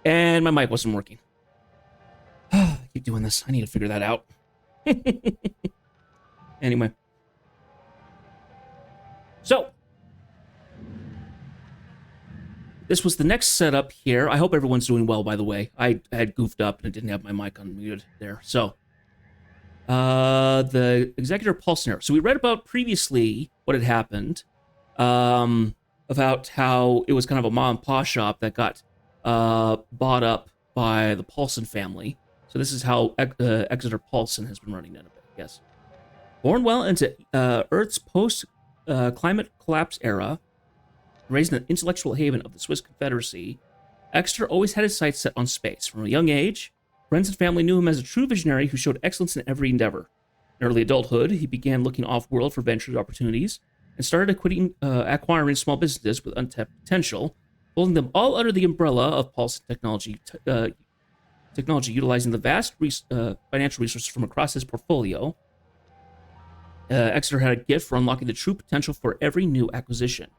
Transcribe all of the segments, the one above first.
And my mic wasn't working. I keep doing this. I need to figure that out. Anyway. So. This was the next setup here. I hope everyone's doing well, by the way. I had goofed up and I didn't have my mic unmuted there. So. The executor pulse scenario. So we read about previously what had happened. About how it was kind of a mom and pop shop that got bought up by the Paulson family. So this is how Exeter Paulson has been running in a bit, I guess. Born well into Earth's post-climate collapse era, raised in an intellectual haven of the Swiss Confederacy, Exeter always had his sights set on space. From a young age, friends and family knew him as a true visionary who showed excellence in every endeavor. In early adulthood, he began looking off-world for venture opportunities and started acquiring small businesses with untapped potential, holding them all under the umbrella of Paulson technology, utilizing the vast financial resources from across his portfolio. Exeter had a gift for unlocking the true potential for every new acquisition.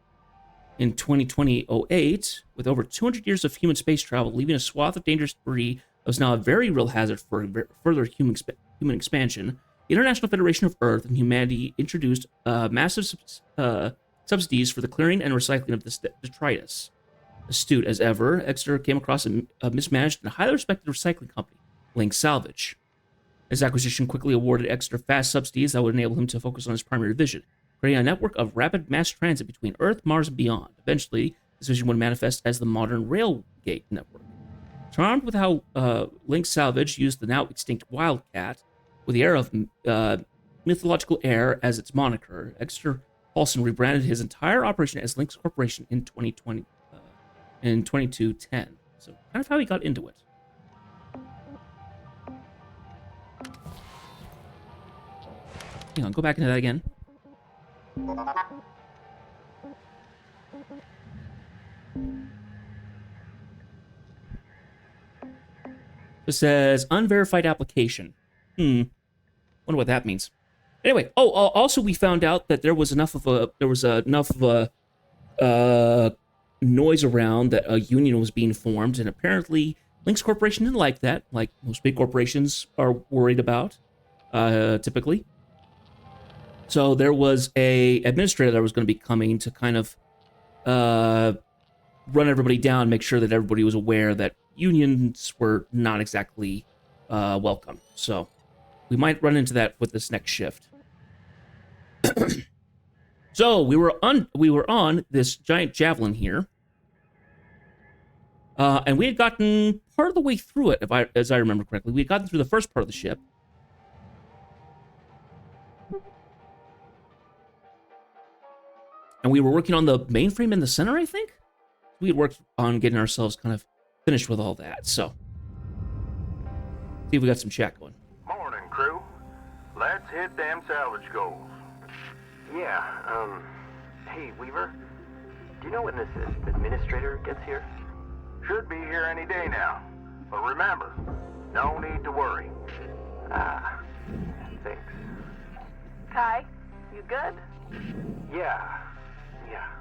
In 2008, with over 200 years of human space travel, leaving a swath of dangerous debris that was now a very real hazard for further human expansion, the International Federation of Earth and Humanity introduced massive subsidies for the clearing and recycling of the detritus. Astute as ever, Exeter came across a mismanaged and highly respected recycling company, Link Salvage. His acquisition quickly awarded Exeter fast subsidies that would enable him to focus on his primary vision, creating a network of rapid mass transit between Earth, Mars, and beyond. Eventually, this vision would manifest as the modern Railgate network. Charmed with how Link Salvage used the now extinct Wildcat, with the era of mythological air as its moniker, Exeter Paulson rebranded his entire operation as Lynx Corporation in 2210. So kind of how he got into it. Hang on, go back into that again. It says unverified application. Wonder what that means. Anyway, also we found out that there was enough of a noise around that a union was being formed, and apparently Lynx Corporation didn't like that, like most big corporations are worried about, typically. So there was a administrator that was going to be coming to kind of run everybody down, make sure that everybody was aware that unions were not exactly welcome. So we might run into that with this next shift. So we were on this giant javelin here, and we had gotten part of the way through it, as I remember correctly. We had gotten through the first part of the ship. And we were working on the mainframe in the center, I think? We had worked on getting ourselves kind of finished with all that, so. See if we got some chat going. Morning, crew. Let's hit them salvage goals. Yeah, hey, Weaver, do you know when this administrator gets here? Should be here any day now. But remember, no need to worry. Ah, thanks. Kai, you good? Yeah,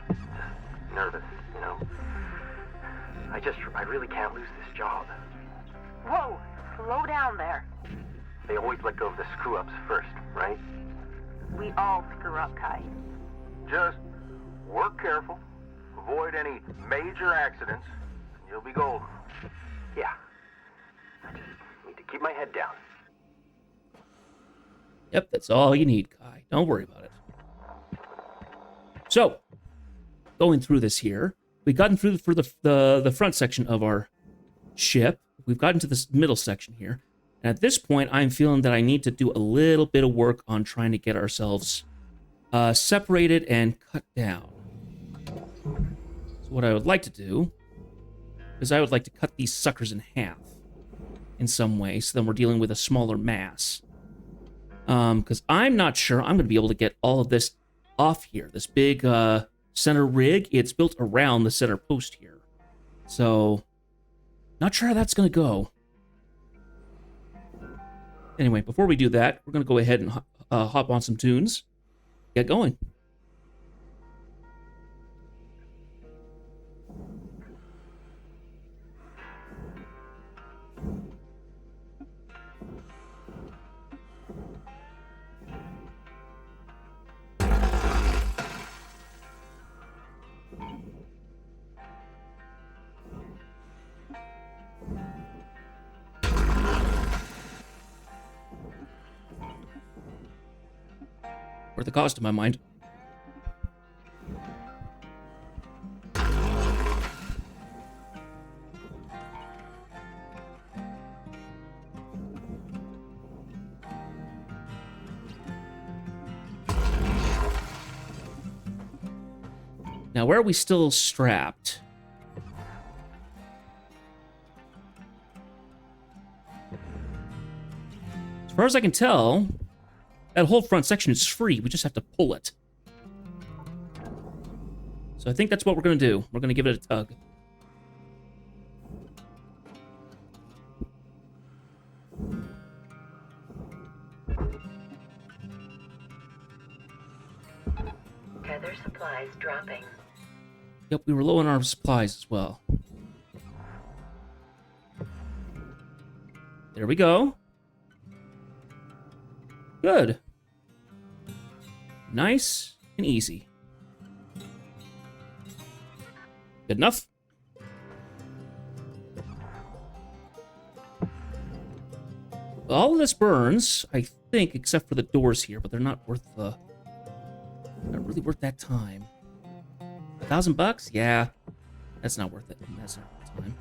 just nervous, you know. I really can't lose this job. Whoa, slow down there. They always let go of the screw-ups first, right? We all screw up, Kai. Just work careful, avoid any major accidents, and you'll be golden. Yeah. I just need to keep my head down. Yep, that's all you need, Kai. Don't worry about it. So, going through this here, we've gotten through for the front section of our ship. We've gotten to this middle section here. And at this point, I'm feeling that I need to do a little bit of work on trying to get ourselves separated and cut down. So what I would like to do is I would like to cut these suckers in half in some way, so then we're dealing with a smaller mass. Because I'm not sure I'm going to be able to get all of this off here. This big center rig, it's built around the center post here. So, not sure how that's going to go. Anyway, before we do that, we're going to go ahead and hop on some tunes. Get going. Worth the cost in my mind. Now, where are we still strapped? As far as I can tell, that whole front section is free. We just have to pull it. So I think that's what we're going to do. We're going to give it a tug. Tether supplies dropping. Yep, we were low on our supplies as well. There we go. Good. Nice and easy. Good enough? All of this burns, I think, except for the doors here, but they're not worth the... Not really worth that time. $1,000? Yeah. That's not worth it. That's not worth the time.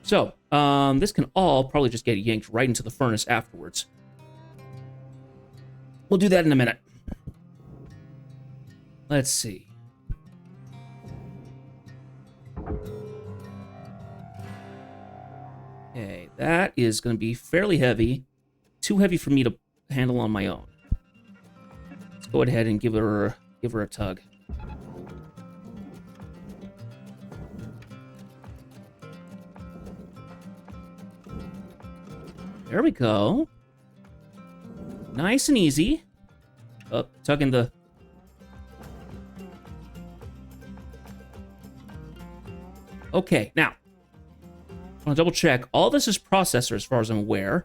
So, this can all probably just get yanked right into the furnace afterwards. We'll do that in a minute. Let's see. Okay, that is going to be fairly heavy. Too heavy for me to handle on my own. Let's go ahead and give her a tug. There we go. Nice and easy. Oh, tugging the... Okay, now. I want to double check. All this is processor as far as I'm aware.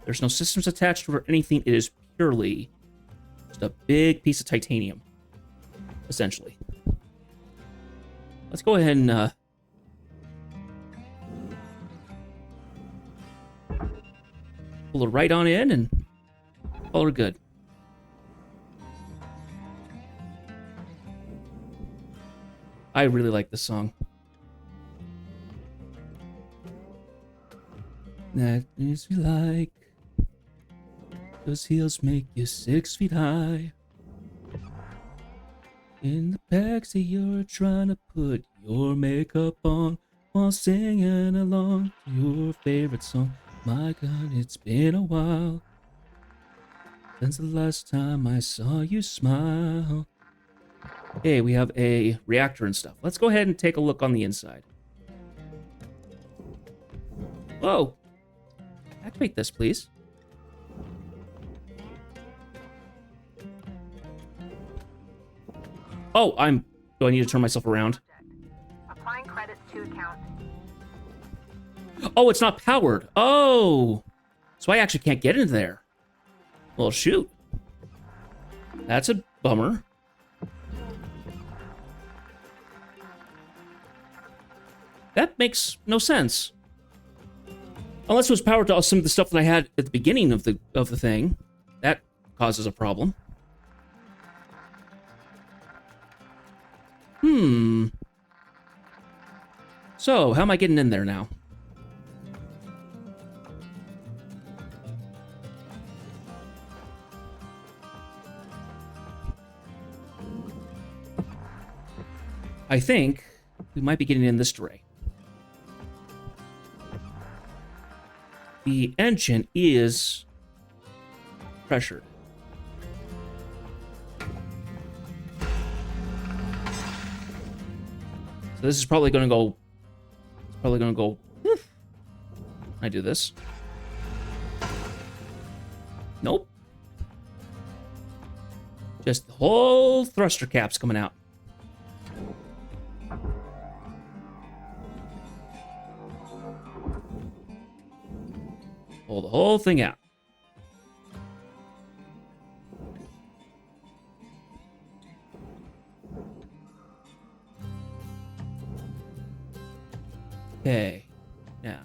There's no systems attached to it or anything. It is purely just a big piece of titanium. Essentially. Let's go ahead and... pull it right on in and call her good. I really like this song. That is we like. Those heels make you 6 feet high. In the bags that you're trying to put your makeup on while singing along to your favorite song. My God, it's been a while since the last time I saw you smile. Okay, we have a reactor and stuff. Let's go ahead and take a look on the inside. Whoa. Activate this, please. Oh, do I need to turn myself around? Oh, it's not powered. Oh. So I actually can't get into there. Well, shoot. That's a bummer. That makes no sense. Unless it was powered to some of the stuff that I had at the beginning of the thing. That causes a problem. So, how am I getting in there now? I think we might be getting in this way. The engine is pressured. So this is probably going to go... It's probably going to go... Woof. I do this. Nope. Just the whole thruster cap's coming out. Pull the whole thing out. Okay, now.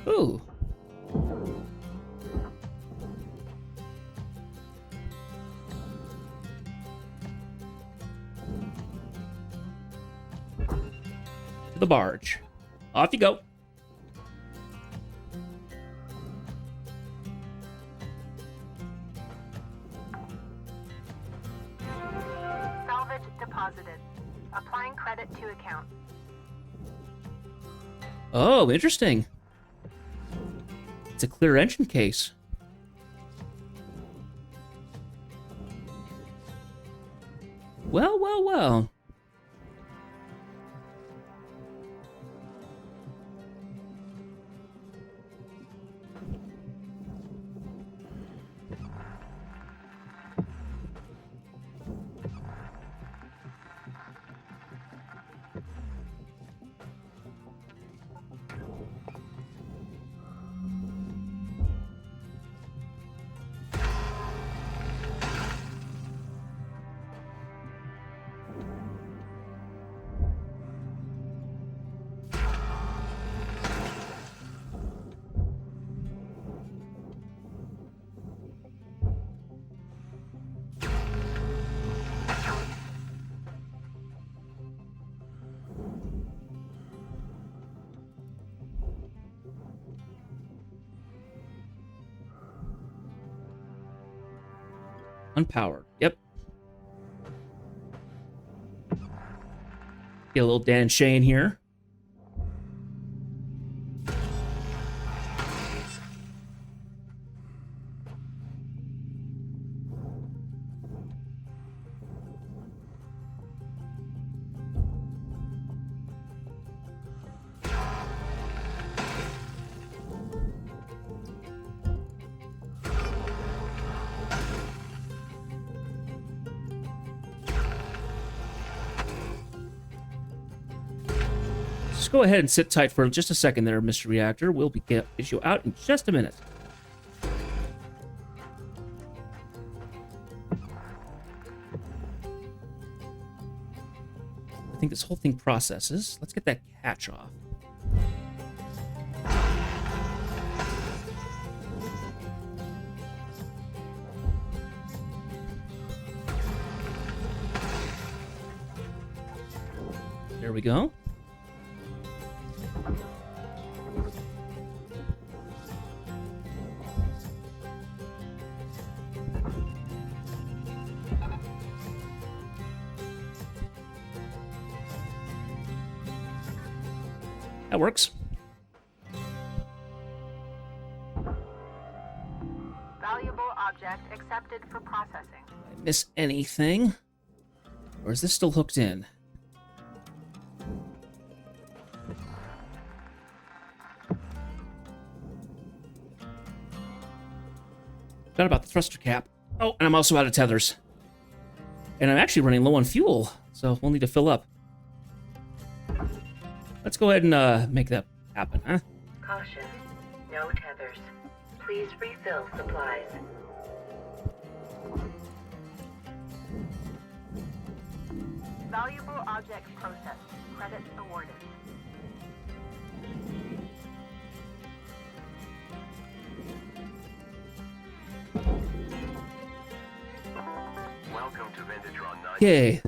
Ooh. To the barge. Off you go. Salvage deposited. Applying credit to account. Oh, interesting. It's a clear engine case. Well, well, well. Unpowered. Yep. Get a little Dan Shane here. Just go ahead and sit tight for just a second there, Mr. Reactor. We'll get you out in just a minute. I think this whole thing processes. Let's get that catch off. There we go. That works. Valuable object accepted for processing. Did I miss anything? Or is this still hooked in? Forgot about the thruster cap. Oh, and I'm also out of tethers. And I'm actually running low on fuel, so we'll need to fill up. go ahead and make that happen, huh? Caution. No tethers. Please refill supplies. Valuable object processed. Credits awarded. Welcome to Vintatron 9. Okay, Thank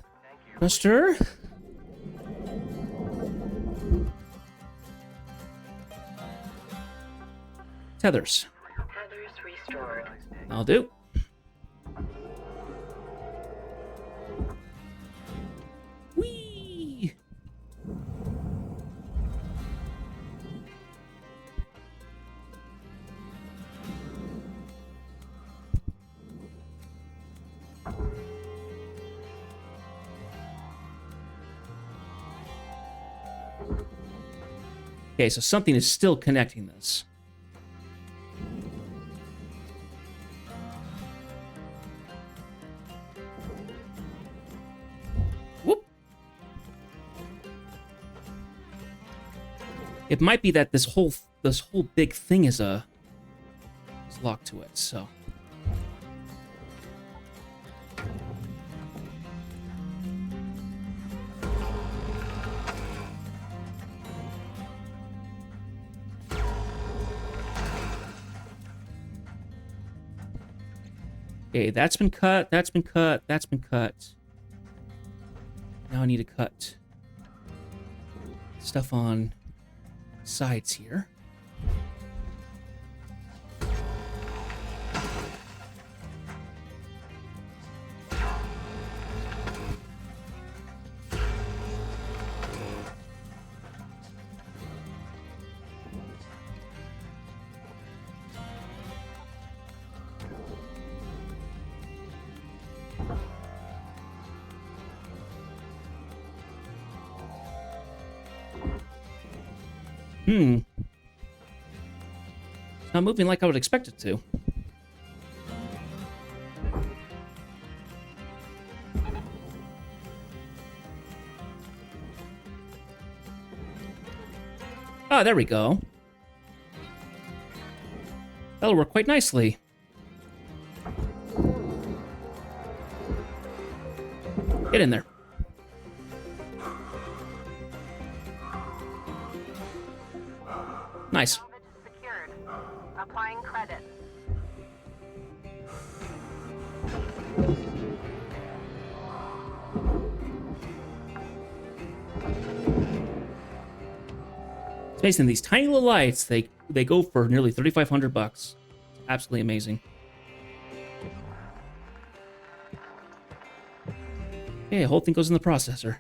you. Buster. Tethers. Tethers restored. I'll do. Whee! Okay, so something is still connecting this. Whoop. It might be that this whole big thing is locked to it, so. Okay, that's been cut, that's been cut, that's been cut. Now I need to cut stuff on sides here. It's not moving like I would expect it to. Ah, there we go. That'll work quite nicely. Get in there. Nice. Salvage secured. Applying credits. It's amazing. These tiny little lights, they go for nearly $3,500. Absolutely amazing. Okay, the whole thing goes in the processor.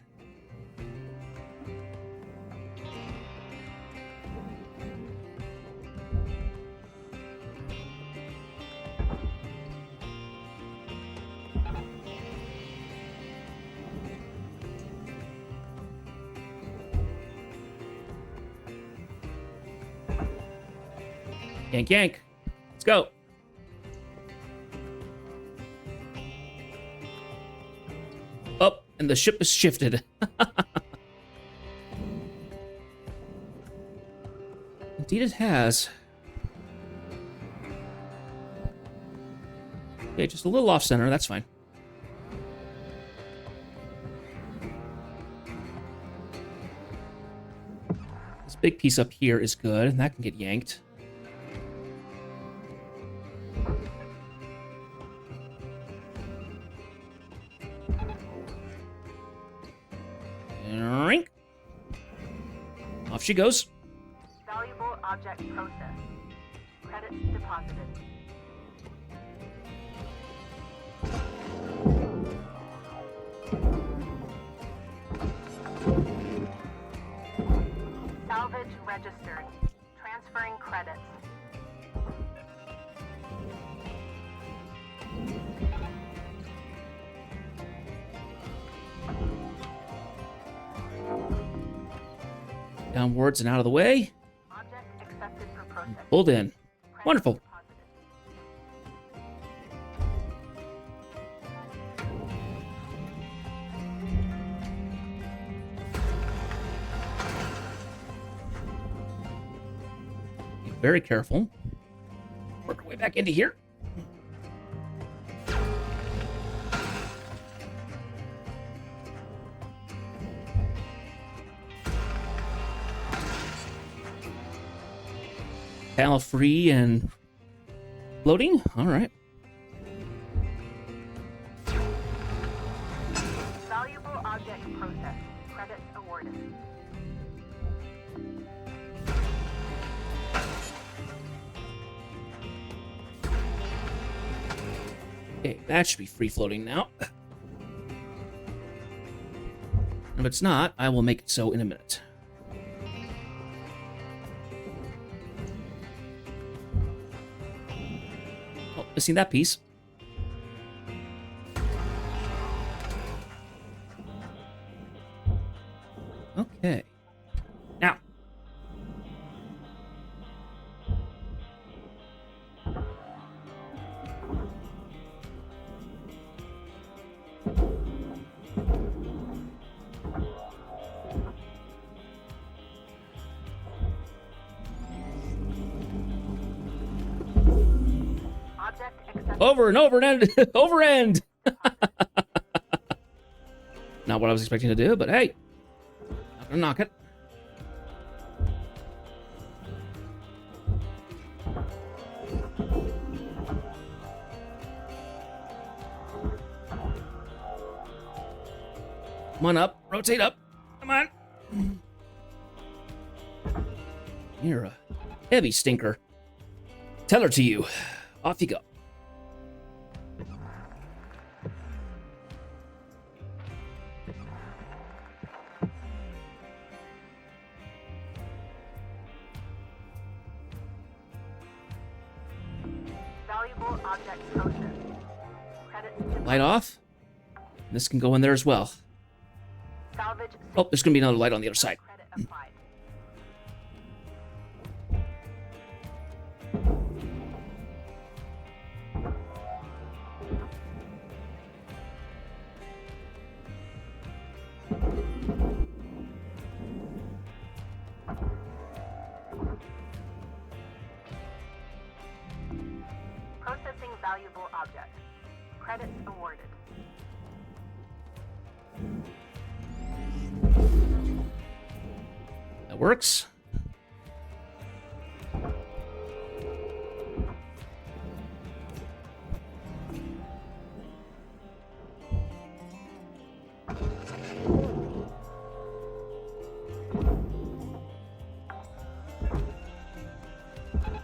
Yank, yank. Let's go. Up, and the ship is shifted. Indeed it has. Okay, just a little off center, that's fine. This big piece up here is good, and that can get yanked. Rink. Off she goes. Valuable object processed. Credits deposited. Salvage registered. Transferring credits. Downwards and out of the way. Object accepted for processing. Pulled in. Credits Wonderful. deposited. very careful. Work our way back into here. Panel free and floating? Alright. Valuable object processed. Credits awarded. Okay, that should be free floating now. If it's not, I will make it so in a minute. Oh, missing that piece. Okay. Now. Object accepted. Over and over and end. Over end. Not what I was expecting to do, but hey. Not gonna knock it. Come on up. Rotate up. Come on. You're a heavy stinker. Tell her to you. Off you go. Valuable object processed. Credits to Light off. This can go in there as well. salvage. Oh, there's gonna be another light on the other side. Credit applied. Processing valuable object. Credits awarded. That works.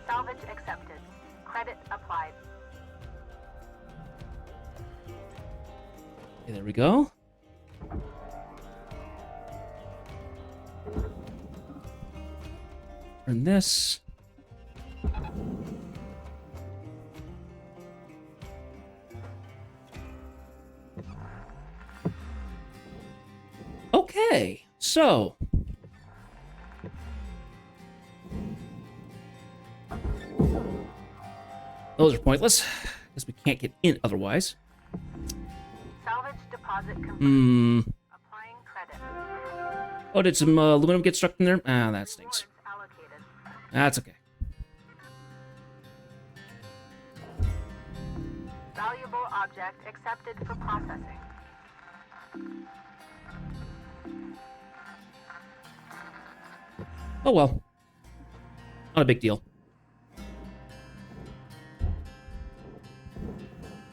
Salvage accepted. Credit applied. Okay, there we go. Turn this. Okay, so those are pointless because we can't get in otherwise. Salvage deposit complete. Hmm. Applying credit. Oh, did some aluminum get stuck in there? Ah, that stinks. Rewards allocated. That's okay. Valuable object accepted for processing. Oh well. Not a big deal.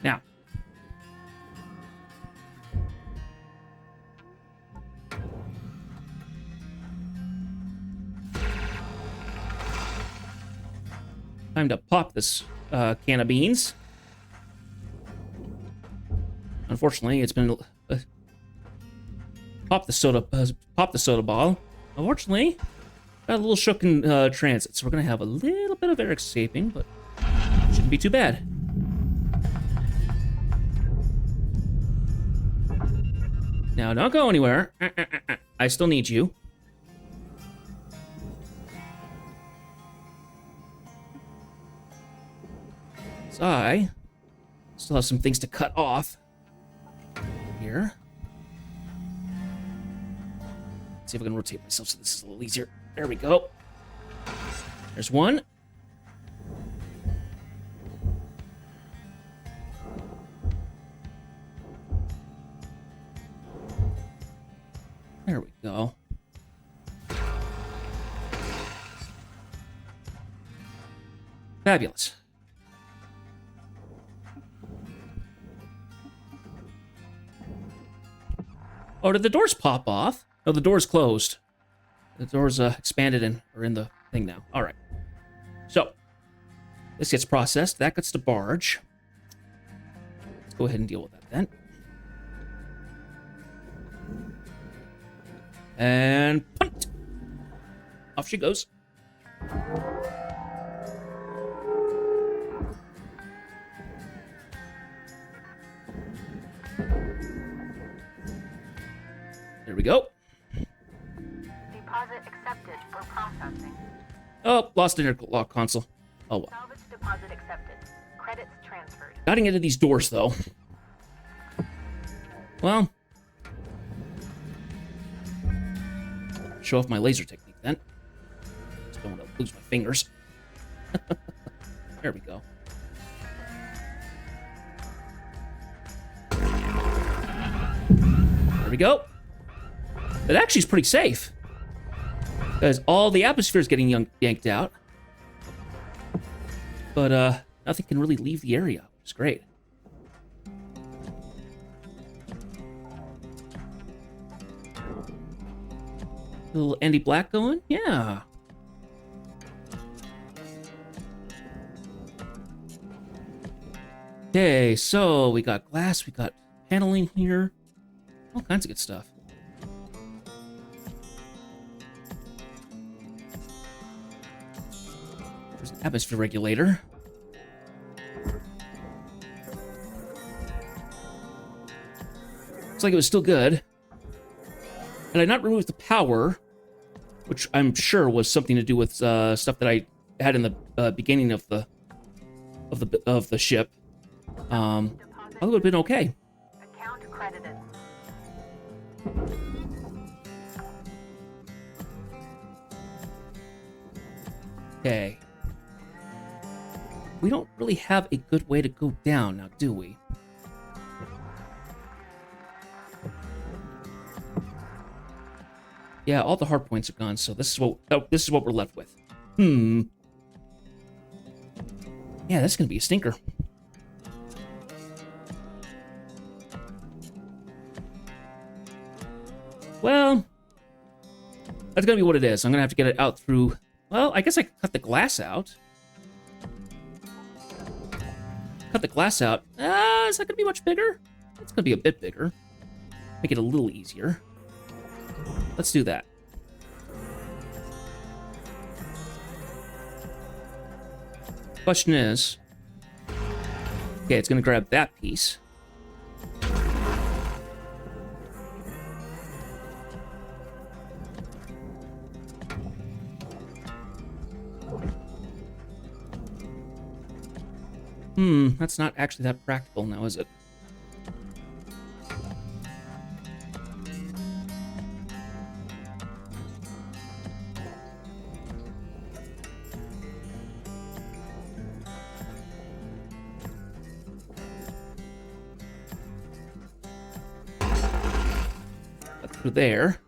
Now. Time to pop this can of beans. Unfortunately, it's been pop the soda ball. Unfortunately, got a little shook in transit, so we're gonna have a little bit of air escaping, but shouldn't be too bad. Now, don't go anywhere. I still need you. So I still have some things to cut off here. Let's see if I can rotate myself so this is a little easier. There we go. There's one. There we go. Fabulous. Oh, did the doors pop off? No, the door's closed. The door's expanded and are in the thing now. All right. So, this gets processed. That gets to barge. Let's go ahead and deal with that then. And punt. Off she goes. There we go. Deposit accepted for processing. Oh, lost interlock console. Oh well. Salvage deposit accepted. Credits transferred. Gotta get into these doors though. Well, show off my laser technique then. Just don't want to lose my fingers. There we go. There we go. It actually is pretty safe. Because all the atmosphere is getting yanked out. But nothing can really leave the area, which is great. Little Andy Black going? Yeah. Okay, so we got glass, we got paneling here. All kinds of good stuff. There's an atmosphere regulator. Looks like it was still good. And I not removed the power, which I'm sure was something to do with stuff that I had in the beginning of the ship. Probably would have been okay. Account credited. Okay. We don't really have a good way to go down now, do we? Yeah, all the hard points are gone, so this is what we're left with. Yeah, that's gonna be a stinker. Well, that's gonna be what it is. I'm gonna have to get it out through. Well, I guess I could cut the glass out. Cut the glass out. Is that gonna be much bigger? It's gonna be a bit bigger. Make it a little easier. Let's do that. Question is, okay, it's gonna grab that piece. That's not actually that practical now, is it? Through there.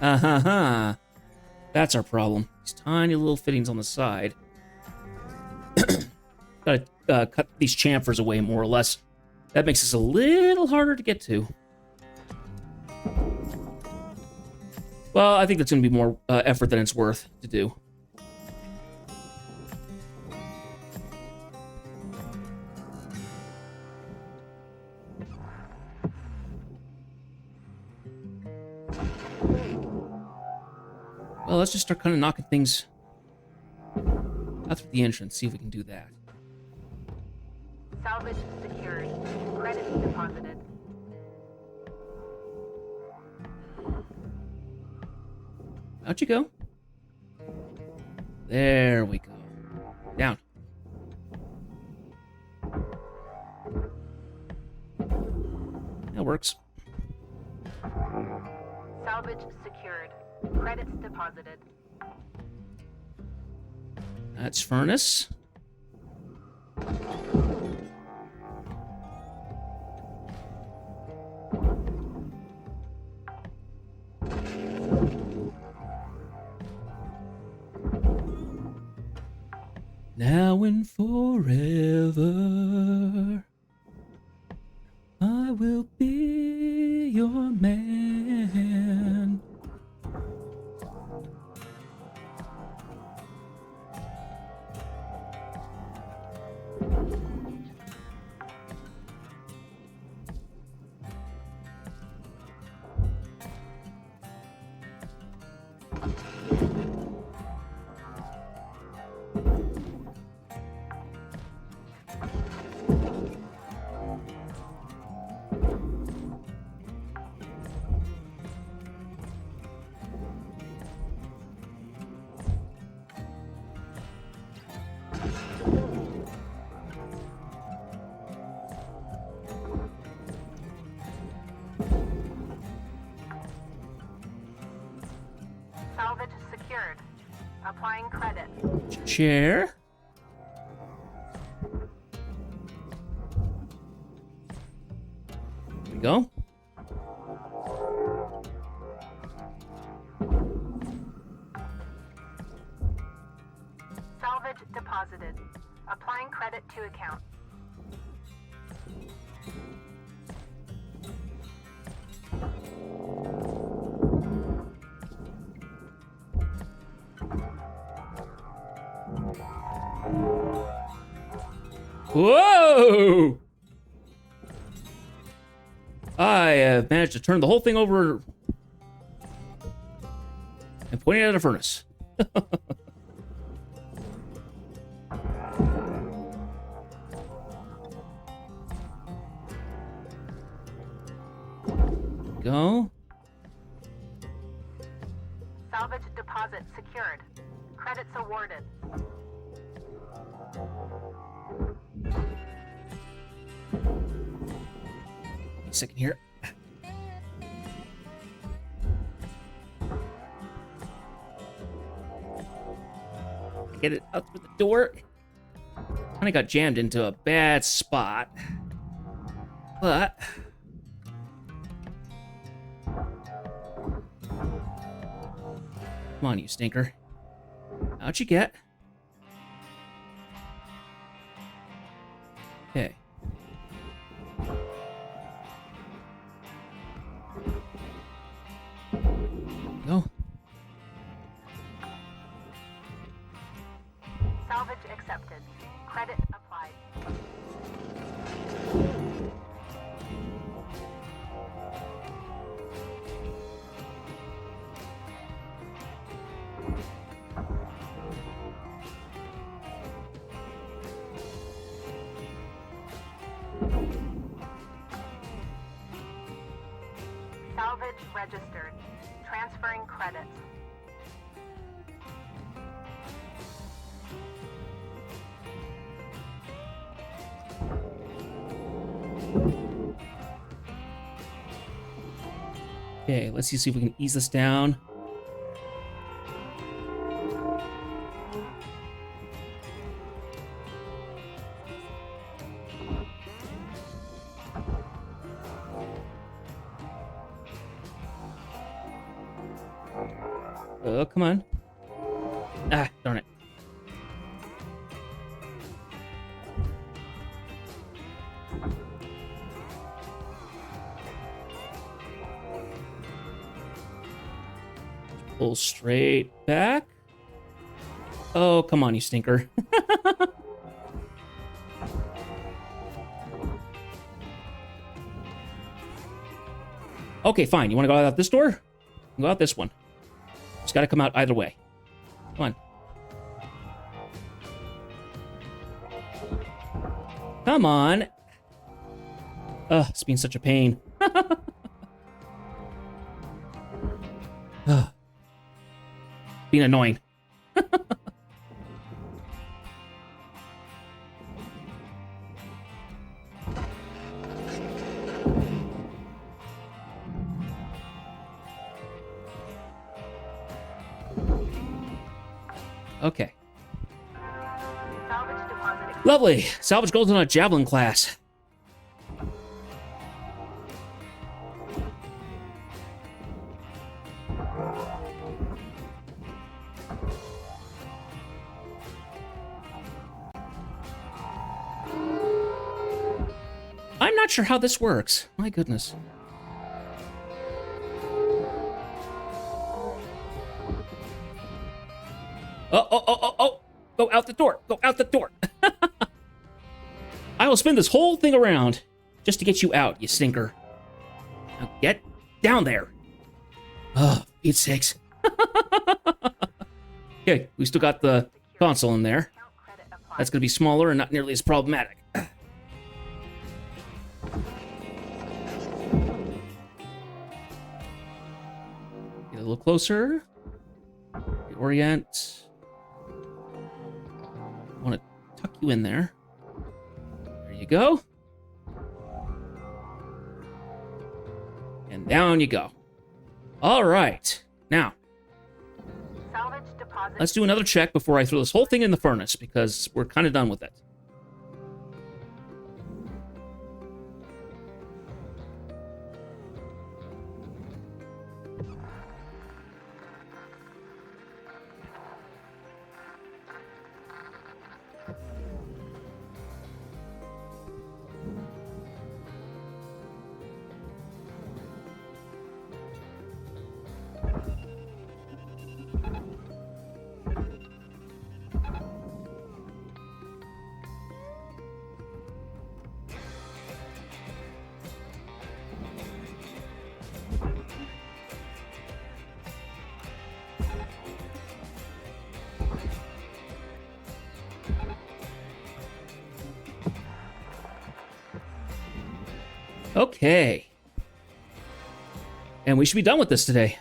That's our problem. These tiny little fittings on the side. Gotta cut these chamfers away, more or less. That makes this a little harder to get to. Well, I think that's going to be more effort than it's worth to do. Well, let's just start kind of knocking things out through the entrance, see if we can do that. Salvage secured. Credits deposited. Out you go. There we go. Down. That works. Salvage secured. Credits deposited. That's furnace. Now and forever, I will be your man. Salvage secured. Applying credit. Chair. There we go. Salvage deposited. Applying credit to account. Whoa! I managed to turn the whole thing over and point it at a furnace. Go. Salvage deposit secured. Credits awarded. A second here. Get it out through the door. Kind of got jammed into a bad spot. But come on, you stinker. Out you get. Okay. Go. Salvage accepted. Credit applied. Salvage registered. Transferring credits. Okay, let's see if we can ease this down. Oh, come on. Ah, darn it. Pull straight back. Oh, come on, you stinker. Okay, fine. You want to go out this door? Go out this one. It's got to come out either way. Come on. Come on. Ugh, it's been such a pain. Ugh. Being annoying. Okay. Salvage deposit. Lovely. Salvage gold on a javelin class. I'm not sure how this works. My goodness. Oh. Go out the door. Go out the door. I will spin this whole thing around just to get you out, you stinker. Now get down there. Oh, Pete's sakes. Okay, we still got the console in there. That's going to be smaller and not nearly as problematic. Get a little closer. Reorient. I want to tuck you in there. There you go. And down you go. All right. Now, Salvage deposit. let's do another check before I throw this whole thing in the furnace, because we're kind of done with it. Okay. And we should be done with this today.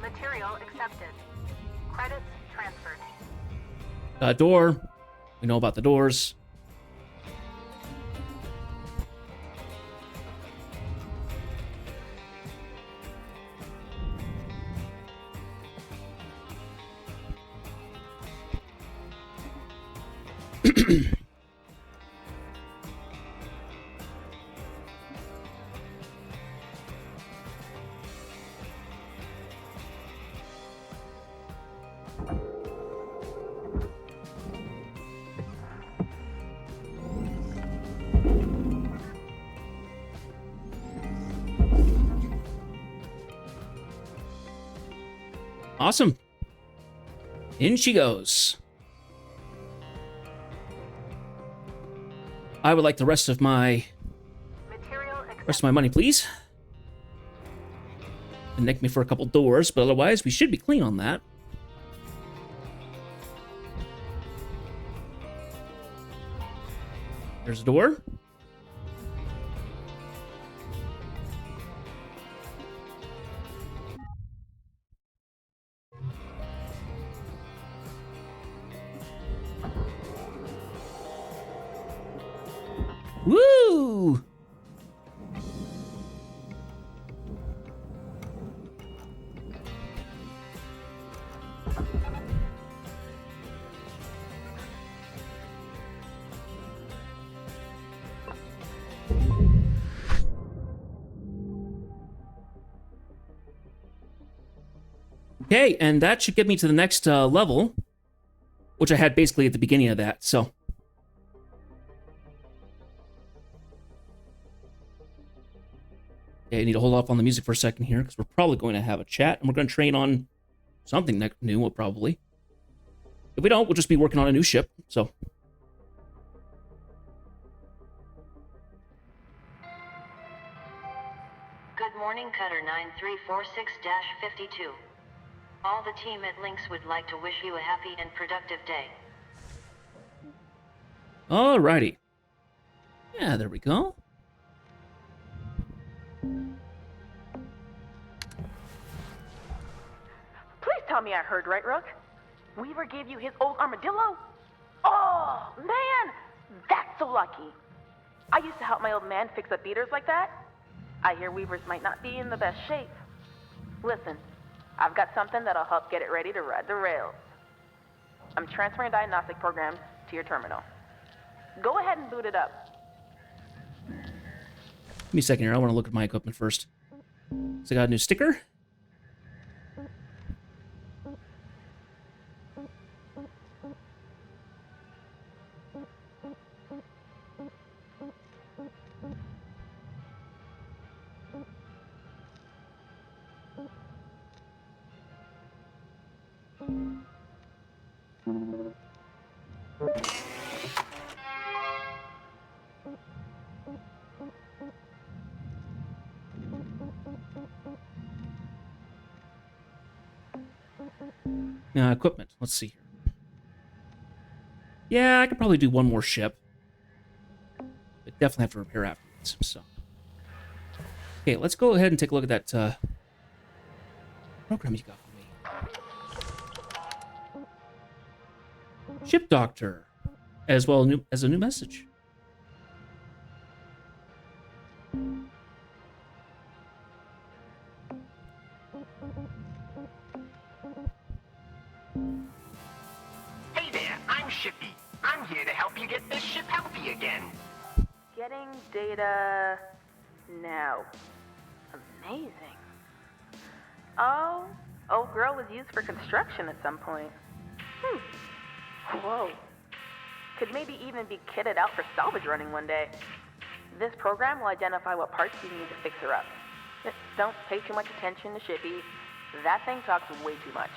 Material accepted. Credits transferred. Door. We know about the doors. Awesome. In she goes. I would like the rest of my money, please. And nick me for a couple doors, but otherwise we should be clean on that. There's a door. Woo! Okay, and that should get me to the next level, which I had basically at the beginning of that, so. Okay, I need to hold off on the music for a second here, because we're probably going to have a chat, and we're going to train on something new, probably. If we don't, we'll just be working on a new ship, so. Good morning, Cutter 9346-52. All the team at Lynx would like to wish you a happy and productive day. Alrighty. Yeah, there we go. Please tell me I heard right, Rook. Weaver gave you his old armadillo? Oh, man! That's so lucky. I used to help my old man fix up beaters like that. I hear Weavers might not be in the best shape. Listen, I've got something that'll help get it ready to ride the rails. I'm transferring diagnostic programs to your terminal. Go ahead and boot it up. Give me a second here. I want to look at my equipment first. So I got a new sticker. Equipment. Let's see here. Yeah, I could probably do one more ship. But definitely have to repair afterwards. So, okay, let's go ahead and take a look at that program you got for me. Ship Doctor, as well as a new message. Hey there, I'm Shippy. I'm here to help you get this ship healthy again. Getting data now. Amazing. Oh, old girl was used for construction at some point. Whoa. Could maybe even be kitted out for salvage running one day. This program will identify what parts you need to fix her up. Don't pay too much attention to Shippy. That thing talks way too much.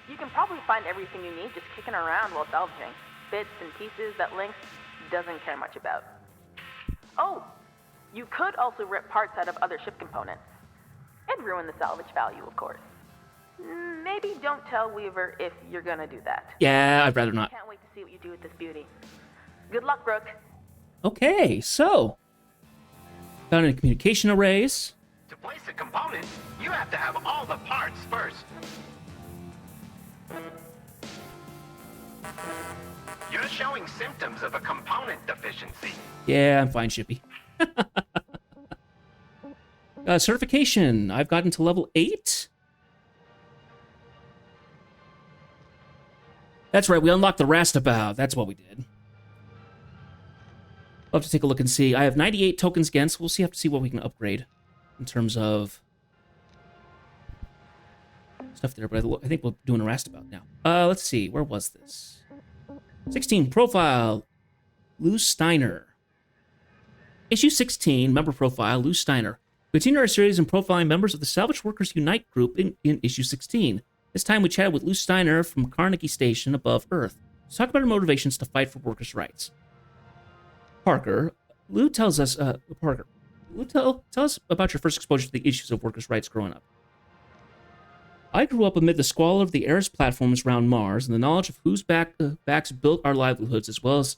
You can probably find everything you need just kicking around while salvaging. Bits and pieces that Lynx doesn't care much about. Oh, you could also rip parts out of other ship components. It'd ruin the salvage value, of course. Maybe don't tell Weaver if you're gonna do that. Yeah, I'd rather not. Can't wait to see what you do with this beauty. Good luck, Brooke. Okay, so found any communication arrays. To place a component, you have to have all the parts first. You're showing symptoms of a component deficiency. Yeah, I'm fine, Shippy. Certification. I've gotten to level 8. That's right, we unlocked the Rastabout. That's what we did. I'll have to take a look and see. I have 98 tokens again, so we'll have to see what we can upgrade in terms of stuff there. But I think we're doing a Rastabout now. Let's see. Where was this? 16, profile. Lou Steiner. Issue 16, member profile, Lou Steiner. We continue our series in profiling members of the Salvage Workers Unite group in issue 16. This time we chatted with Lou Steiner from Carnegie Station above Earth to talk about her motivations to fight for workers' rights. Parker, Lou tells us, tell us about your first exposure to the issues of workers' rights growing up. I grew up amid the squalor of the Eris platforms around Mars, and the knowledge of whose backs built our livelihoods, as well as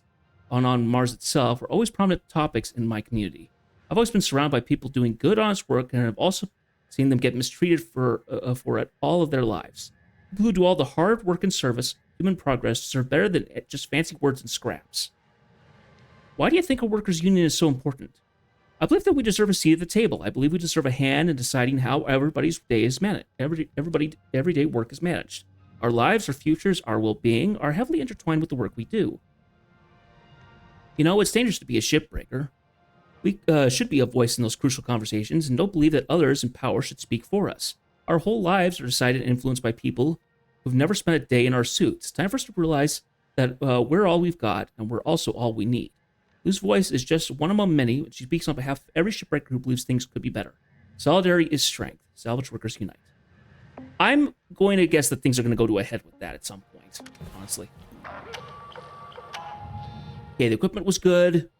on Mars itself, were always prominent topics in my community. I've always been surrounded by people doing good, honest work, and I've also seen them get mistreated for it all of their lives. People who do all the hard work and service, human progress, deserve better than just fancy words and scraps. Why do you think a workers' union is so important? I believe that we deserve a seat at the table. I believe we deserve a hand in deciding how everybody's day is managed. Everyday work is managed. Our lives, our futures, our well-being are heavily intertwined with the work we do. You know, it's dangerous to be a shipbreaker. We should be a voice in those crucial conversations and don't believe that others in power should speak for us. Our whole lives are decided and influenced by people who've never spent a day in our suits. It's time for us to realize that we're all we've got and we're also all we need. Lou's voice is just one among many. She speaks on behalf of every shipwrecker who believes things could be better. Solidarity is strength. Salvage Workers Unite. I'm going to guess that things are going to go to a head with that at some point, honestly. Okay, the equipment was good.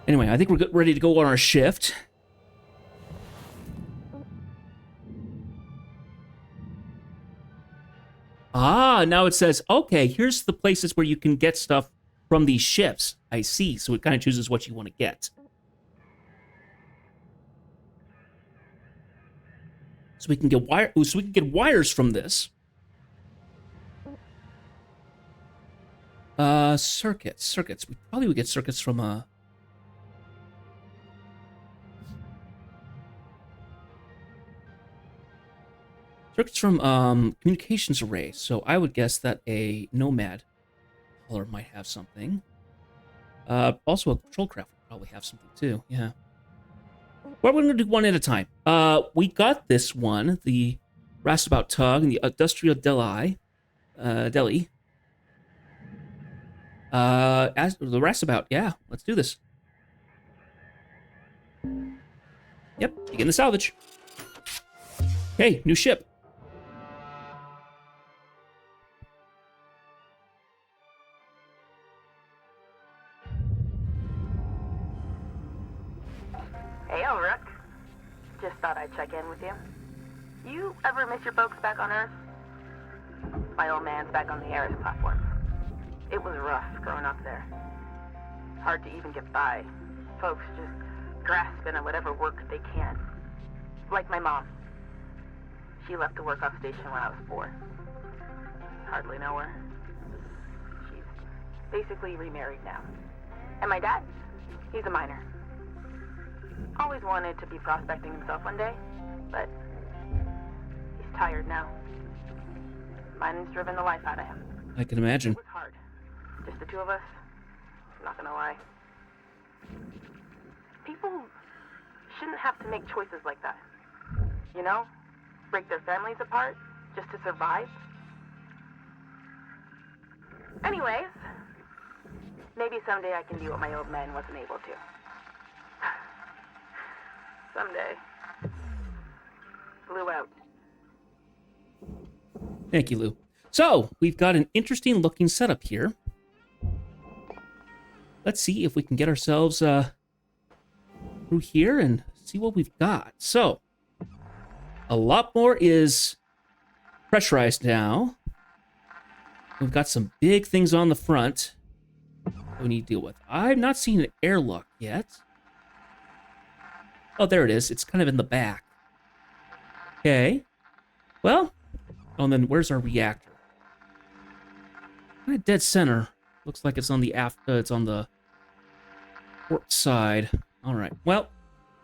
Anyway, I think we're ready to go on our shift. Ah, now it says, okay, here's the places where you can get stuff from these ships. I see. So it kind of chooses what you want to get. So we can get wires from this. Circuits. We probably would get circuits from communications array. So I would guess that a Nomad hauler might have something. Also a patrol craft would probably have something too. Yeah. Well, we're going to do one at a time. We got this one, the Roustabout Tug and the Industrial Deli. As the Roustabout, yeah, let's do this. Yep, begin the salvage. Okay, new ship. Hey, Ulrich. Just thought I'd check in with you. You ever miss your folks back on Earth? My old man's back on the Ares platform. It was rough growing up there. Hard to even get by. Folks just grasping at whatever work they can. Like my mom. She left to work off station when I was 4. Hardly know her. She's basically remarried now. And my dad? He's a miner. Always wanted to be prospecting himself one day, but he's tired now. Mining's driven the life out of him. I can imagine. It was hard. Just the two of us. I'm not gonna lie. People shouldn't have to make choices like that. You know? Break their families apart just to survive. Anyways, maybe someday I can do what my old man wasn't able to. Someday. Blew out. Thank you, Lou. So, we've got an interesting looking setup here. Let's see if we can get ourselves through here and see what we've got. So, a lot more is pressurized now. We've got some big things on the front that we need to deal with. I've not seen an airlock yet. Oh, there it is. It's kind of in the back. Okay. Well, oh, and then where's our reactor? Kind of dead center. Looks like it's on the it's on the port side. All right. Well,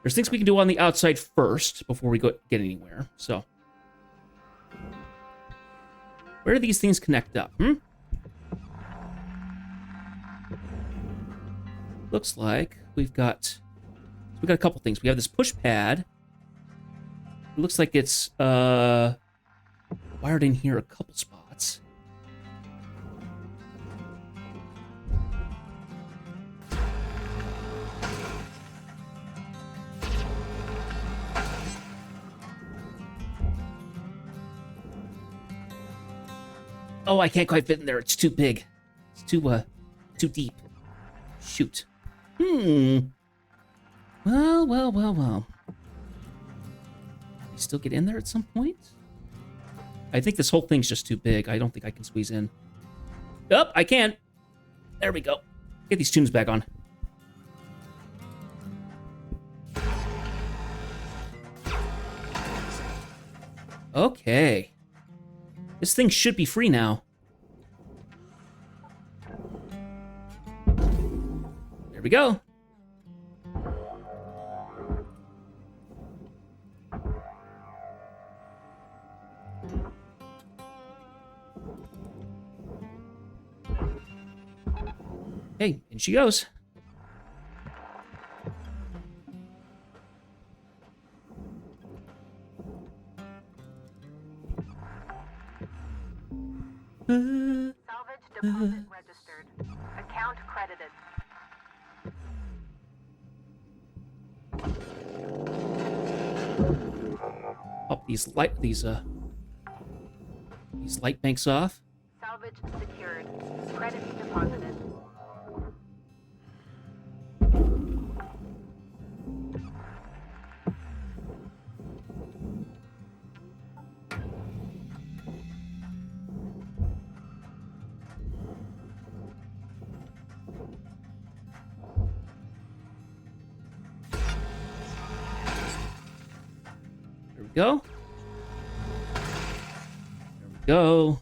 there's things we can do on the outside first before we get anywhere. So, where do these things connect up? Looks like we've got a couple things. We have this push pad. It looks like it's wired in here a couple spots. Oh, I can't quite fit in there. It's too big. It's too deep. Shoot. Well. We still get in there at some point? I think this whole thing's just too big. I don't think I can squeeze in. Oh, I can. There we go. Get these tunes back on. Okay. This thing should be free now. There we go. Hey, in she goes. Salvage deposit registered. Account credited. Pop these light banks off. Salvage secured. Credits deposited. There we go. There we go.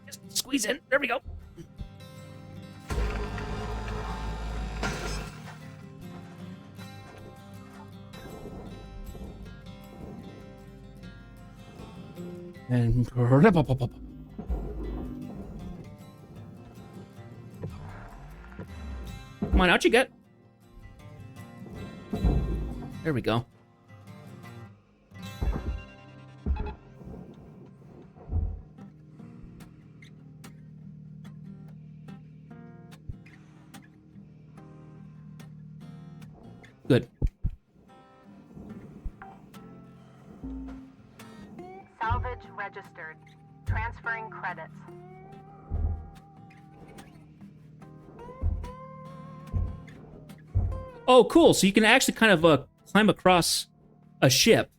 Just squeeze in. There we go. And Come on, out you get. There we go. Good. Salvage registered. Transferring credits. Oh, cool. So you can actually kind of climb across a ship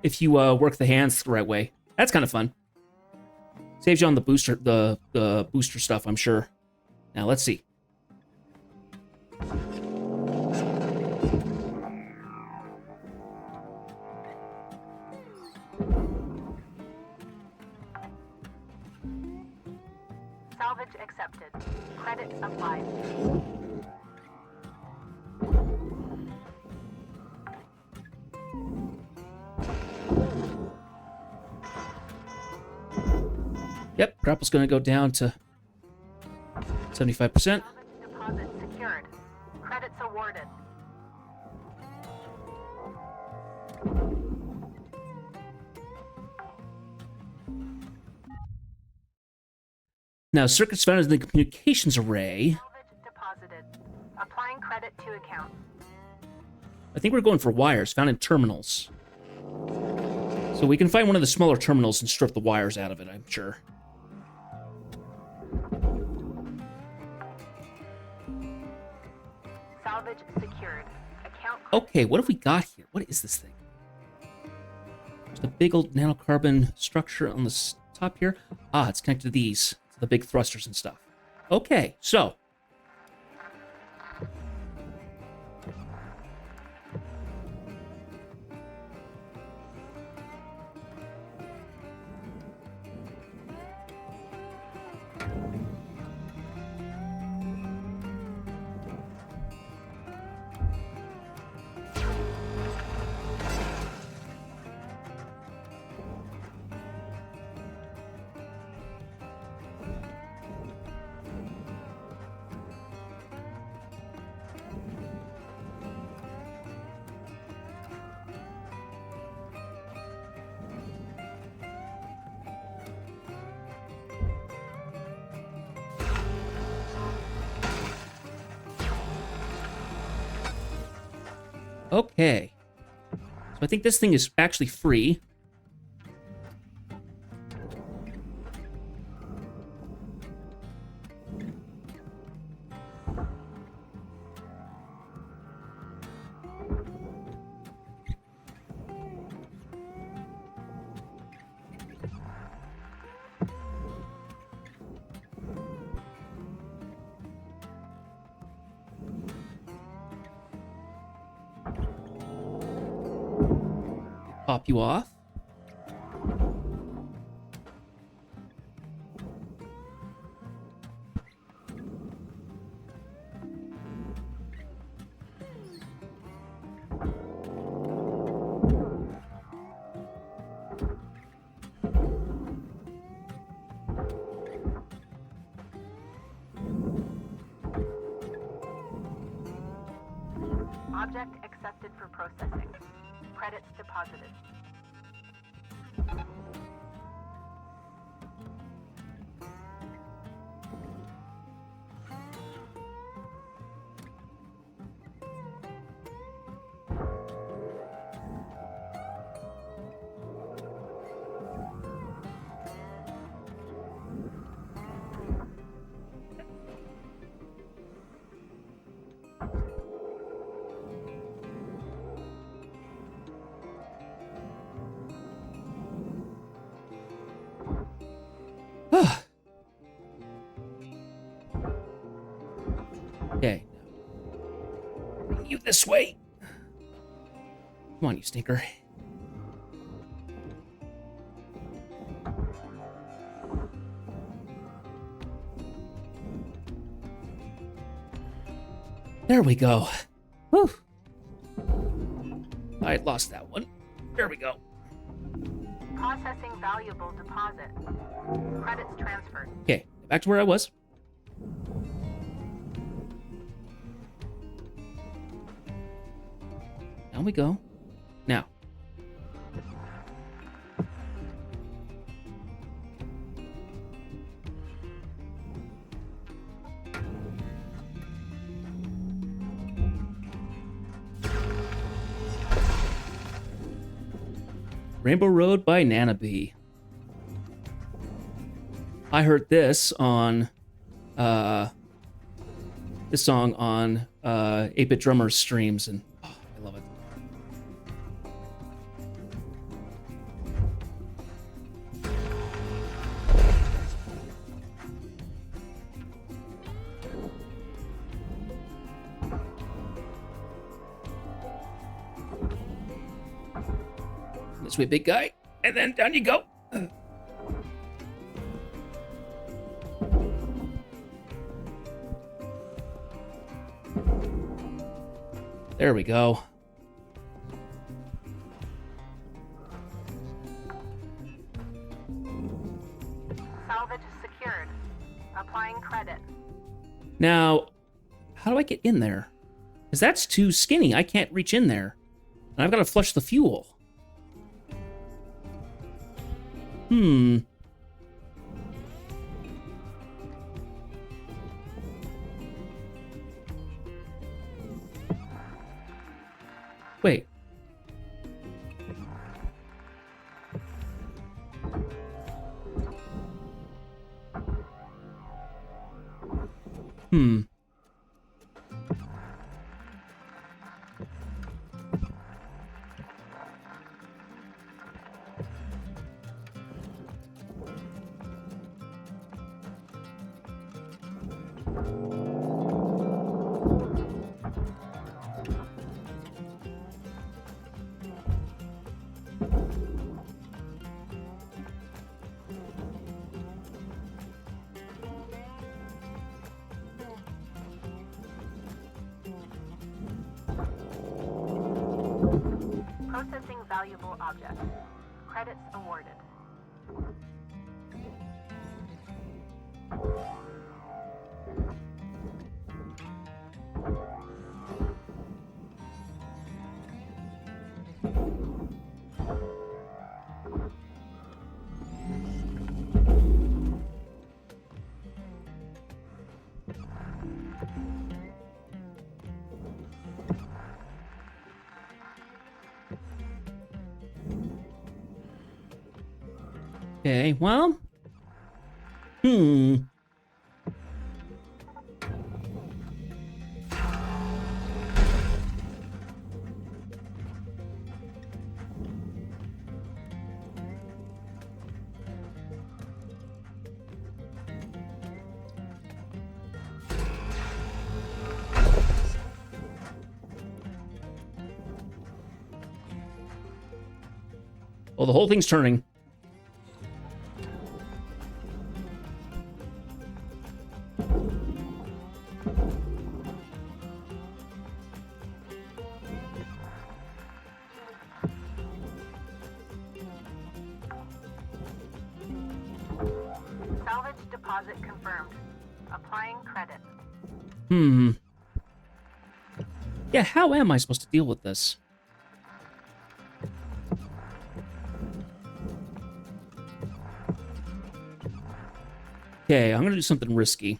if you work the hands the right way. That's kind of fun. Saves you on the booster, the booster stuff, I'm sure. Now let's see. Salvage accepted. Credits applied. Yep, grapple's going to go down to 75%. Salvage deposit secured. Credits awarded. Now, circuits found in the communications array. Salvage deposited. Applying credit to account. I think we're going for wires found in terminals. So we can find one of the smaller terminals and strip the wires out of it, I'm sure. Salvage secured. Account. Okay, what have we got here? What is this thing? There's a big old nanocarbon structure on the top here. Ah, it's connected to these, to the big thrusters and stuff. Okay, so. Okay. So I think this thing is actually free. Pop you off. Object accepted for processing. Credits deposited. Okay. Bring you this way. Come on, you stinker. There we go. Whew. I lost that one. There we go. Processing valuable deposit. Credits transferred. Okay, back to where I was. Down we go. Now. Rainbow Road by Nana-Bee. I heard this on this song on 8-Bit Drummer's streams, and oh, I love it. This way, big guy, and then down you go. There we go. Salvage secured. Applying credit. Now, how do I get in there? Because that's too skinny. I can't reach in there. And I've got to flush the fuel. Wait. Processing valuable object. Credits awarded. Okay, well. Oh, the whole thing's turning. Salvage deposit confirmed. Applying credit. Yeah, how am I supposed to deal with this? Okay, I'm going to do something risky.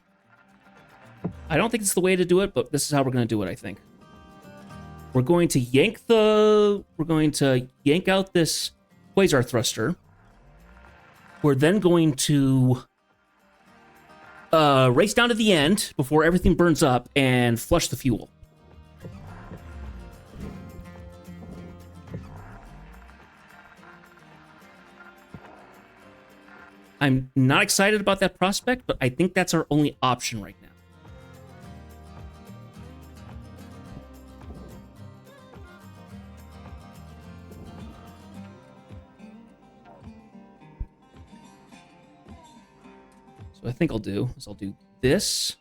I don't think it's the way to do it, but this is how we're going to do it, I think. We're going to yank out this quasar thruster. We're then going to race down to the end before everything burns up and flush the fuel. I'm not excited about that prospect, but I think that's our only option right now. So what I think I'll do this,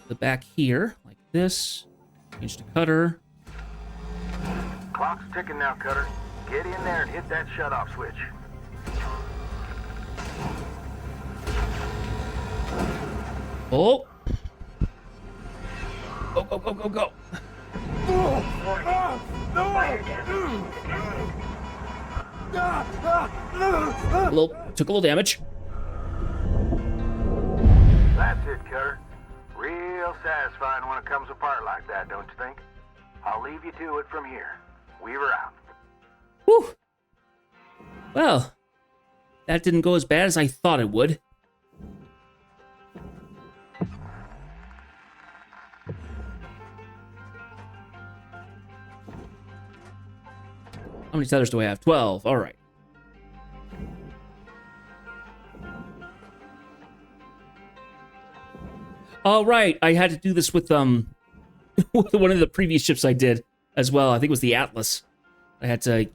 the back here, like this, change to cutter. Clock's ticking now, Cutter. Get in there and hit that shut-off switch. Oh. Go, go, go, go, go. Fire damage. Took a little damage. That's it, Cutter. Real satisfying when it comes apart like that, don't you think? I'll leave you to it from here. Weaver out. Whew. Well, that didn't go as bad as I thought it would. How many tethers do I have? 12. All right. All right. I had to do this with with one of the previous ships I did as well. I think it was the Atlas. I had to.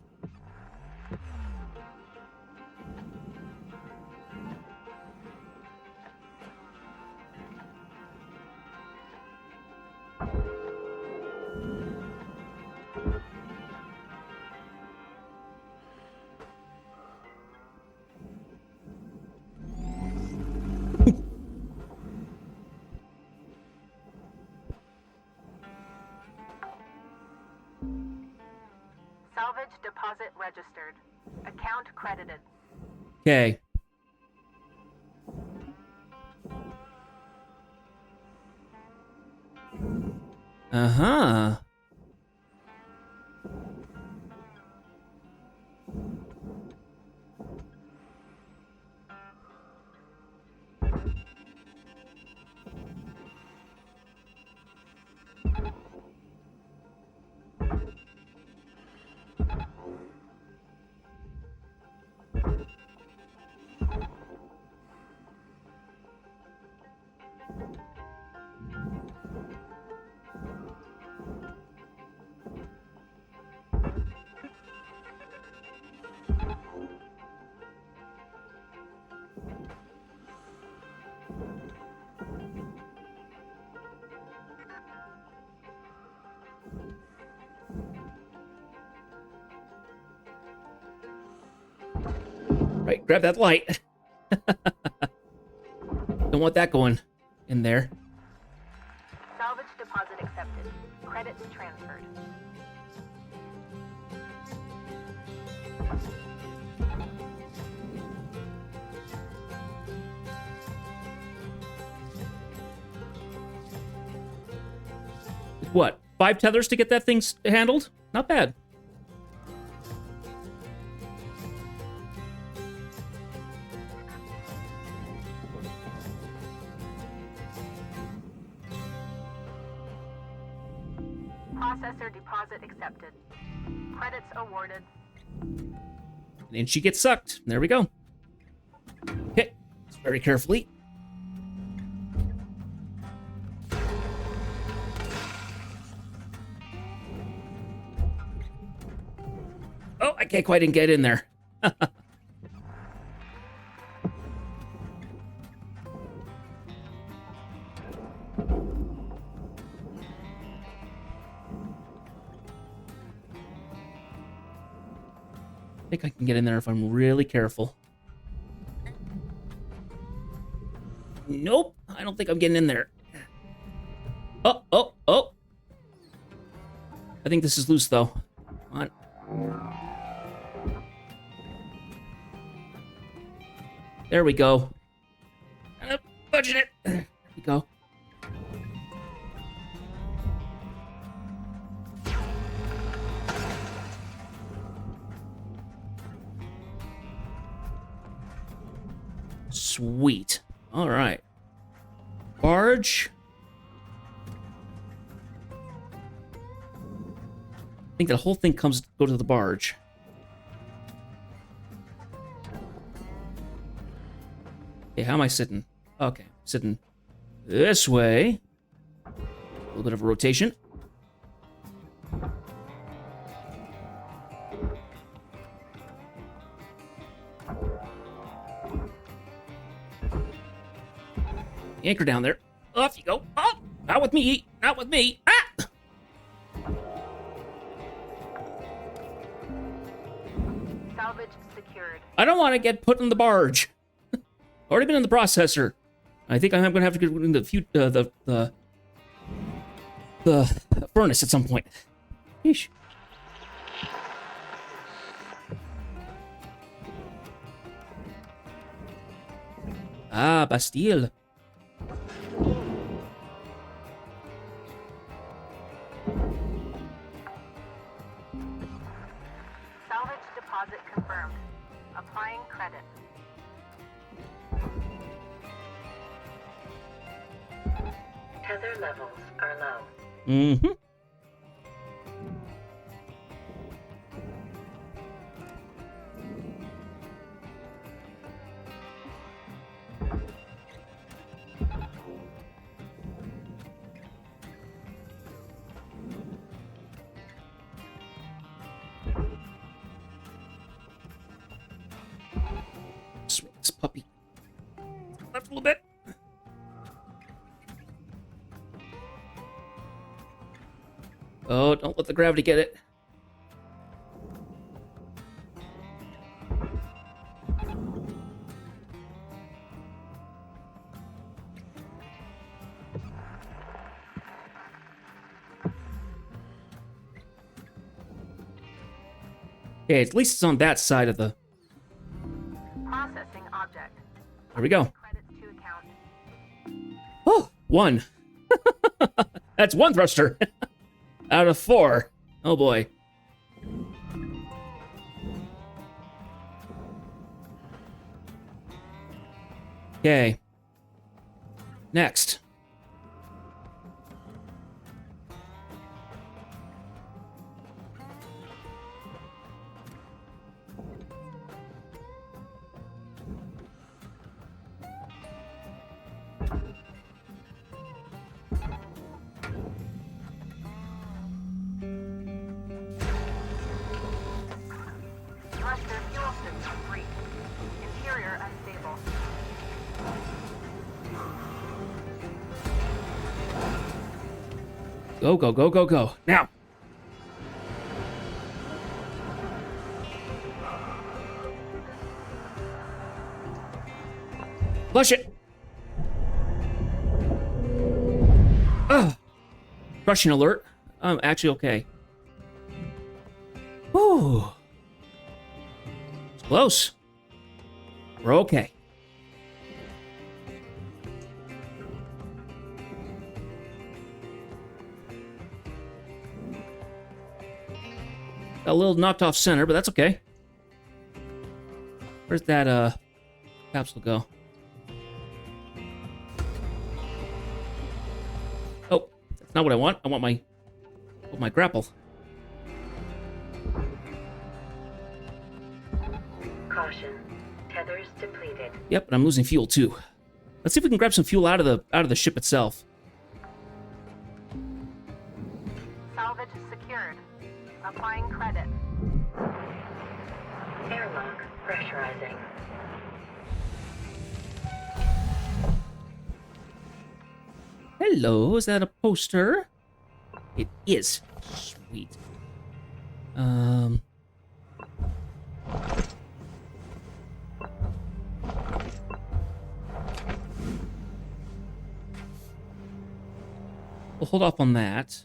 Salvage deposit registered. Account credited. Okay. Uh-huh. Right, grab that light. Don't want that going in there. Salvage deposit accepted. Credits transferred. What? 5 tethers to get that thing handled? Not bad. Processor deposit accepted. Credits awarded. And she gets sucked. There we go. Okay. Very carefully. Oh, I can't quite get in there. I think I can get in there if I'm really careful. Nope, I don't think I'm getting in there. Oh, oh, oh. I think this is loose, though. Come on. There we go. Budget it. There we go. Sweet. All right. Barge. I think the whole thing comes to go to the barge. Okay, how am I sitting? Okay, sitting this way. A little bit of a rotation. Anchor down there. Off you go. Oh, not with me. Not with me. Ah! Salvage secured. I don't want to get put in the barge. Already been in the processor. I think I'm going to have to get in the furnace at some point. Yeesh. Ah, Bastille. Salvage deposit confirmed. Applying credit. Tether levels are low. Mm-hmm. Sweet, this puppy. Left a little bit. Oh, don't let the gravity get it. Okay, at least it's on that side of the... Processing object. There we go. Credits to account. Oh, 1. That's 1 thruster. Out of 4. Oh boy. Okay. Next. Thruster fuel system breach. Interior unstable. Go, go, go, go, go. Now. Flush it. Ugh. Crushing alert. I'm actually okay. Whew. It's close. We're okay. Got a little knocked off center, but that's okay. Where's that capsule go? Oh, that's not what I want. I want my grapple. Caution. Tethers depleted. Yep, and I'm losing fuel too. Let's see if we can grab some fuel out of the ship itself. Salvage secured. Applying credit. Airlock pressurizing. Hello, is that a poster? It is. Sweet. We'll hold off on that.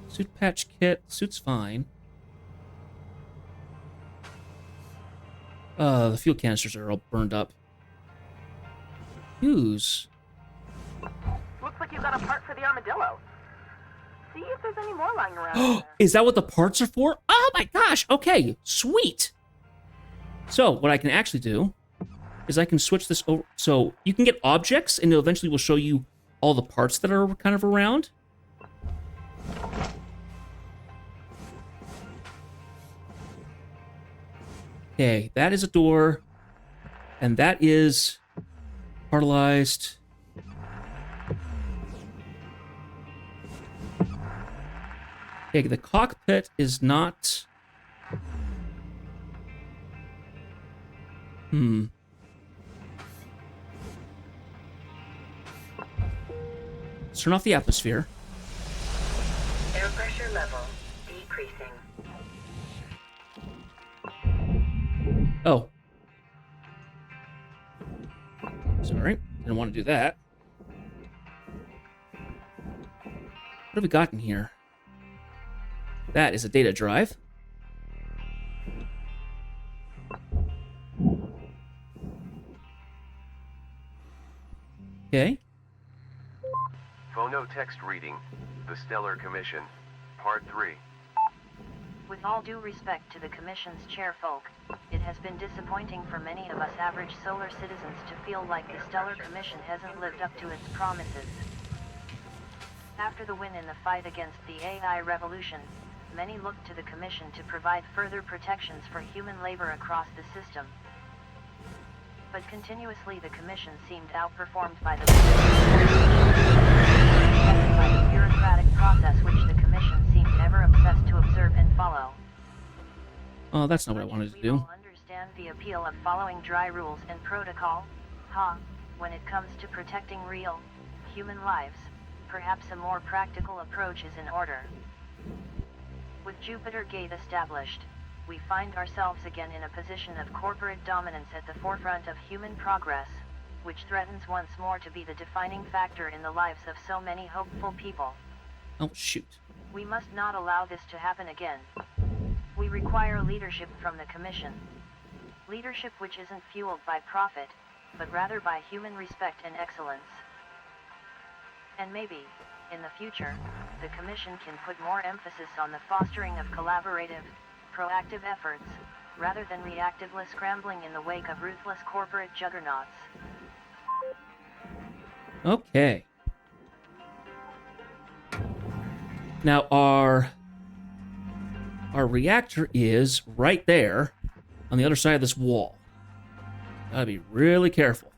Suit patch kit. Suit's fine. The fuel canisters are all burned up. Fuse. Looks like you got a part for the armadillo. See if there's any more lying around in there. Is that what the parts are for? Oh my gosh! Okay, sweet. So what I can actually do is I can switch this over. So you can get objects, and it eventually will show you all the parts that are kind of around. Okay, that is a door, and that is partalized. Okay, the cockpit is not... Let's turn off the atmosphere. Air pressure level decreasing. Oh. Sorry, didn't want to do that. What have we got in here? That is a data drive. Okay. Phonotext reading, The Stellar Commission, Part 3. With all due respect to the Commission's chairfolk, it has been disappointing for many of us average solar citizens to feel like the Stellar Commission hasn't lived up to its promises. After the win in the fight against the AI revolution, many looked to the Commission to provide further protections for human labor across the system. But continuously the Commission seemed outperformed by the bureaucratic process which the Commission seemed ever obsessed to observe and follow. Oh, that's not what I wanted to We do. all understand the appeal of following dry rules and protocol, when it comes to protecting real, human lives, perhaps a more practical approach is in order. With Jupiter Gate established, we find ourselves again in a position of corporate dominance at the forefront of human progress, which threatens once more to be the defining factor in the lives of so many hopeful people. Oh, shoot. We must not allow this to happen again. We require leadership from the Commission. Leadership which isn't fueled by profit, but rather by human respect and excellence. And maybe, in the future, the Commission can put more emphasis on the fostering of collaborative, proactive efforts, rather than reactively scrambling in the wake of ruthless corporate juggernauts. Okay. Now our reactor is right there on the other side of this wall. Gotta be really careful.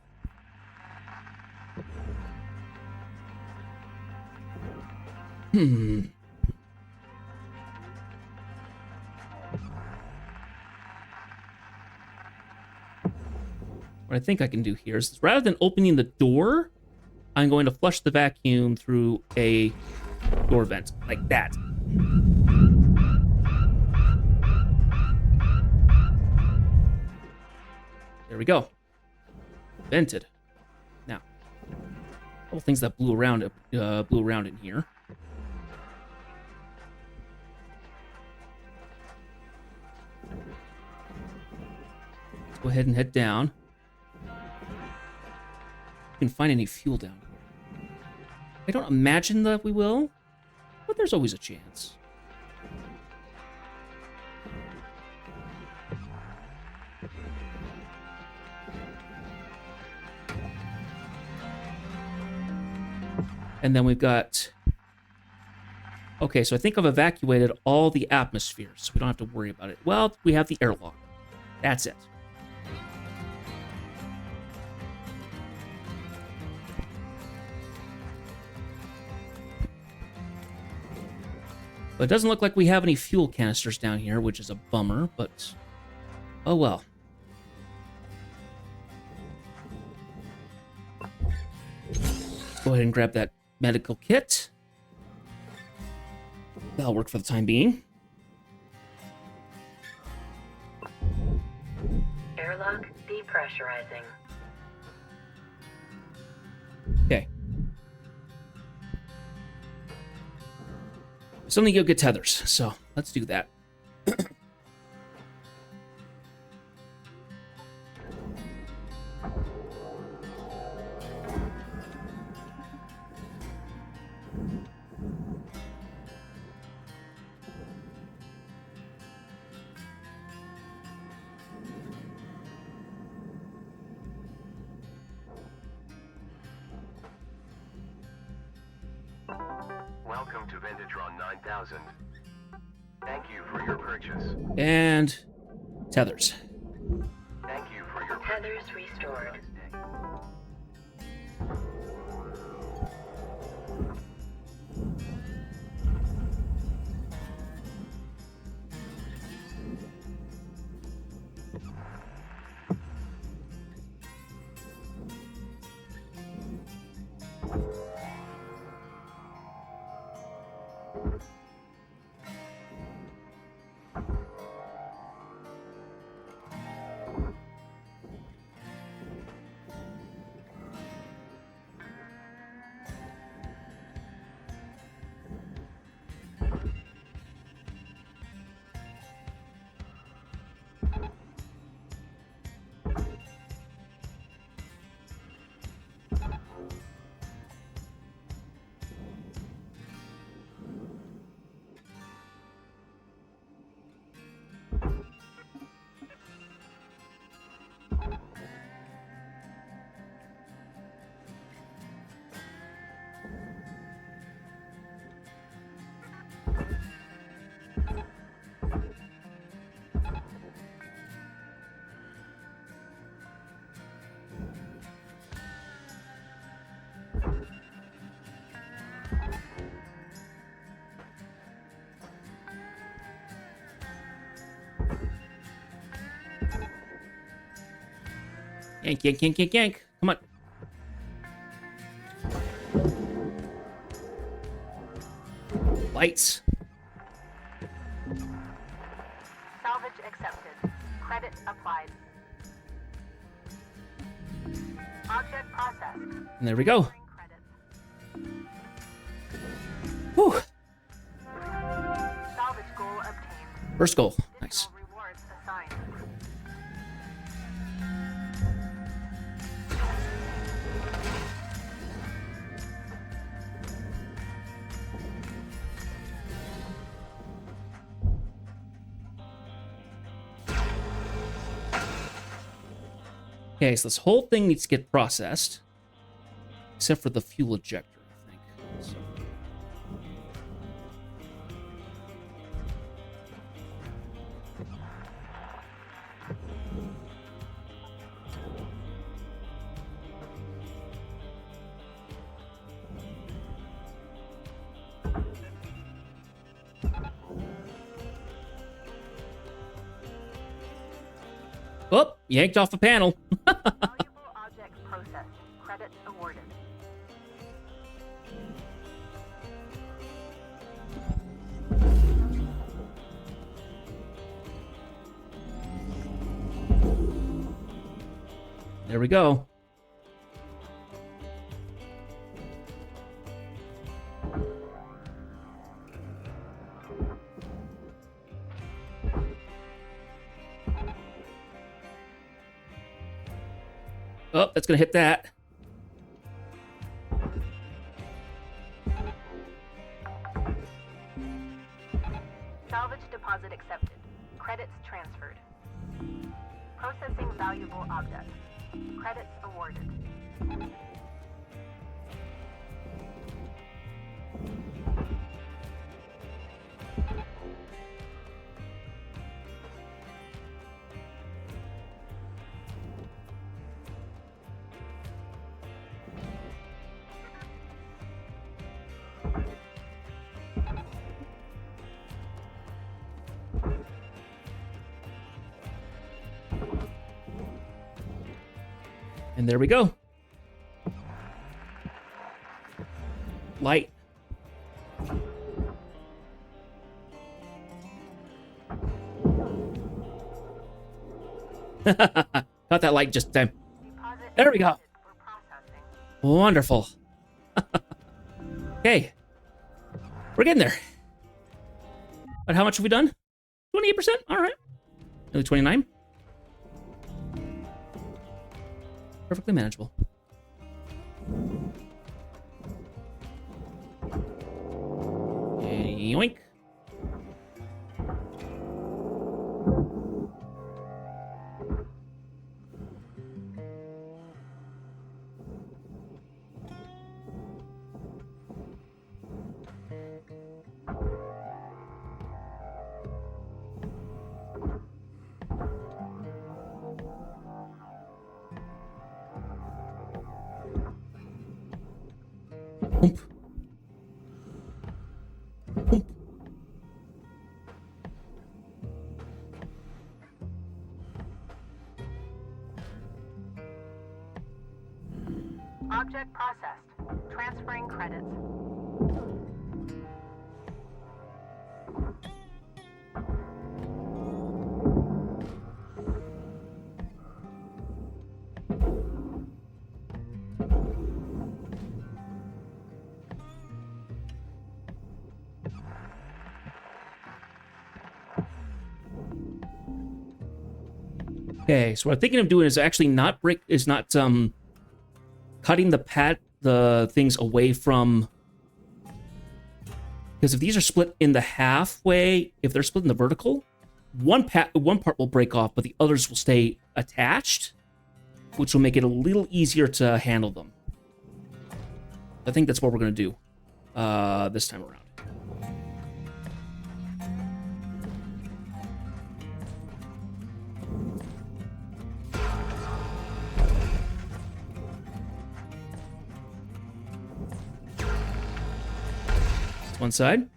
What I think I can do here is, rather than opening the door, I'm going to flush the vacuum through a door vent, like that. There we go. Vented. Now, a couple things that blew around in here. Let's go ahead and head down. We can find any fuel down here. I don't imagine that we will, but there's always a chance. And then we've got... Okay, so I think I've evacuated all the atmosphere, so we don't have to worry about it. Well, we have the airlock. That's it. But it doesn't look like we have any fuel canisters down here, which is a bummer, but oh well. Go ahead and grab that medical kit. That'll work for the time being. Airlock depressurizing. Okay. Still need to go get tethers, so let's do that. Welcome to Ventatron 9000. Thank you for your purchase. And tethers. Thank you for your Tethers restored. Yank, yank, yank, yank, yank. Come on. Lights. Salvage accepted. Credit applied. Object processed. And there we go. Credits. Whew. Salvage goal obtained. First goal. Nice. Additional rewards assigned. Okay, so this whole thing needs to get processed. Except for the fuel ejector, I think. So. Oh, yanked off a panel. Valuable object processed. Credits awarded. There we go. Oh, that's gonna hit that. Salvage deposit accepted. Credits transferred. Processing valuable object. Credits awarded. And there we go. Light. Got that light just in time. Deposit There we go. accepted for processing. Wonderful. Okay. We're getting there. But how much have we done? 28%? All right. Nearly 29. Perfectly manageable. Yoink. Hump. Hump. Object processed. Transferring credits. Okay, so what I'm thinking of doing is actually not cutting the things away from, because if these are split in the halfway, if they're split in the vertical, one part will break off, but the others will stay attached, which will make it a little easier to handle them. I think that's what we're gonna do this time around. One side.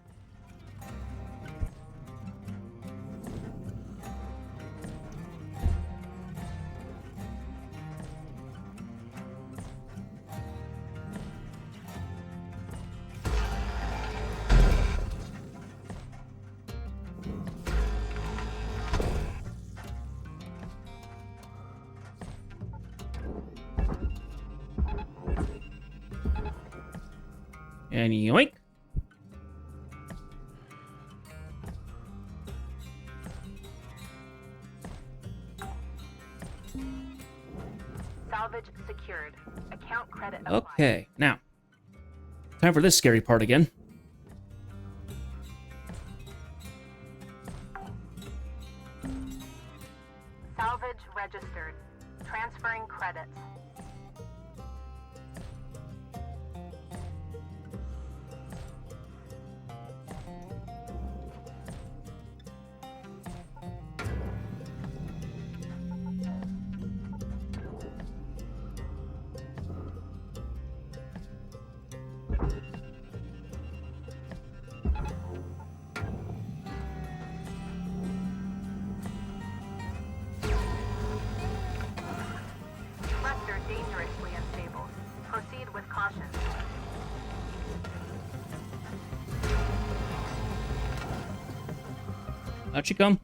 And yoink. Salvage secured. Account credit applied. Okay, now. Time for this scary part again. Salvage registered. Transferring credits. Thruster dangerously unstable. Proceed with caution. Out you come.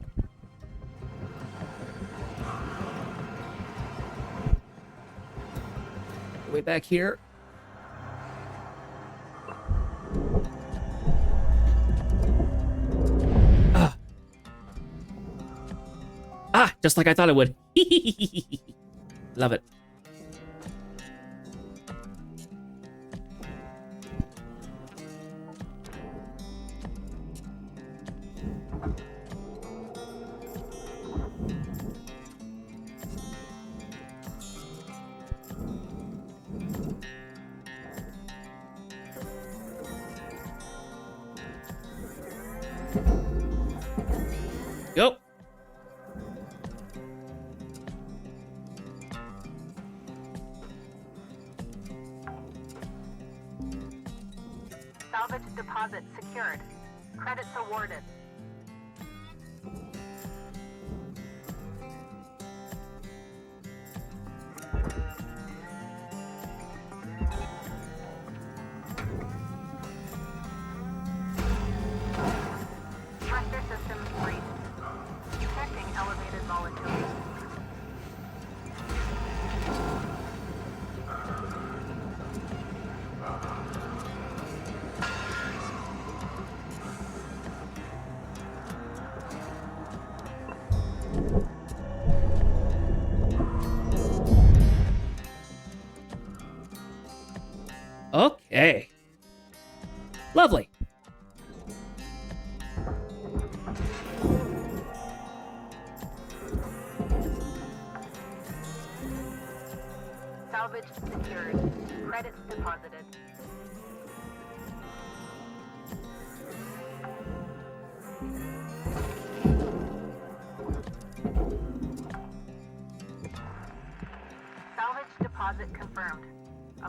Way back here. Just like I thought it would. Love it. Go. Salvage deposit secured. Credits awarded. Thruster system breached. Detecting elevated volatility. Okay. Lovely. Salvage secured. Credits deposited. Salvage deposit confirmed.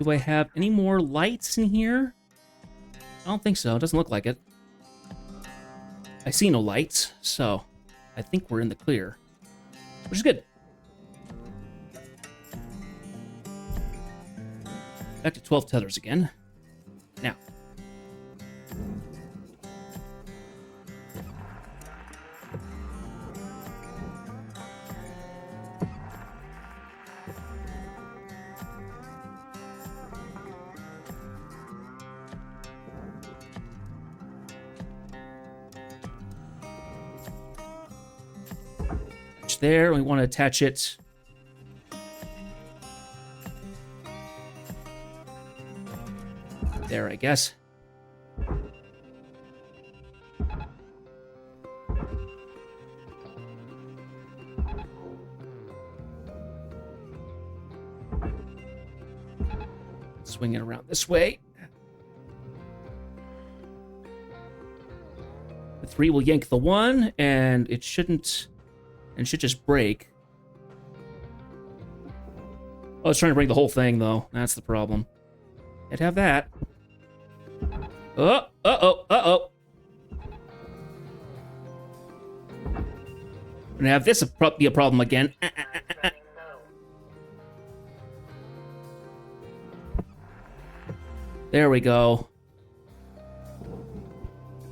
Do I have any more lights in here? I don't think so. It doesn't look like it. I see no lights, so I think we're in the clear, which is good. Back to 12 tethers again. Now. There, we want to attach it there, I guess. Swing it around this way. The 3 will yank the 1, and it shouldn't. And should just break. Oh, it's trying to break the whole thing, though. That's the problem. Can't have that. Oh, uh-oh, uh-oh. Gonna have this be a problem again. There we go.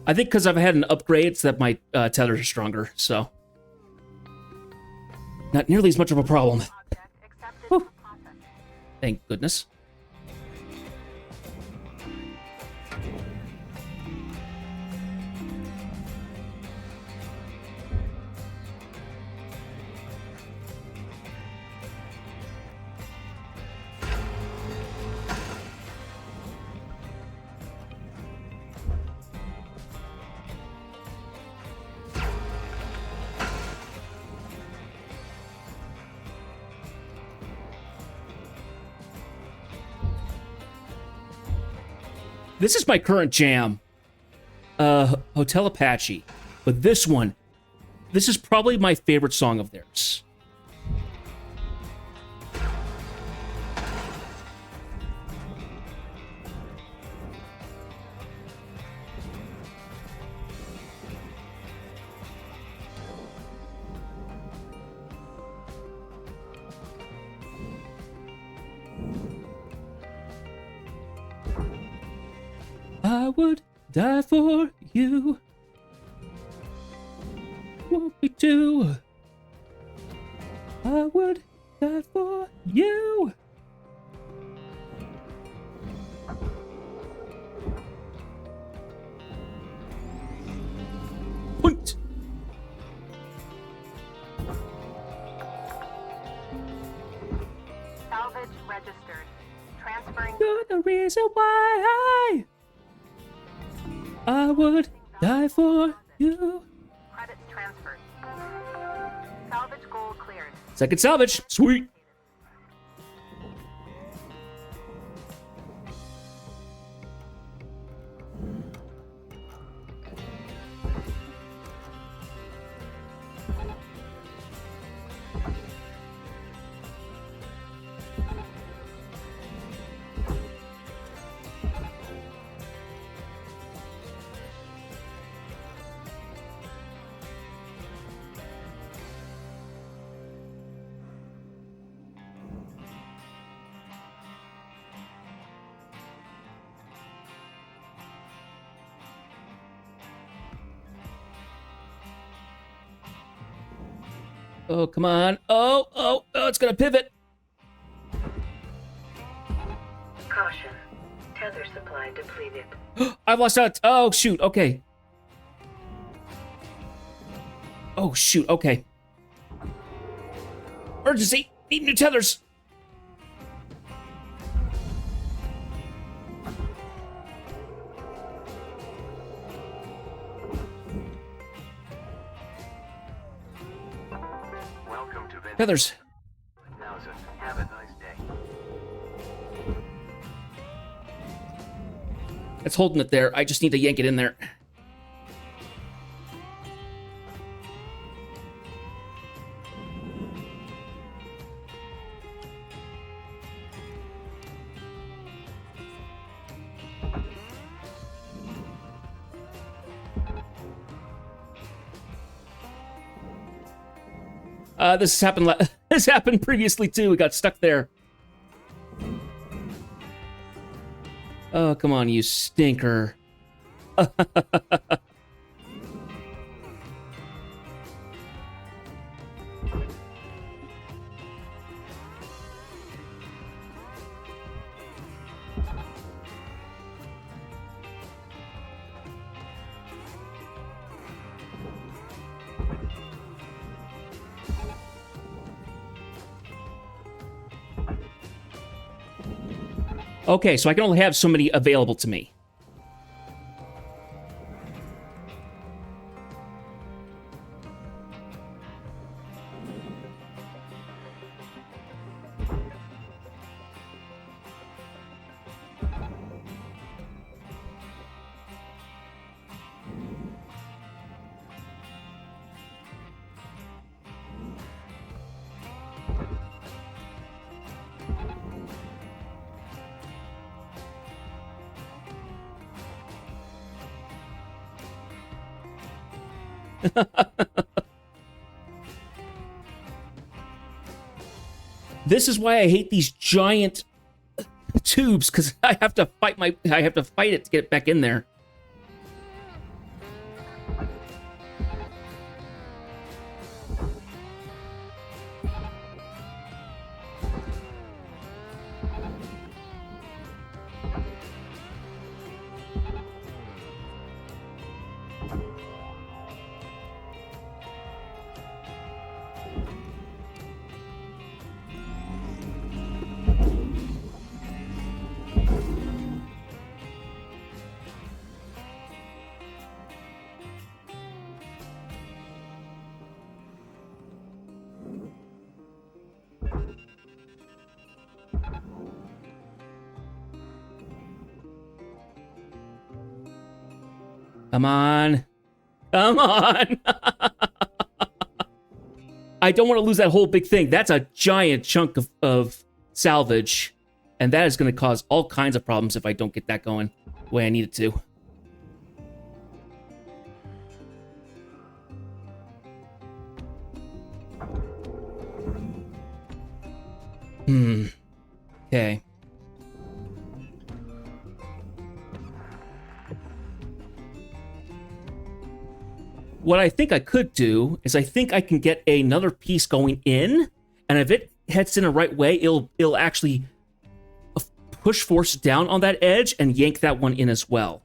I think because I've had an upgrade, so that my tethers are stronger, so. Not nearly as much of a problem. Whew. Thank goodness. This is my current jam. Hotel Apache. But this one, this is probably my favorite song of theirs. I would die for you. Want me to? I would die for you. Point. Salvage registered. Transferring. You're the reason why I would die for you. Credits transferred. Salvage goal cleared. Second salvage. Sweet. Oh, come on. Oh, it's gonna pivot. Caution. Tether supply depleted. I've lost out. Oh, shoot. Okay. Oh, shoot. Okay. Emergency. Need new tethers. Welcome to Venture Tethers. 1000. Have a nice day. It's holding it there. I just need to yank it in there. This has happened. This happened previously too. We got stuck there. Oh, come on, you stinker! Okay, so I can only have so many available to me. This is why I hate these giant tubes, because I have to fight it to get it back in there. Come on. Come on. I don't want to lose that whole big thing. That's a giant chunk of salvage. And that is going to cause all kinds of problems if I don't get that going the way I need it to. Okay. What I think I could do is I think I can get another piece going in, and if it heads in the right way, it'll actually push force down on that edge and yank that one in as well.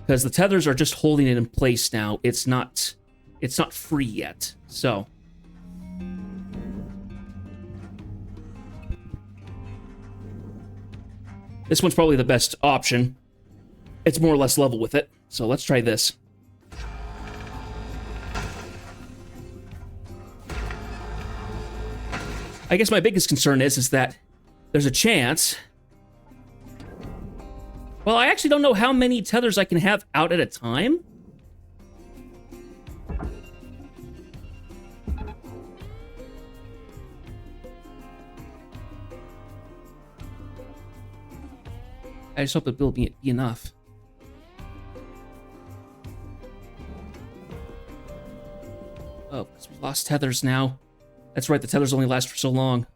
Because the tethers are just holding it in place now. It's not free yet. So this one's probably the best option. It's more or less level with it. So let's try this. I guess my biggest concern is that there's a chance. Well, I actually don't know how many tethers I can have out at a time. I just hope it will be enough. Oh, because we lost tethers now. That's right, the tethers only last for so long.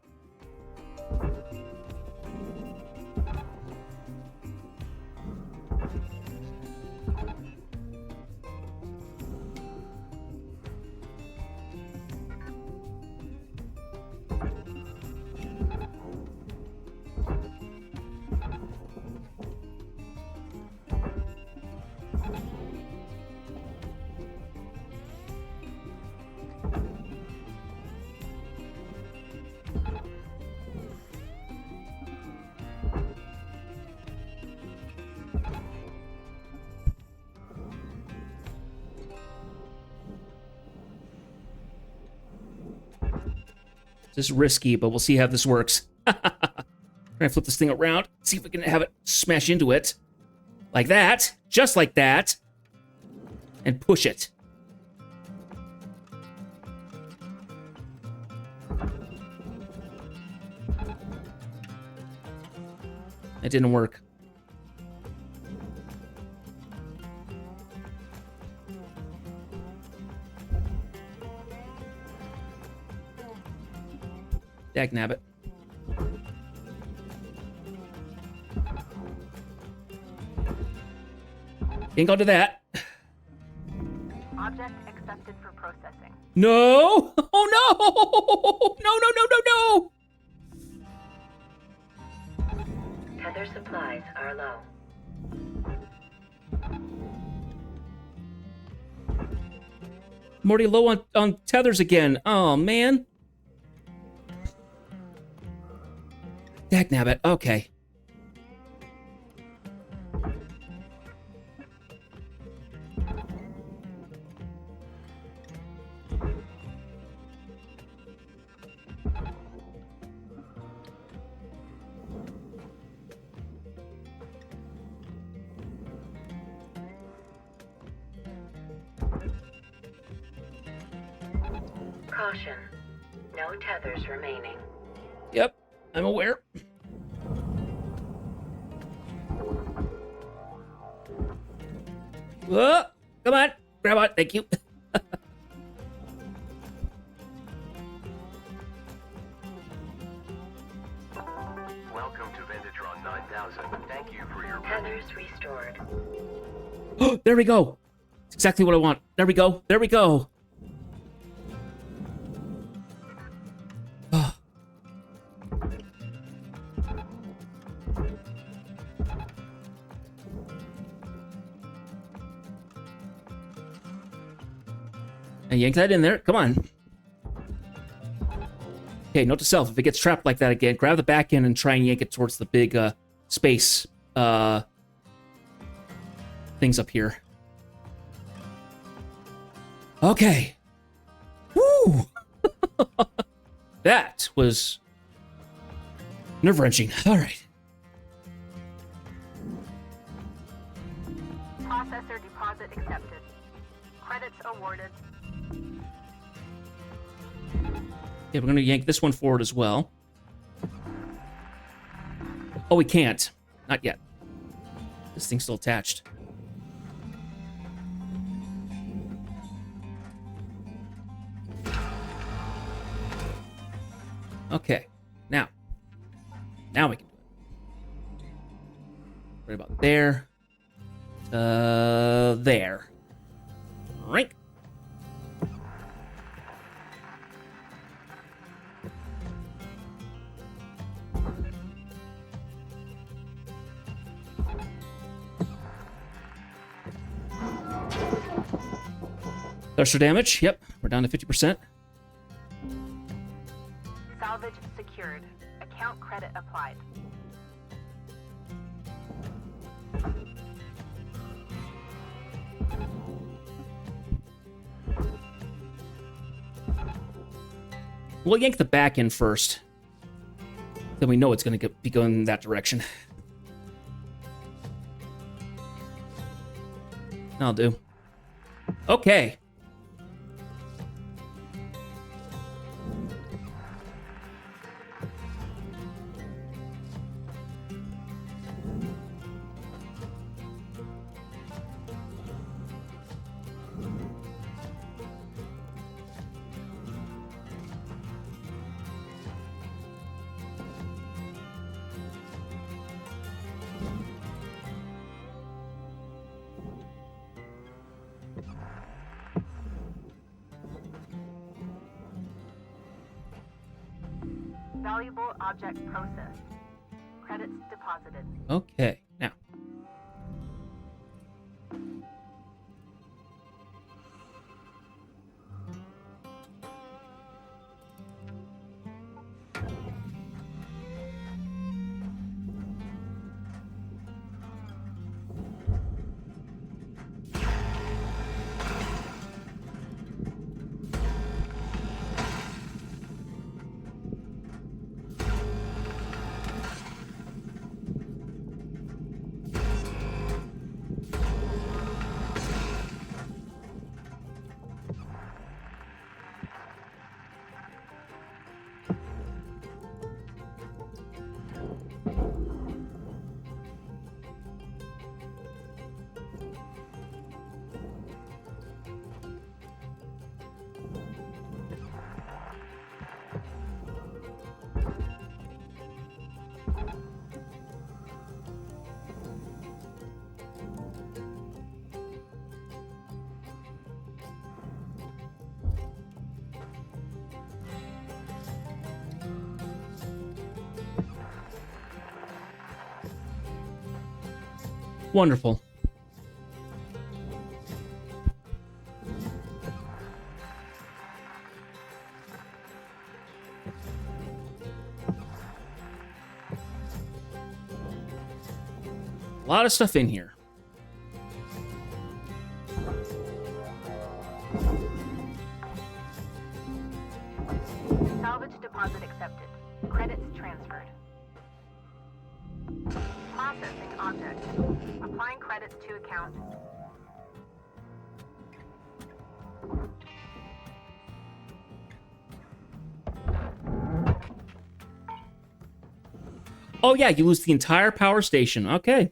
This is risky, but we'll see how this works. Try and flip this thing around. See if we can have it smash into it. Like that. Just like that. And push it. It didn't work. Dagnabbit. Ain't onto that. Object accepted for processing. No! Oh no! No, no, no, no, no! Tether supplies are low. I'm already low on tethers again. Oh, man. Dagnabbit. Okay. Caution. No tethers remaining. Yep, I'm aware. Whoa, come on, grab on, thank you. Welcome to Vendatron 9000. Thank you for your Tethers restored. Oh, there we go. It's exactly what I want. There we go. There we go. Oh. And yank that in there. Come on. Okay, note to self. If it gets trapped like that again, grab the back end and try and yank it towards the big space things up here. Okay. Woo! That was nerve-wrenching. All right. Processor deposit accepted. Credits awarded. Okay, we're going to yank this one forward as well. Oh, we can't. Not yet. This thing's still attached. Okay, now we can do it. Right about there. There. Right. Thruster damage. Yep, we're down to 50%. Salvage secured. Account credit applied. We'll yank the back in first. Then we know it's going to be going in that direction. That'll do. Okay. Valuable object processed. Credits deposited. Okay, now. Wonderful. A lot of stuff in here. Salvage deposit accepted. Credits transferred. Processing object. Applying credits to account. Oh yeah, you lose the entire power station. Okay.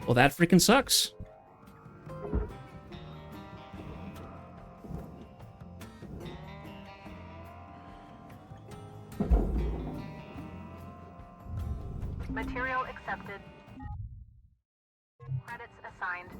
Well, that freaking sucks. Material accepted. Credits assigned.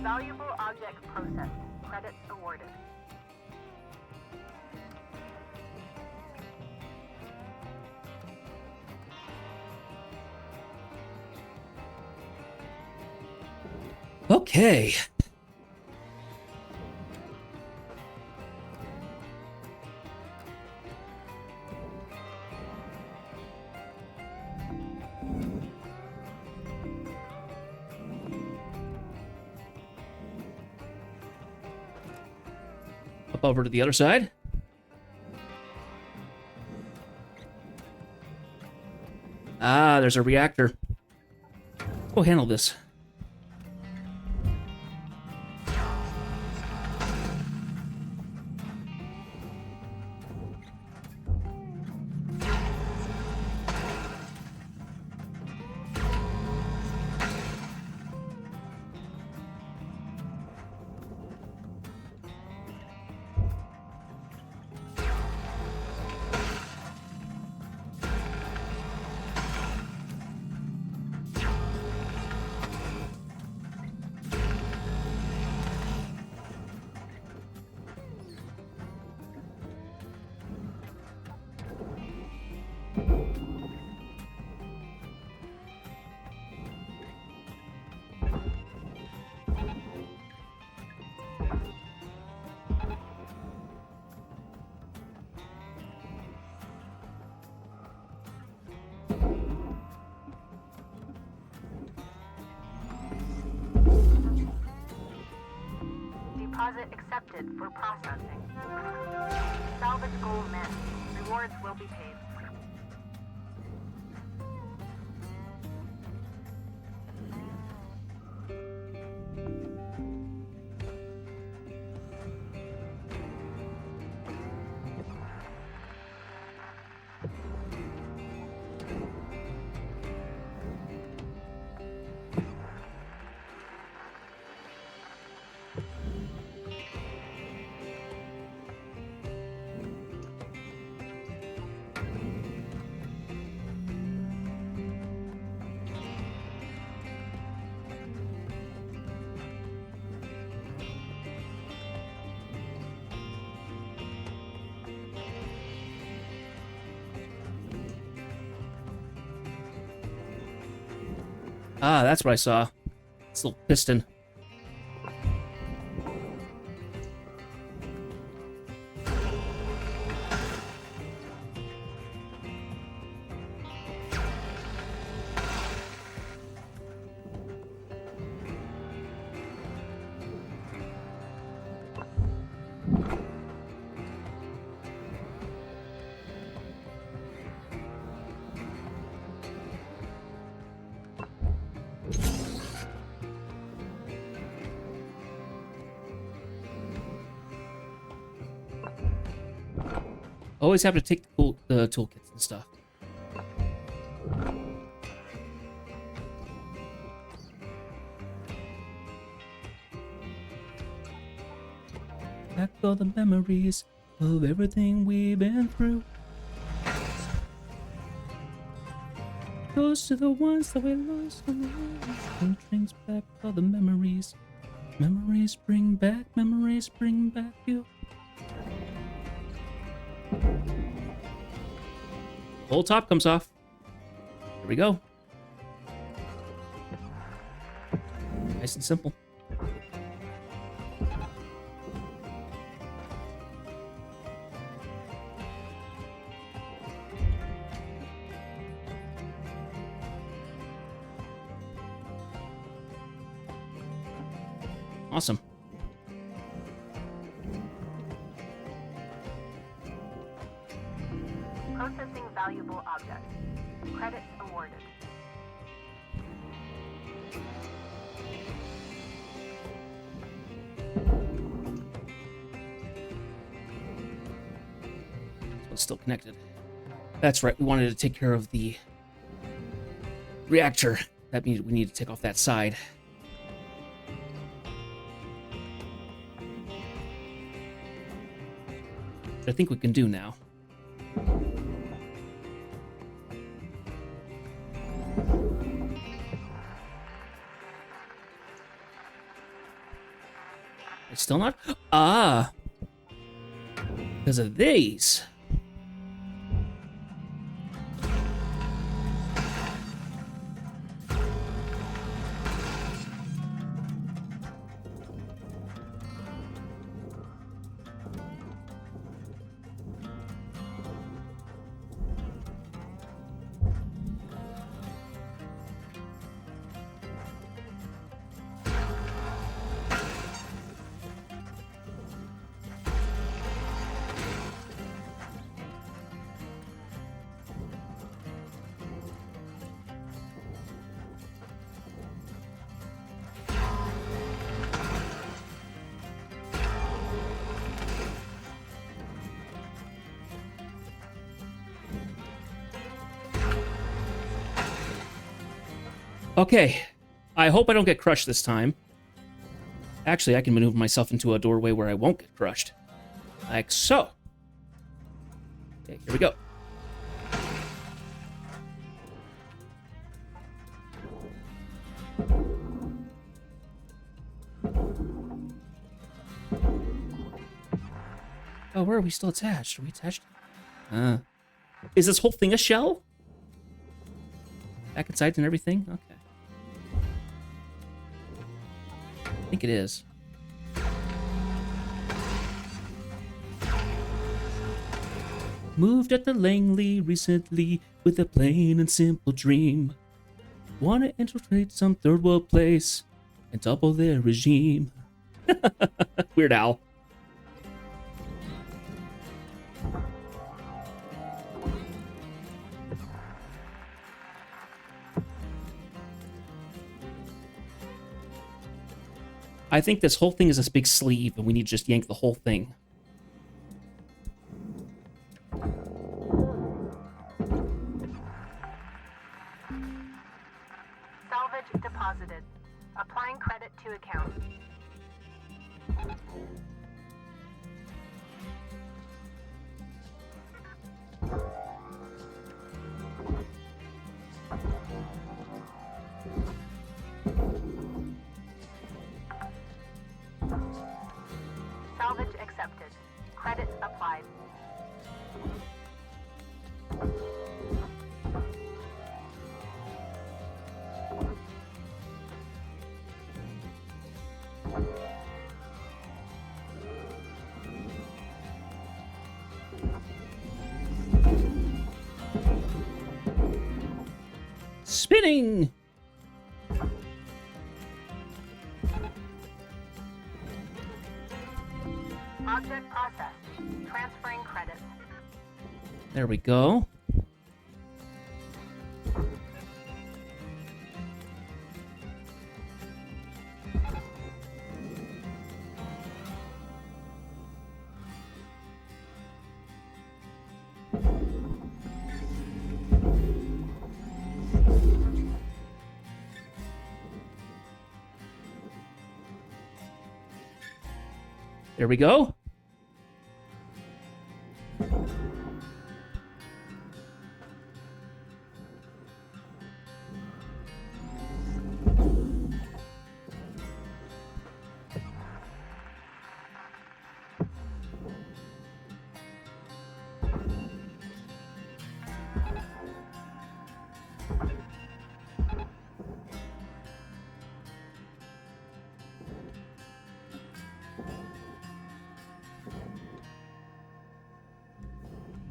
Valuable object processed. Credits awarded. Okay. Up over to the other side. Ah, there's a reactor. Go handle this. Deposit accepted for processing. Salvage goal met. Rewards will be paid. Ah, that's what I saw. This little piston. Always have to take the toolkits and stuff. Back all the memories of everything we've been through. Goes to the ones that we lost on the way. And brings back all the memories. Memories bring back you. Whole top comes off. Here we go. Nice and simple. Awesome. Processing valuable objects. Credits awarded. So it's still connected. That's right. We wanted to take care of the reactor. That means we need to take off that side. Which I think we can do now. It's still not? Ah! Because of these. Okay, I hope I don't get crushed this time. Actually, I can maneuver myself into a doorway where I won't get crushed. Like so. Okay, here we go. Oh, where are we still attached? Are we attached? Is this whole thing a shell? Back and sides and everything? Okay. I think it is. Moved at the Langley recently with a plain and simple dream. Want to infiltrate some third world place and topple their regime. Weird Al. I think this whole thing is this big sleeve, and we need to just yank the whole thing. Salvage deposited. Applying credit to account. Salvage accepted. Credit applied. Spinning! Object processed. Transferring credits. There we go. There we go.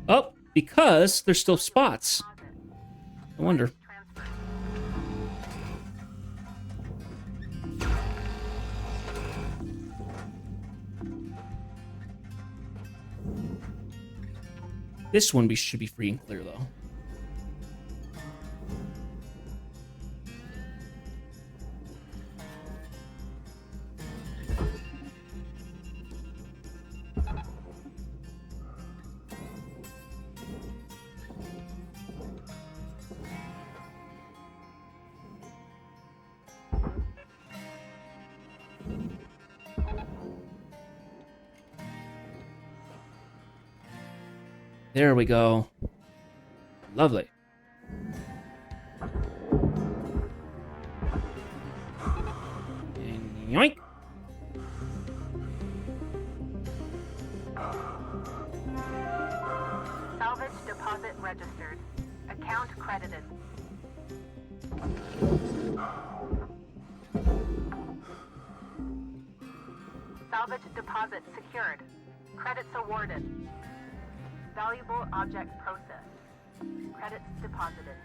Oh, because there's still spots. I wonder. This one should be free and clear, though. There we go. Lovely. And yoink. registered. Account credited. Salvage deposit secured. Credits awarded. Valuable object processed. Credits deposited.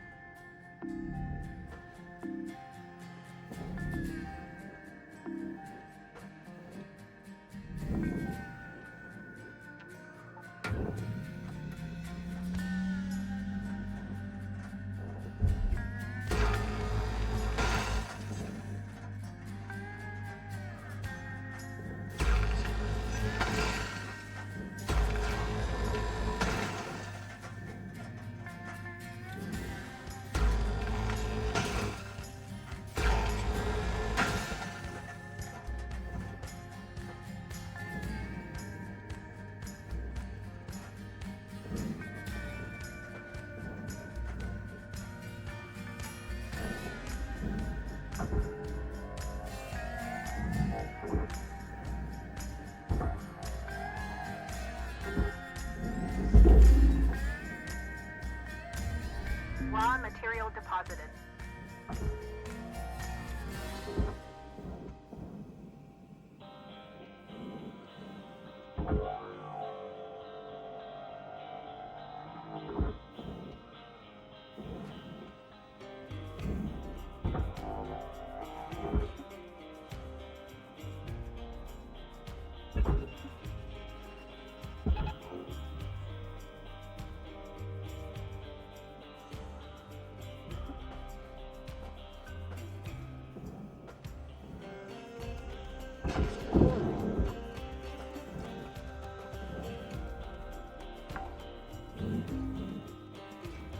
Raw material deposited.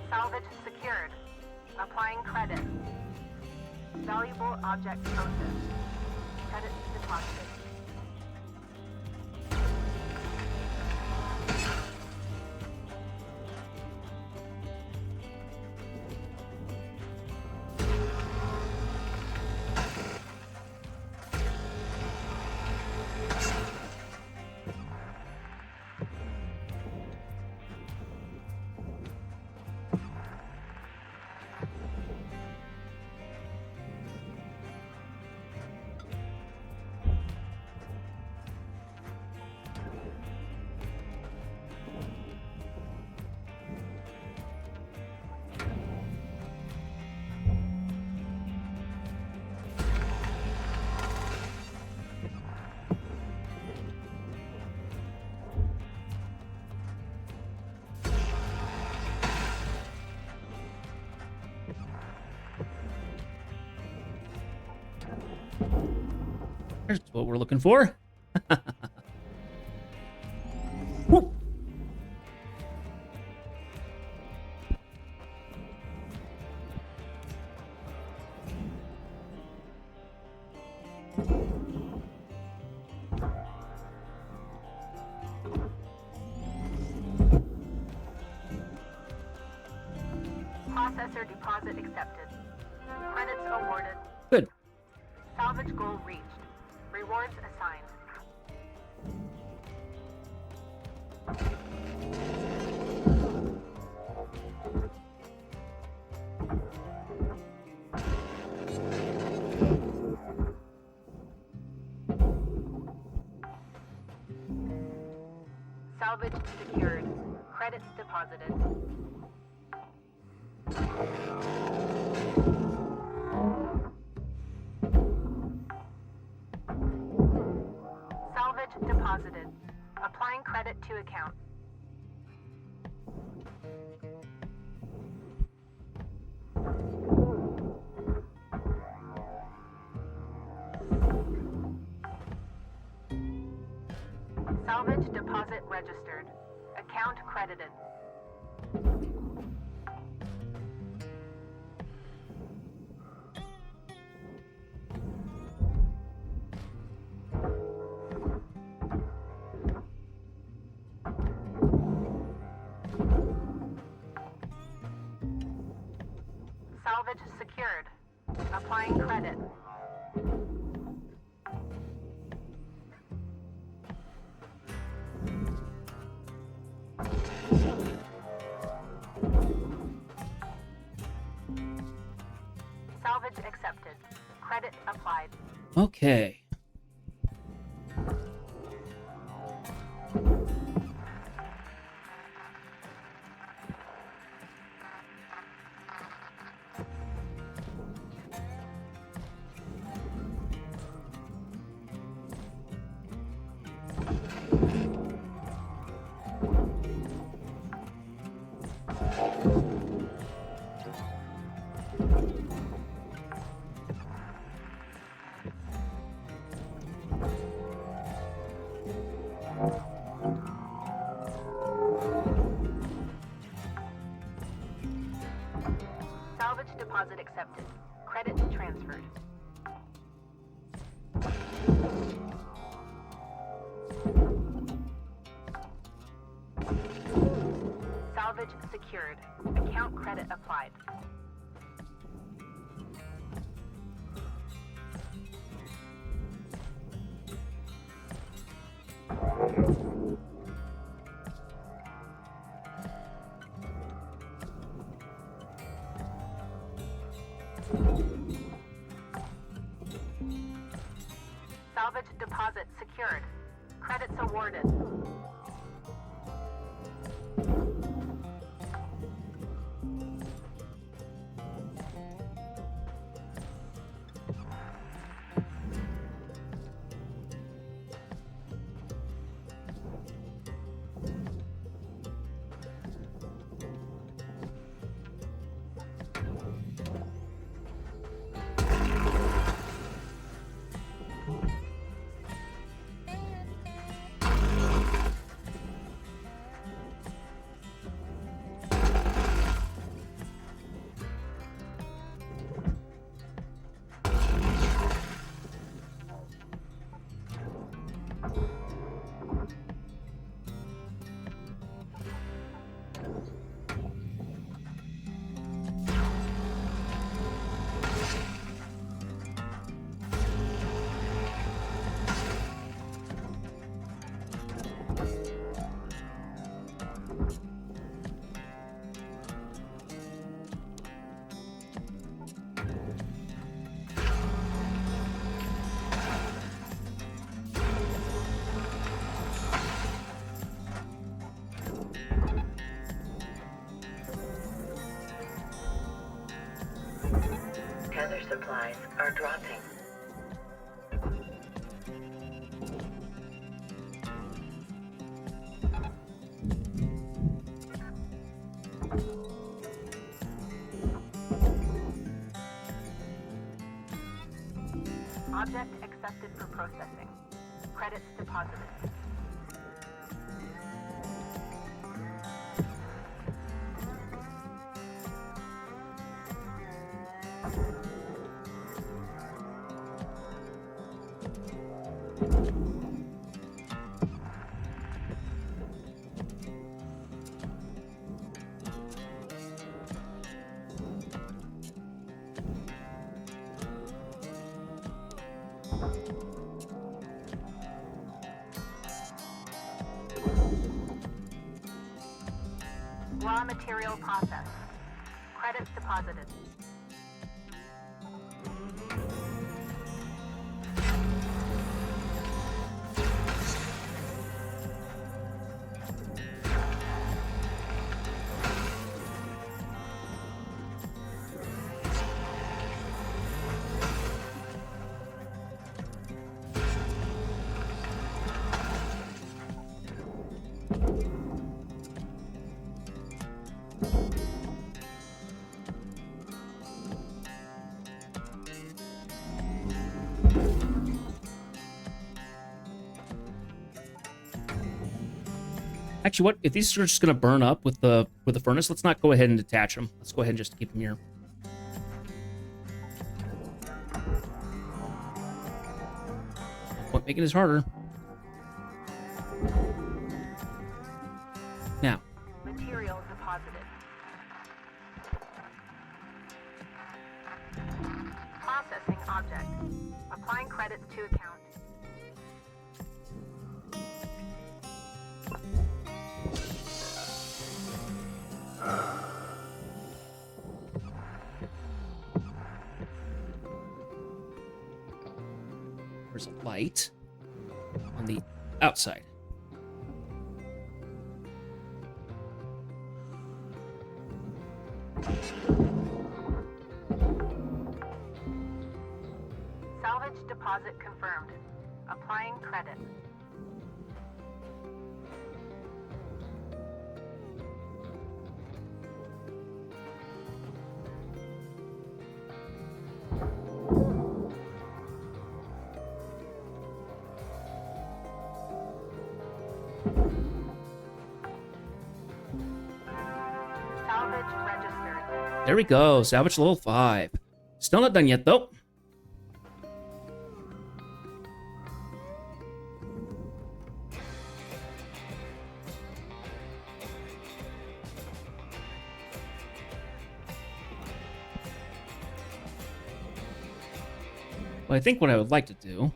Salvage secured. Applying credit. Valuable object processed. Credits deposited. There's what we're looking for. Woo. Processor deposit accepted. Credits awarded. Good. Salvage goal reached. Rewards assigned. Salvage secured. Credits deposited. Salvage deposited. Applying credit to account. Salvage deposit registered. Account credited. Salvage secured. Applying credit. accepted. Credit applied. Okay. Salvage deposit accepted. Credit transferred. Salvage secured. Account credit applied. Salvage deposit secured. Credits awarded. Tether supplies are dropping. Object accepted for processing. Credits deposited. Raw material processed. Credits deposited. Actually, what if these are just gonna burn up with the furnace? Let's not go ahead and detach them. Let's go ahead and just keep them here. No point making this harder. Now, Material deposited. Processing object. Applying credits to account. light on the outside. Salvage deposit confirmed. Applying credit. Salvage registered. There we go. Salvage level 5. Still not done yet, though. Well, I think what I would like to do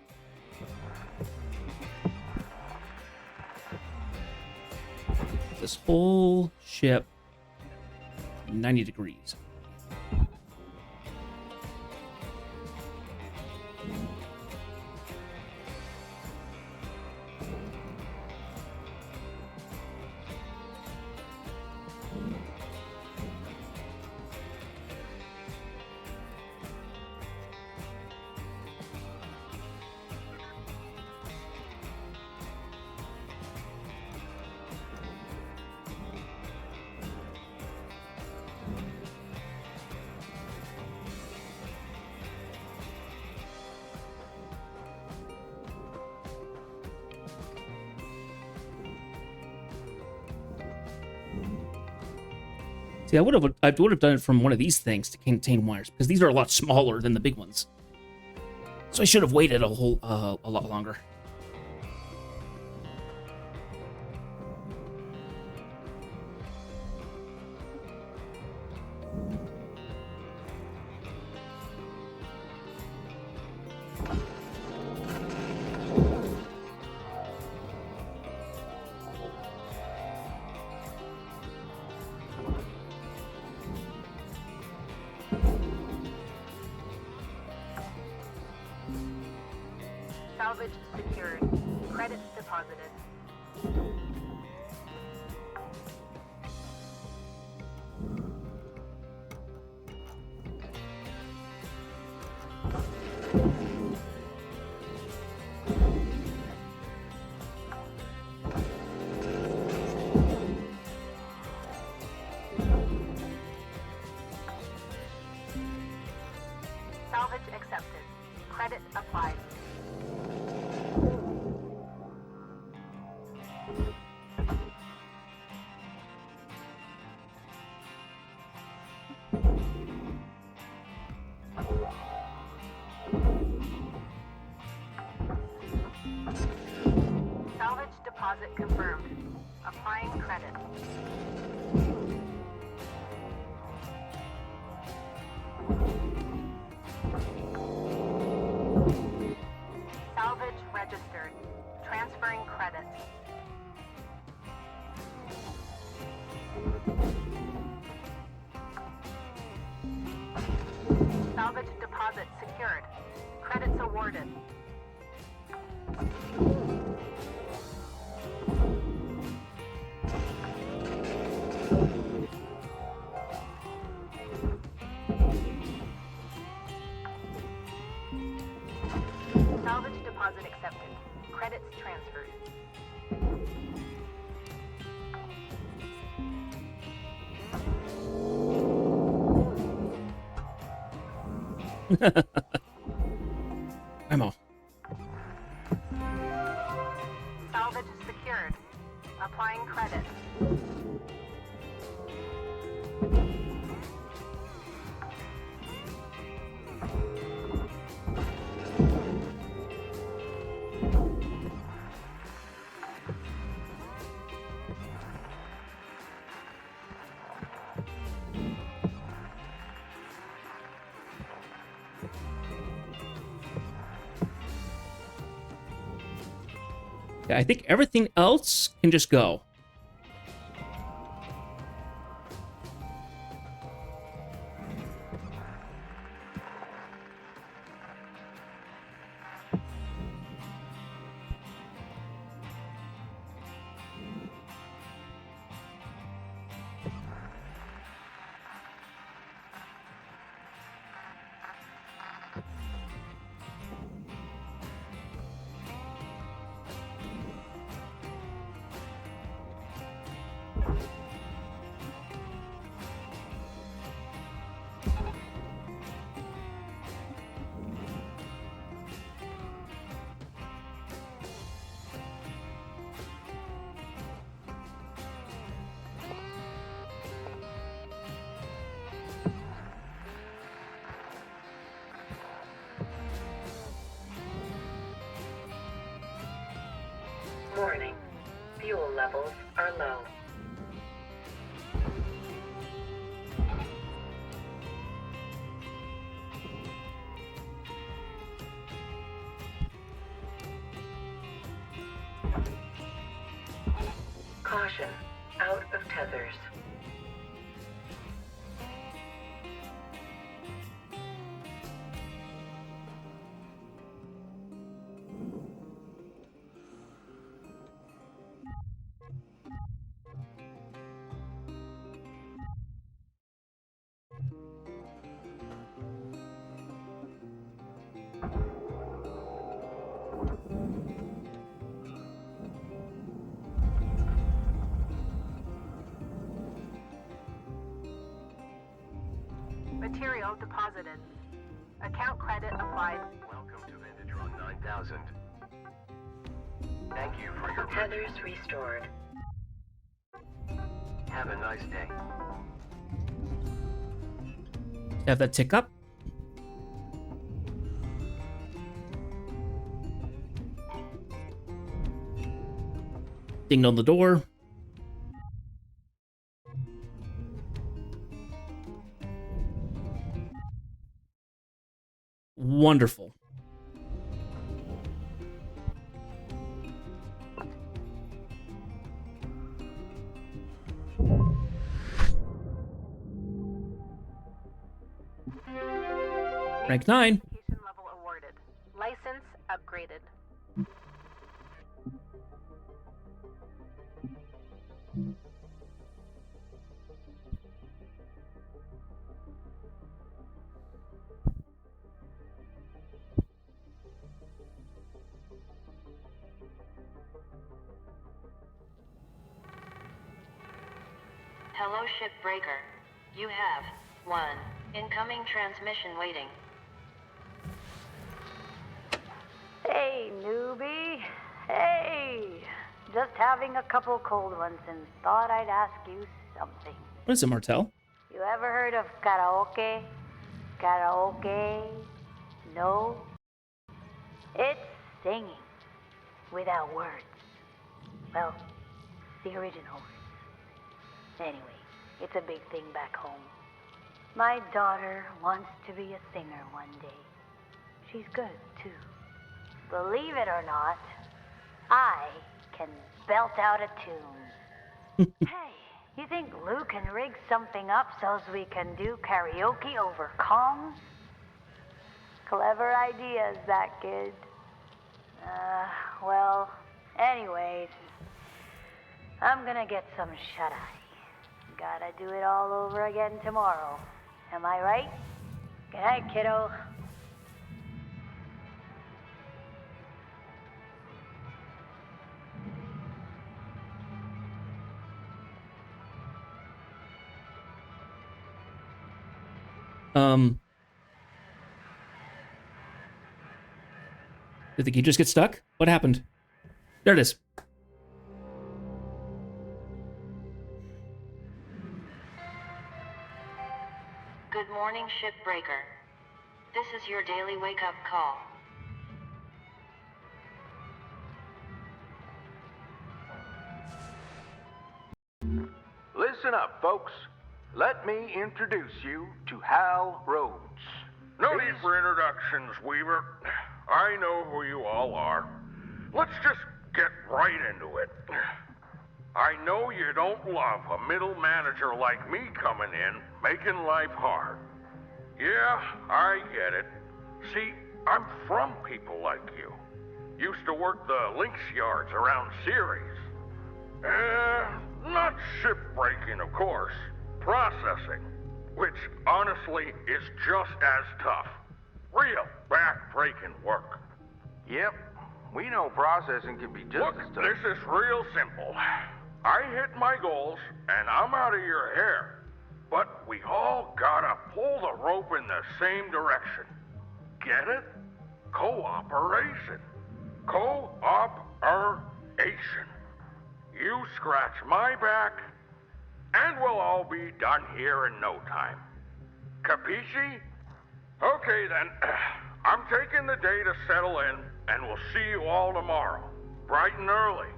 this whole ship 90 degrees. See, I would have done it from one of these things to contain wires, because these are a lot smaller than the big ones. So I should have waited a lot longer. Salvage secured. Credits deposited. Salvage accepted. Credit applied. Salvage deposit confirmed. Applying credit. Salvage registered. Transferring credits. Salvage deposit secured. Credits awarded. Salvage deposit accepted. Credits transferred. Ammo. Salvage secured. Applying credit. Yeah, I think everything else can just go. Fuel levels are low. Caution, out of tethers. Material deposited. Account credit applied. Welcome to Vintage Run 9000. Thank you for your Tethers purchase. restored. Have a nice day. Have that tick up. Ding on the door. Wonderful. Rank 9. Education level awarded. License upgraded. Hello, shipbreaker. You have 1 incoming transmission waiting. Hey, newbie. Hey. Just having a couple cold ones and thought I'd ask you something. What is it, Martel? You ever heard of karaoke? Karaoke? No? It's singing without words. Well, the original words. Anyway, it's a big thing back home. My daughter wants to be a singer one day. She's good, too. Believe it or not, I can belt out a tune. Hey, you think Lou can rig something up so's we can do karaoke over comms? Clever ideas, that kid. Well, anyways, I'm gonna get some shut-eye. Gotta do it all over again tomorrow. Am I right? Good night, kiddo. Did the key just get stuck? What happened? There it is. Good morning, shipbreaker. This is your daily wake-up call. Listen up, folks. Let me introduce you to Hal Rhodes. No need for introductions, Weaver. I know who you all are. Let's just get right into it. I know you don't love a middle manager like me coming in, making life hard. Yeah, I get it. See, I'm from people like you. Used to work the links yards around Ceres. Not shipbreaking, of course. Processing. Which, honestly, is just as tough. Real back-breaking work. Yep, we know processing can be just Look, as tough. this is real simple. I hit my goals, and I'm out of your hair. But we all gotta pull the rope in the same direction. Get it? Cooperation. Cooperation. You scratch my back, and we'll all be done here in no time. Capisci? Okay then, I'm taking the day to settle in, and we'll see you all tomorrow, bright and early.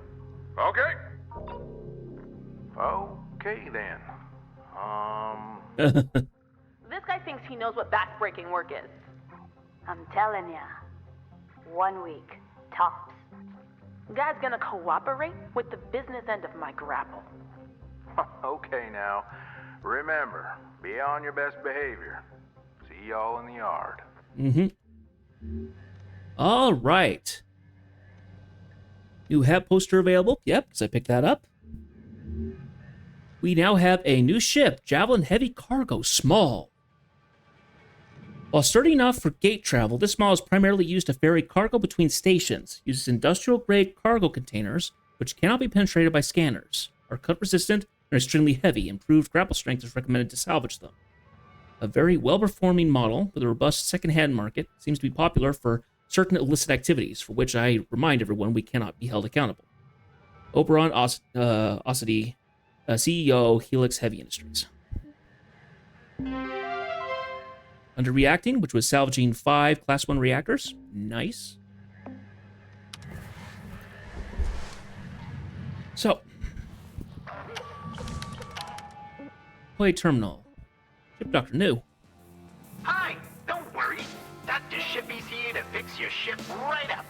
Okay? Okay then. This guy thinks he knows what back-breaking work is. I'm telling ya. 1 week, tops. Guy's gonna cooperate with the business end of my grapple. Okay now. Remember, be on your best behavior. See y'all in the yard. All right. New HEP poster available. Yep, because I picked that up. We now have a new ship, Javelin Heavy Cargo Small. While sturdy enough for gate travel, this model is primarily used to ferry cargo between stations. Uses industrial-grade cargo containers, which cannot be penetrated by scanners, are cut-resistant, and are extremely heavy. Improved grapple strength is recommended to salvage them. A very well-performing model with a robust second-hand market, seems to be popular for certain illicit activities, for which I remind everyone we cannot be held accountable. Oberon Ossity, CEO, Helix Heavy Industries. Underreacting, which was salvaging 5 Class 1 reactors. Nice. So. Play terminal. Ship Doctor New. Hi, don't worry. Dr. Shippy's here to fix your ship right up.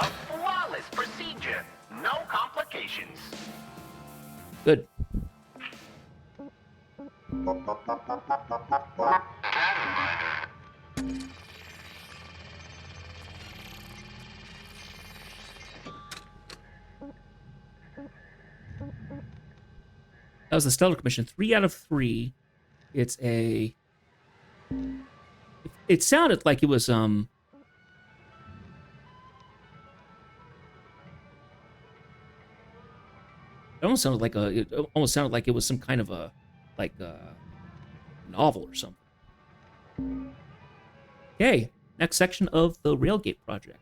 A flawless procedure. No complications. Good. That was the Stellar Commission. 3 out of 3. It's a... It sounded like it was, It almost sounded like it was some kind of a novel or something. Okay, next section of the Railgate project.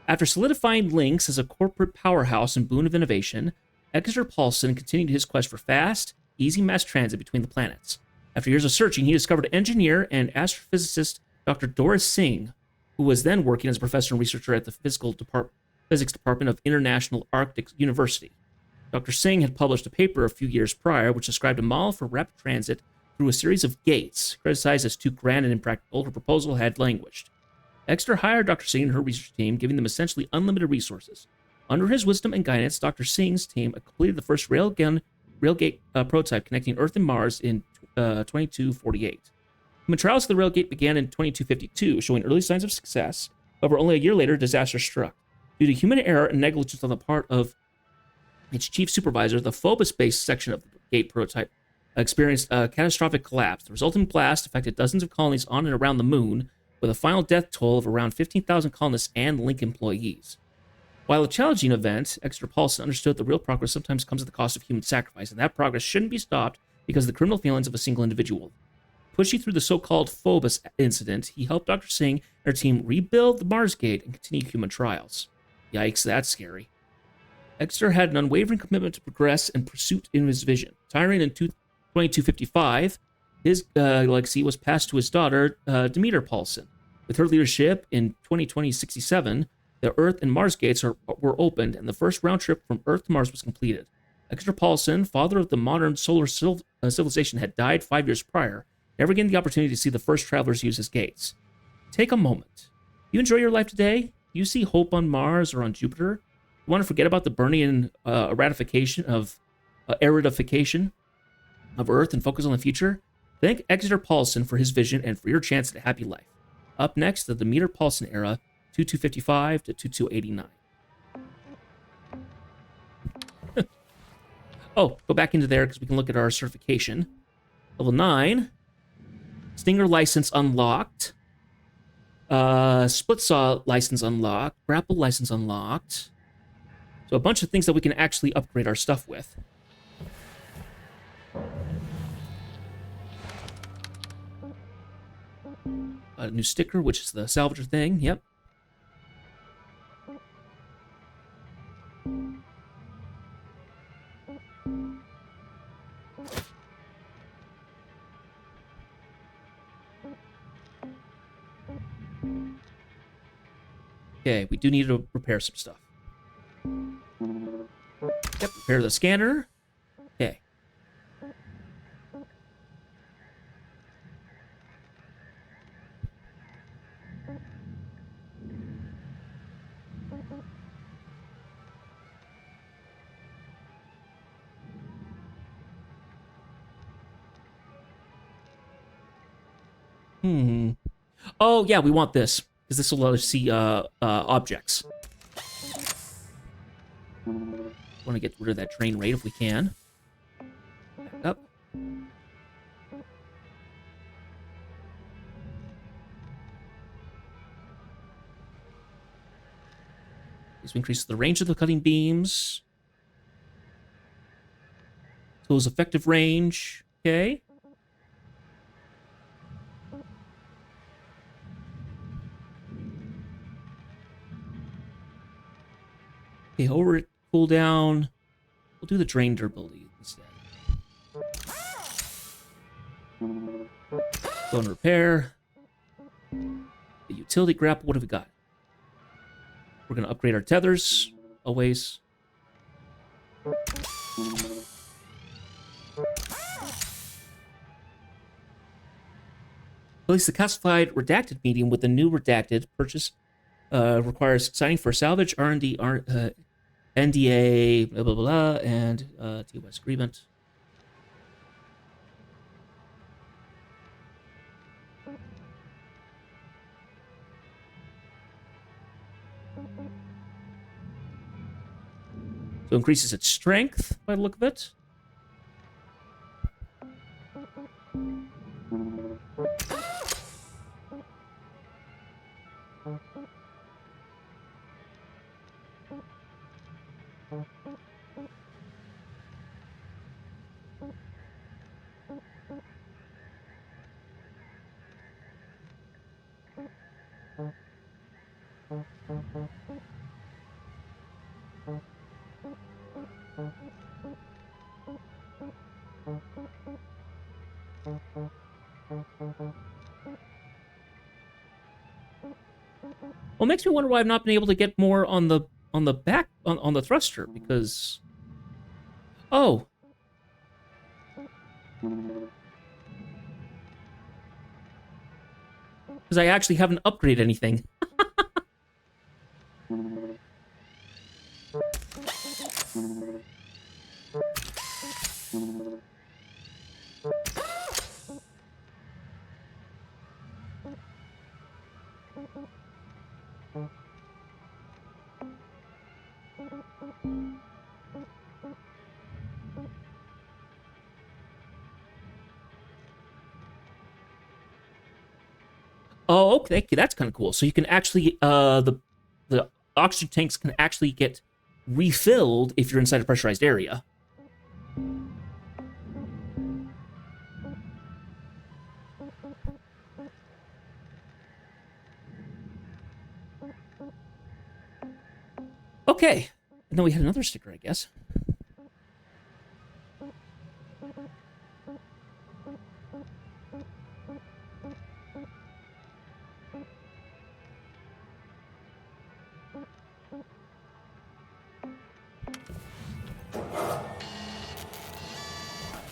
After solidifying Lynx as a corporate powerhouse and boon of innovation, Exeter Paulson continued his quest for fast, easy mass transit between the planets. After years of searching, he discovered engineer and astrophysicist Dr. Doris Singh, who was then working as a professor and researcher at the Physics Department of International Arctic University. Dr. Singh had published a paper a few years prior which described a model for rapid transit through a series of gates. Criticized as too grand and impractical, her proposal had languished. Exeter hired Dr. Singh and her research team, giving them essentially unlimited resources. Under his wisdom and guidance, Dr. Singh's team completed the first railgate prototype connecting Earth and Mars in 2248. Human trials of the railgate began in 2252, showing early signs of success. However, only a year later, disaster struck. Due to human error and negligence on the part of its chief supervisor, the Phobos-based section of the gate prototype experienced a catastrophic collapse. The resulting blast affected dozens of colonies on and around the moon, with a final death toll of around 15,000 colonists and Link employees. While a challenging event, Exeter Paulson understood the real progress sometimes comes at the cost of human sacrifice, and that progress shouldn't be stopped because of the criminal feelings of a single individual. Pushing through the so-called Phobos incident, he helped Dr. Singh and her team rebuild the Mars Gate and continue human trials. Yikes, that's scary. Exeter had an unwavering commitment to progress and pursuit in his vision. Retiring in 2255, his legacy was passed to his daughter, Demeter Paulson. With her leadership, in 2067, the Earth and Mars gates were opened, and the first round trip from Earth to Mars was completed. Exeter Paulson, father of the modern solar civilization, had died 5 years prior, never getting the opportunity to see the first travelers use his gates. Take a moment. You enjoy your life today? You see hope on Mars or on Jupiter? You want to forget about the Burnian eradication of Earth and focus on the future? Thank Exeter Paulson for his vision and for your chance at a happy life. Up next, the Demeter Paulson era, 2255 to 2289. Oh, go back into there because we can look at our certification. Level 9. Stinger license unlocked. Split saw license unlocked. Grapple license unlocked. So a bunch of things that we can actually upgrade our stuff with. A new sticker, which is the salvager thing. Yep. Okay, we do need to repair some stuff. Yep, repair the scanner. Okay. Oh, yeah, we want this, because this will let us see objects. Want to get rid of that train rate if we can. Back up. This increases the range of the cutting beams. Tools effective range. Okay. Okay, over cooldown. We'll do the drain durability instead. Go and repair. The utility grapple, what have we got? We're going to upgrade our tethers. Always. Release the classified redacted medium with the new redacted purchase. Requires signing for salvage, R&D, NDA, blah, blah, blah, and TOS agreement. So increases its strength by the look of it. Well, it makes me wonder why I've not been able to get more on the back on the thruster, because oh, because I actually haven't upgraded anything. Oh, okay, that's kind of cool. So you can actually the oxygen tanks can actually get refilled if you're inside a pressurized area. Okay, and then we had another sticker, I guess.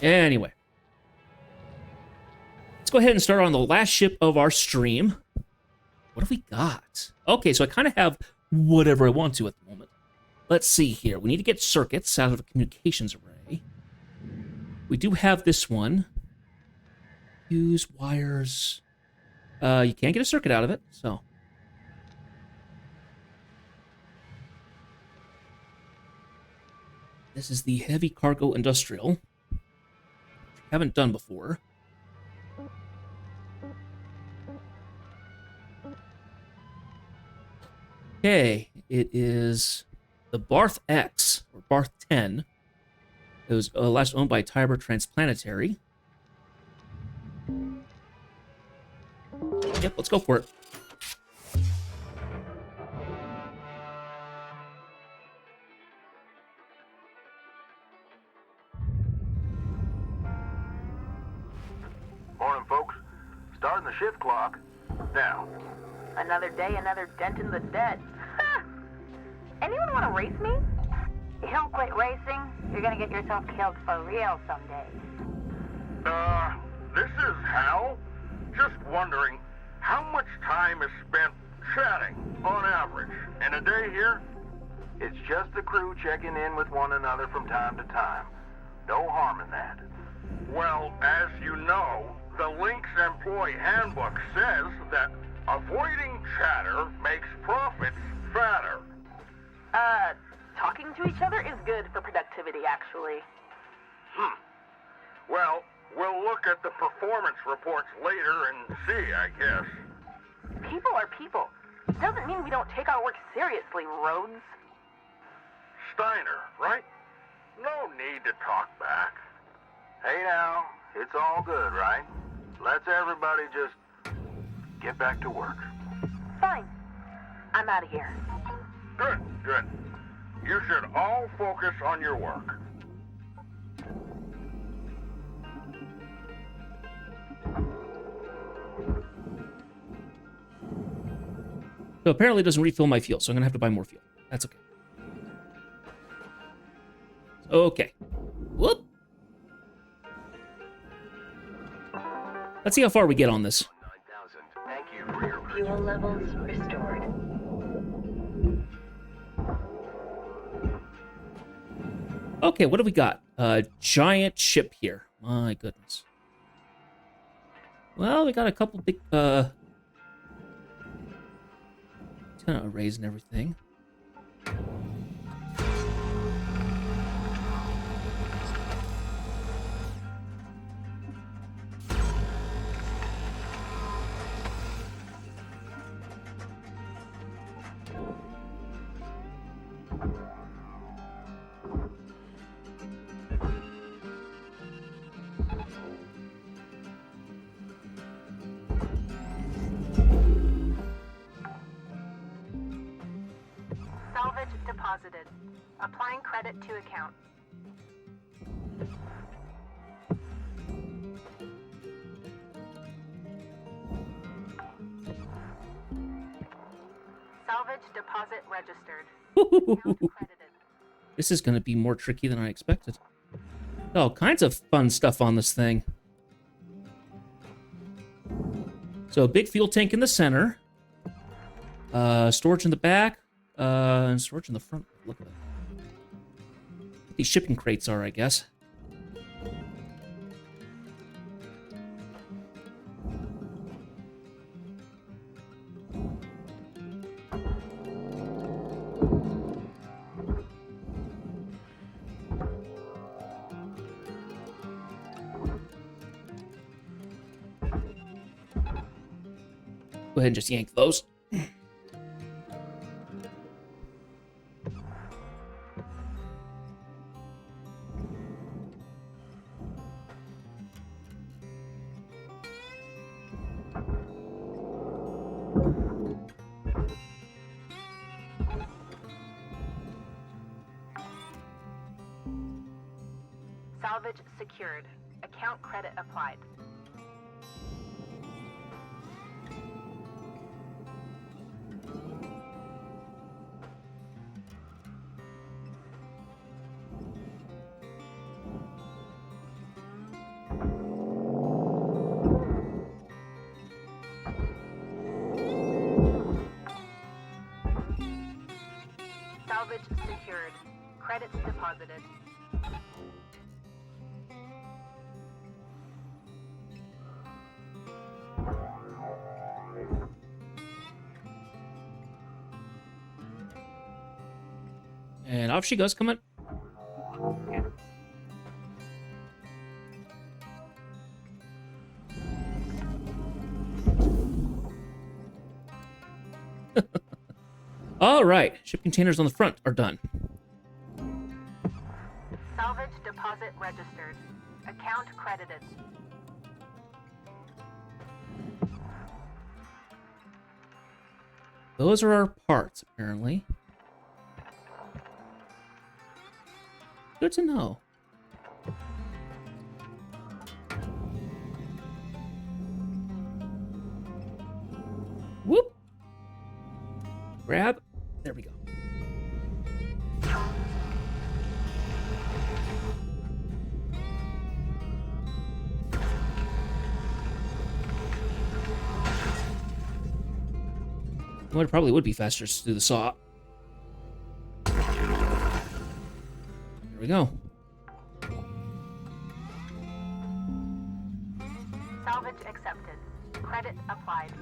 Anyway, let's go ahead and start on the last ship of our stream. What have we got? Okay, so I kind of have whatever I want to at the moment. Let's see here. We need to get circuits out of a communications array. We do have this one. Use wires. You can't get a circuit out of it, so. This is the heavy cargo industrial. Haven't done before. Okay, it is the Barth X, or Barth 10. It was last owned by Tiber Transplanetary. Yep, let's go for it. Morning, folks. Starting the shift clock. Now. Another day, another dent in the dead. Anyone want to race me? you don't quit racing, you're gonna get yourself killed for real someday. This is Hal. Just wondering, how much time is spent chatting, on average, in a day here? It's just the crew checking in with one another from time to time. No harm in that. Well, as you know, the Lynx employee handbook says that avoiding chatter makes profits fatter. Talking to each other is good for productivity, actually. Well, we'll look at the performance reports later and see, I guess. People are people. Doesn't mean we don't take our work seriously, Rhodes. Steiner, right? No need to talk back. Hey now, it's all good, right? Let's everybody just get back to work. Fine. I'm out of here. Good, good. You should all focus on your work. So apparently it doesn't refill my fuel, so I'm going to have to buy more fuel. That's okay. Okay. Whoop. Let's see how far we get on this. 9,000. Thank you for your Fuel levels restored. Okay, what do we got? A giant ship here. My goodness. Well, we got a couple big, antenna arrays and everything. Salvage deposited. Applying credit to account. Salvage deposit registered. Account credited. This is going to be more tricky than I expected. All kinds of fun stuff on this thing. So a big fuel tank in the center. Storage in the back. And storage in the front. Look at that. What these shipping crates are, I guess. Go ahead and just yank those. Salvage secured. Account credit applied. Salvage secured. Credits deposited. And off she goes. Come on. All right. Ship containers on the front are done. Salvage deposit registered. Account credited. Those are our parts, apparently. Good to know. Whoop. Grab. There we go. Well, it probably would be faster to do the saw. There we go. Salvage accepted. Credit applied.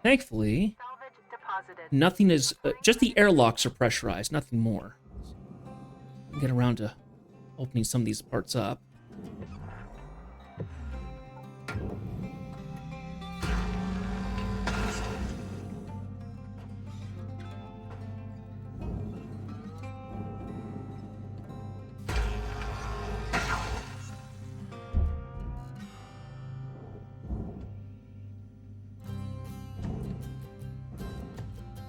Thankfully, Salvage deposited. nothing is... just the airlocks are pressurized, nothing more. Get around to opening some of these parts up.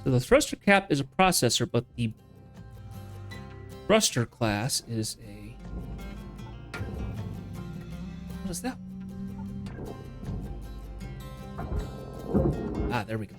So the thruster cap is a processor, but the thruster class is a... What is that? Ah, there we go.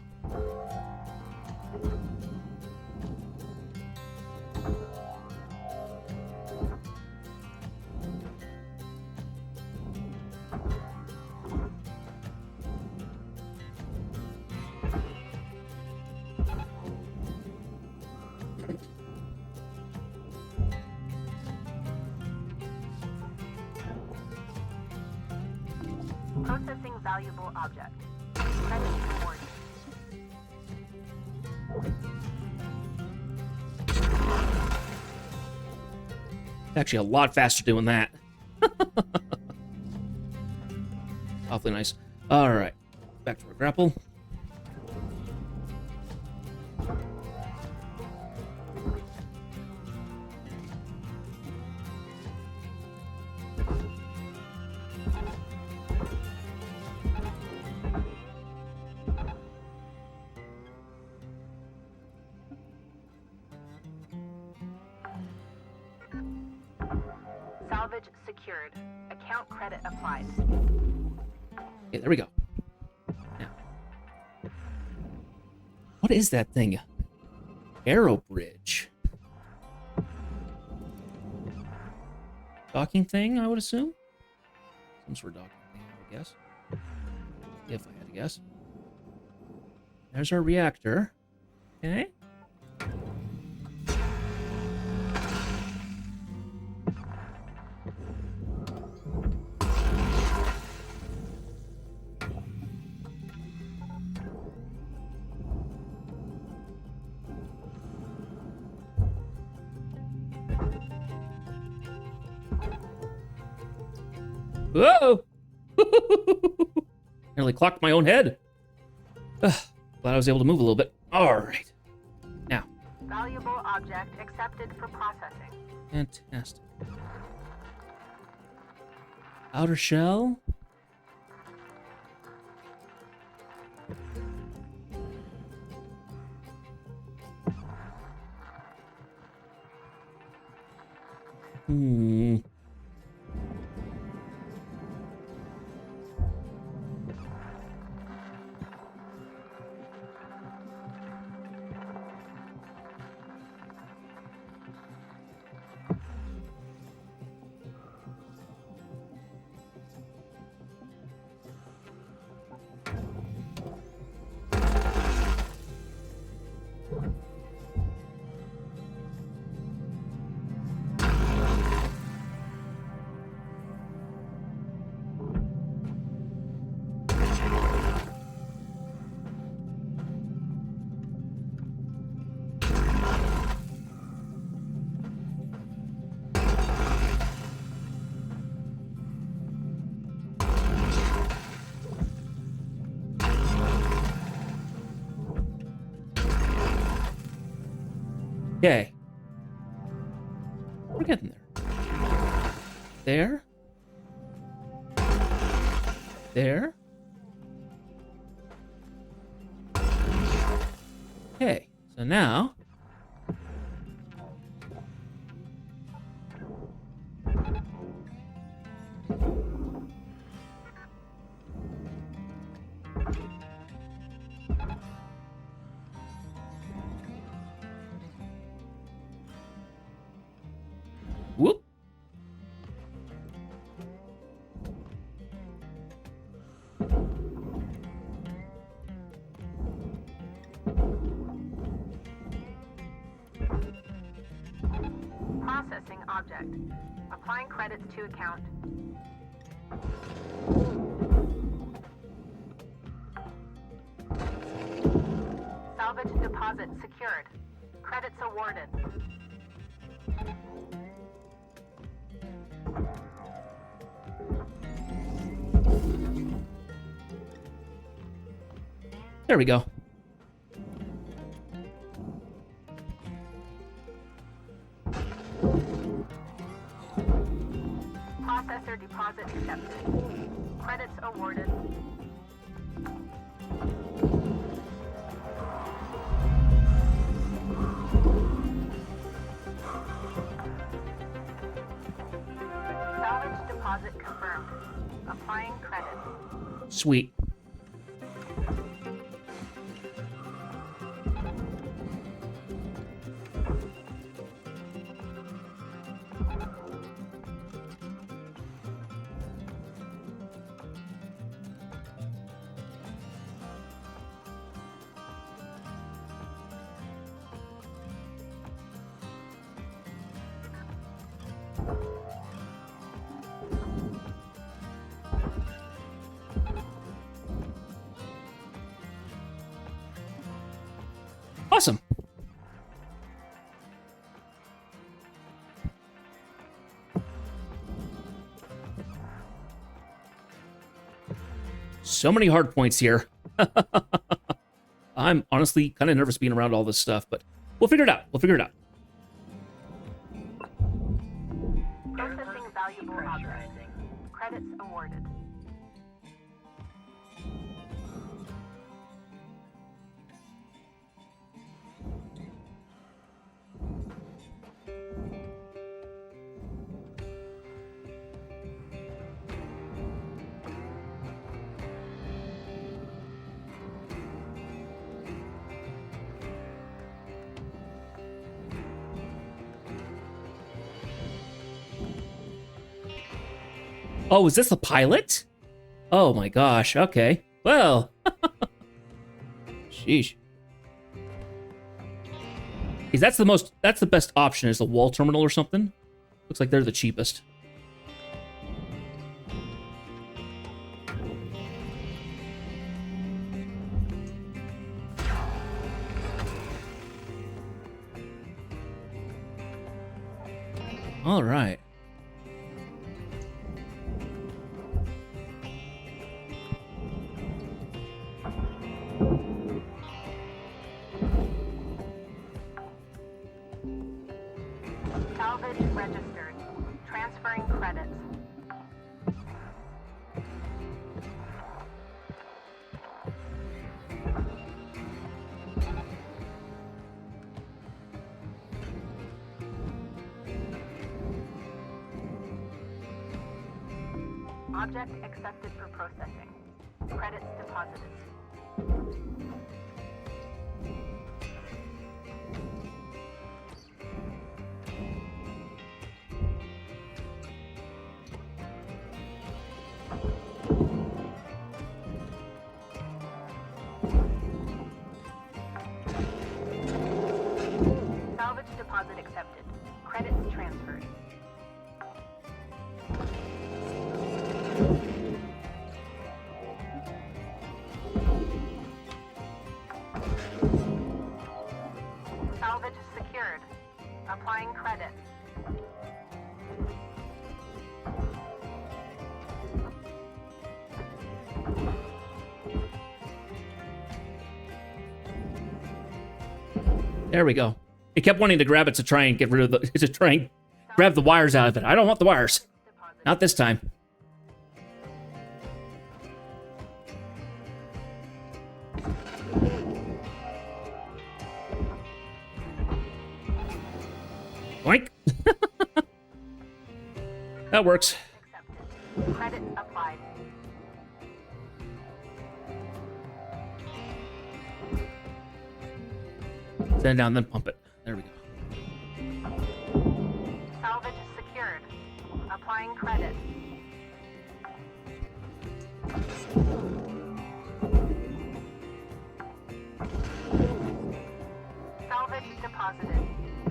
Processing valuable object. Credit reward. Actually, a lot faster doing that. Awfully nice. All right, back to our grapple. Salvage secured. Account credit applied. Okay, there we go. Now, what is that thing? Aero bridge. Docking thing, I would assume? Some sort of docking thing, I would guess. If I had to guess. There's our reactor. Okay. Whoa! Nearly clocked my own head. Glad I was able to move a little bit. All right. Now. Valuable object accepted for processing. Fantastic. Outer shell. Hmm. Okay. We're getting there. There. Okay, so now... Whoop. Processing object. Applying credits to account. Salvage deposit secured. Credits awarded. There we go. Processor deposit accepted. Credits awarded. Salvage deposit confirmed. Applying credits. Sweet. Awesome. So many hard points here. I'm honestly kind of nervous being around all this stuff, but we'll figure it out. We'll figure it out. Processing valuable object. Credits awarded. Oh, is this the pilot? Oh my gosh. Okay. Well. Sheesh. Is that's the best option is the wall terminal or something? Looks like they're the cheapest. All right. Salvage registered. Transferring credits. Object accepted for processing. Credits deposited. Salvage deposit accepted. Credits transferred. Salvage secured. Applying credits. There we go. It kept wanting to grab it to try and get rid of the to try and grab the wires out of it. I don't want the wires. Not this time. Boink. That works. Accepted. Credits applied. Send it down, then pump it. There we go. Salvage secured. Applying credits. Salvage deposited.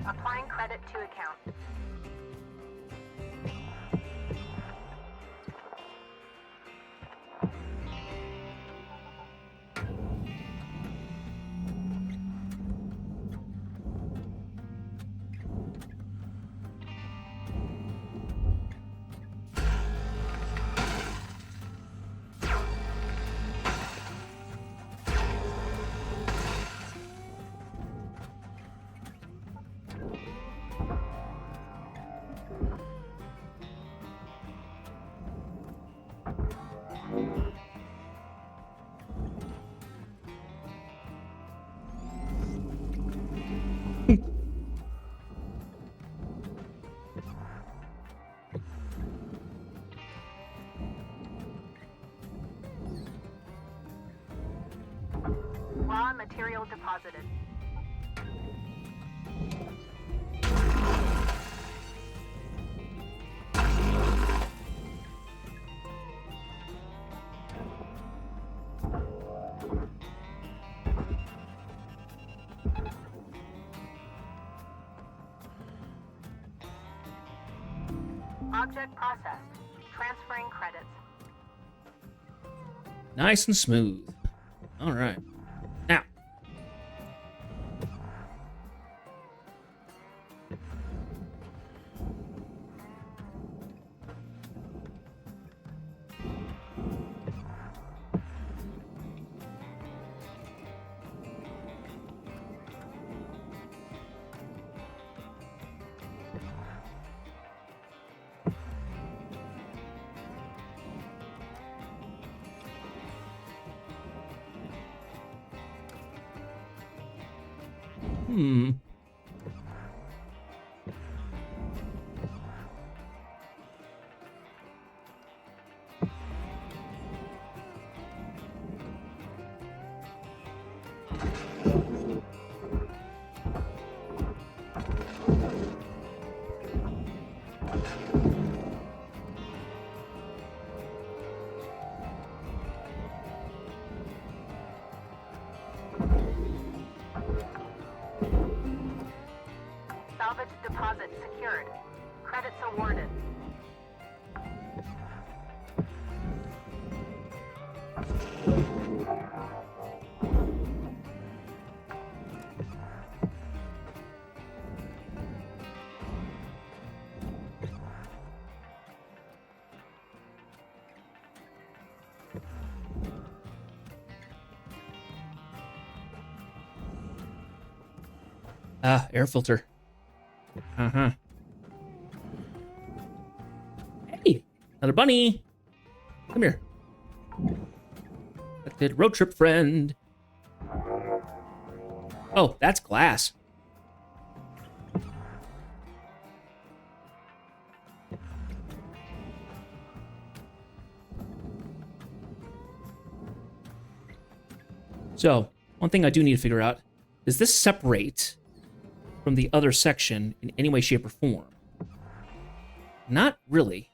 Applying credit to account. Raw material deposited. Object processed. Transferring credits. Nice and smooth. All right. Now. Salvage deposit secured. Credits awarded. Ah, air filter. Uh-huh. Hey, another bunny. Come here. Collected road trip friend. Oh, that's glass. So, one thing I do need to figure out, does this separate from the other section in any way, shape, or form? Not really.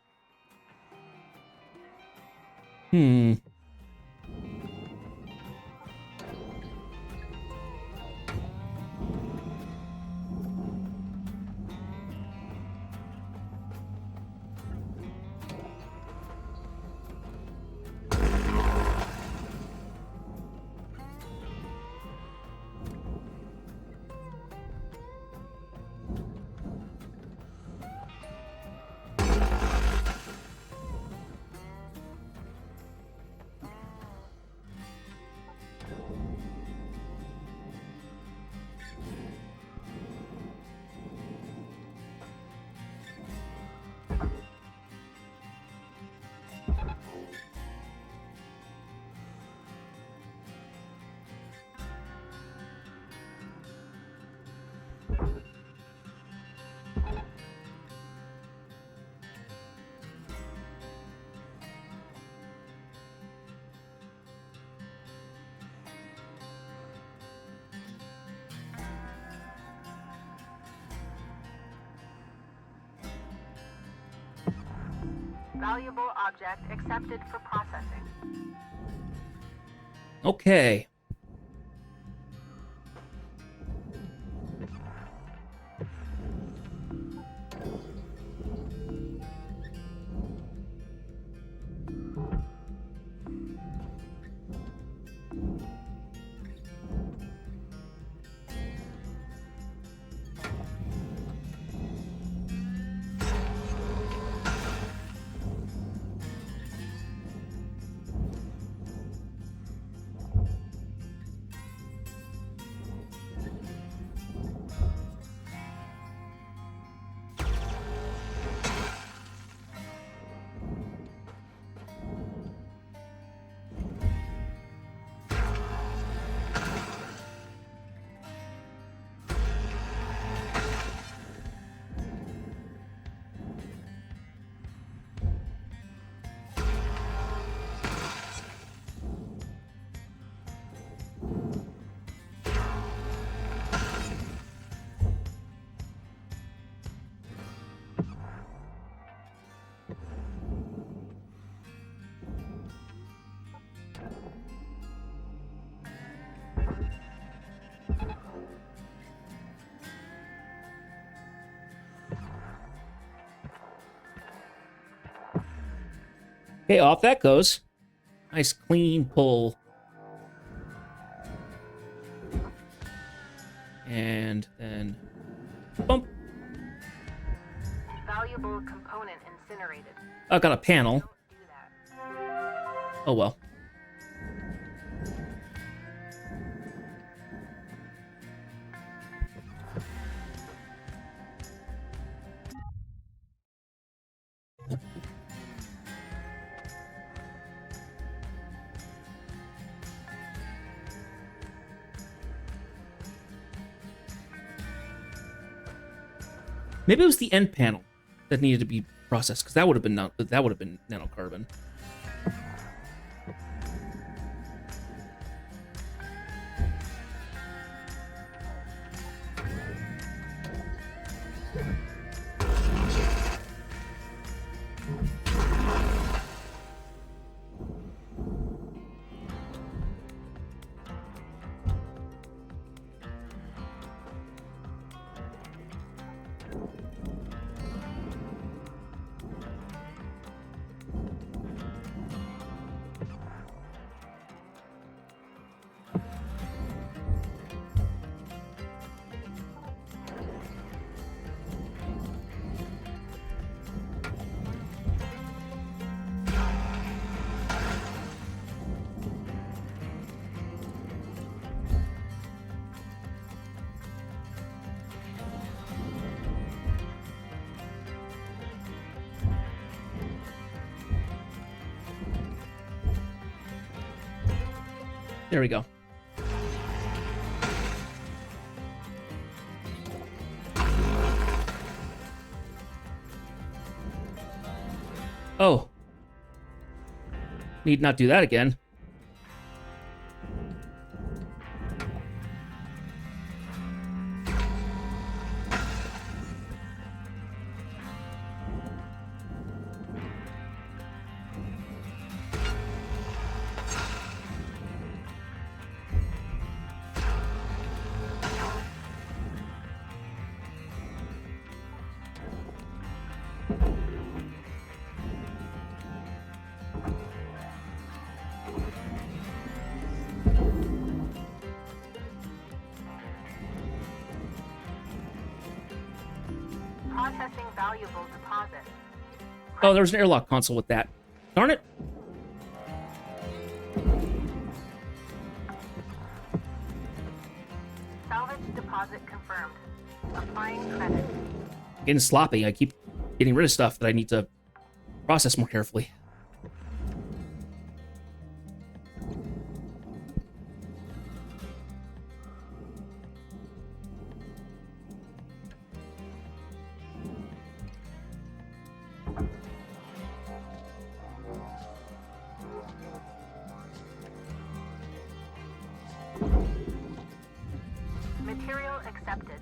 Valuable object accepted for processing. Okay. Okay, off that goes. Nice clean pull. And then bump. Valuable component incinerated. I got a panel. Don't do that. Oh well. Maybe it was the end panel that needed to be processed, because that would have been nanocarbon. There we go. Oh. Need not do that again. Processing valuable deposit. Oh, there was an airlock console with that. Darn it. Salvage deposit confirmed. Applying credit. Getting sloppy. I keep getting rid of stuff that I need to process more carefully. Material accepted.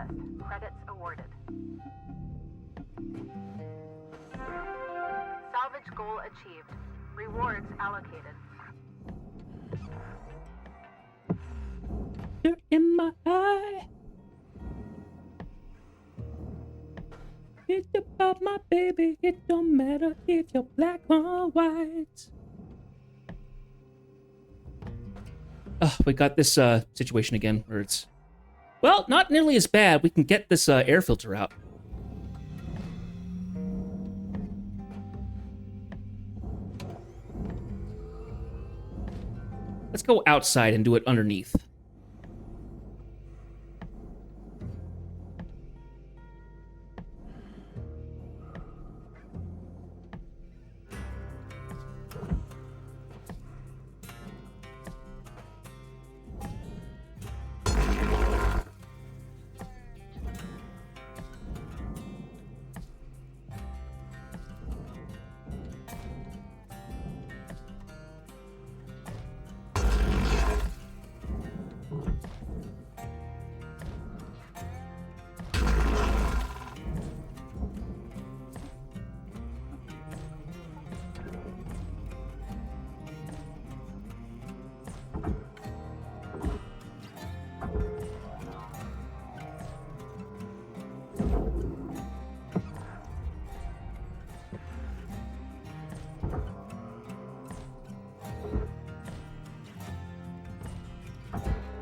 processed. Credits awarded. Salvage goal achieved. Rewards allocated. You're in my eye. It's about my baby. It don't matter if you're black or white. Oh, we got this situation again where it's, well, not nearly as bad. We can get this air filter out. Let's go outside and do it underneath.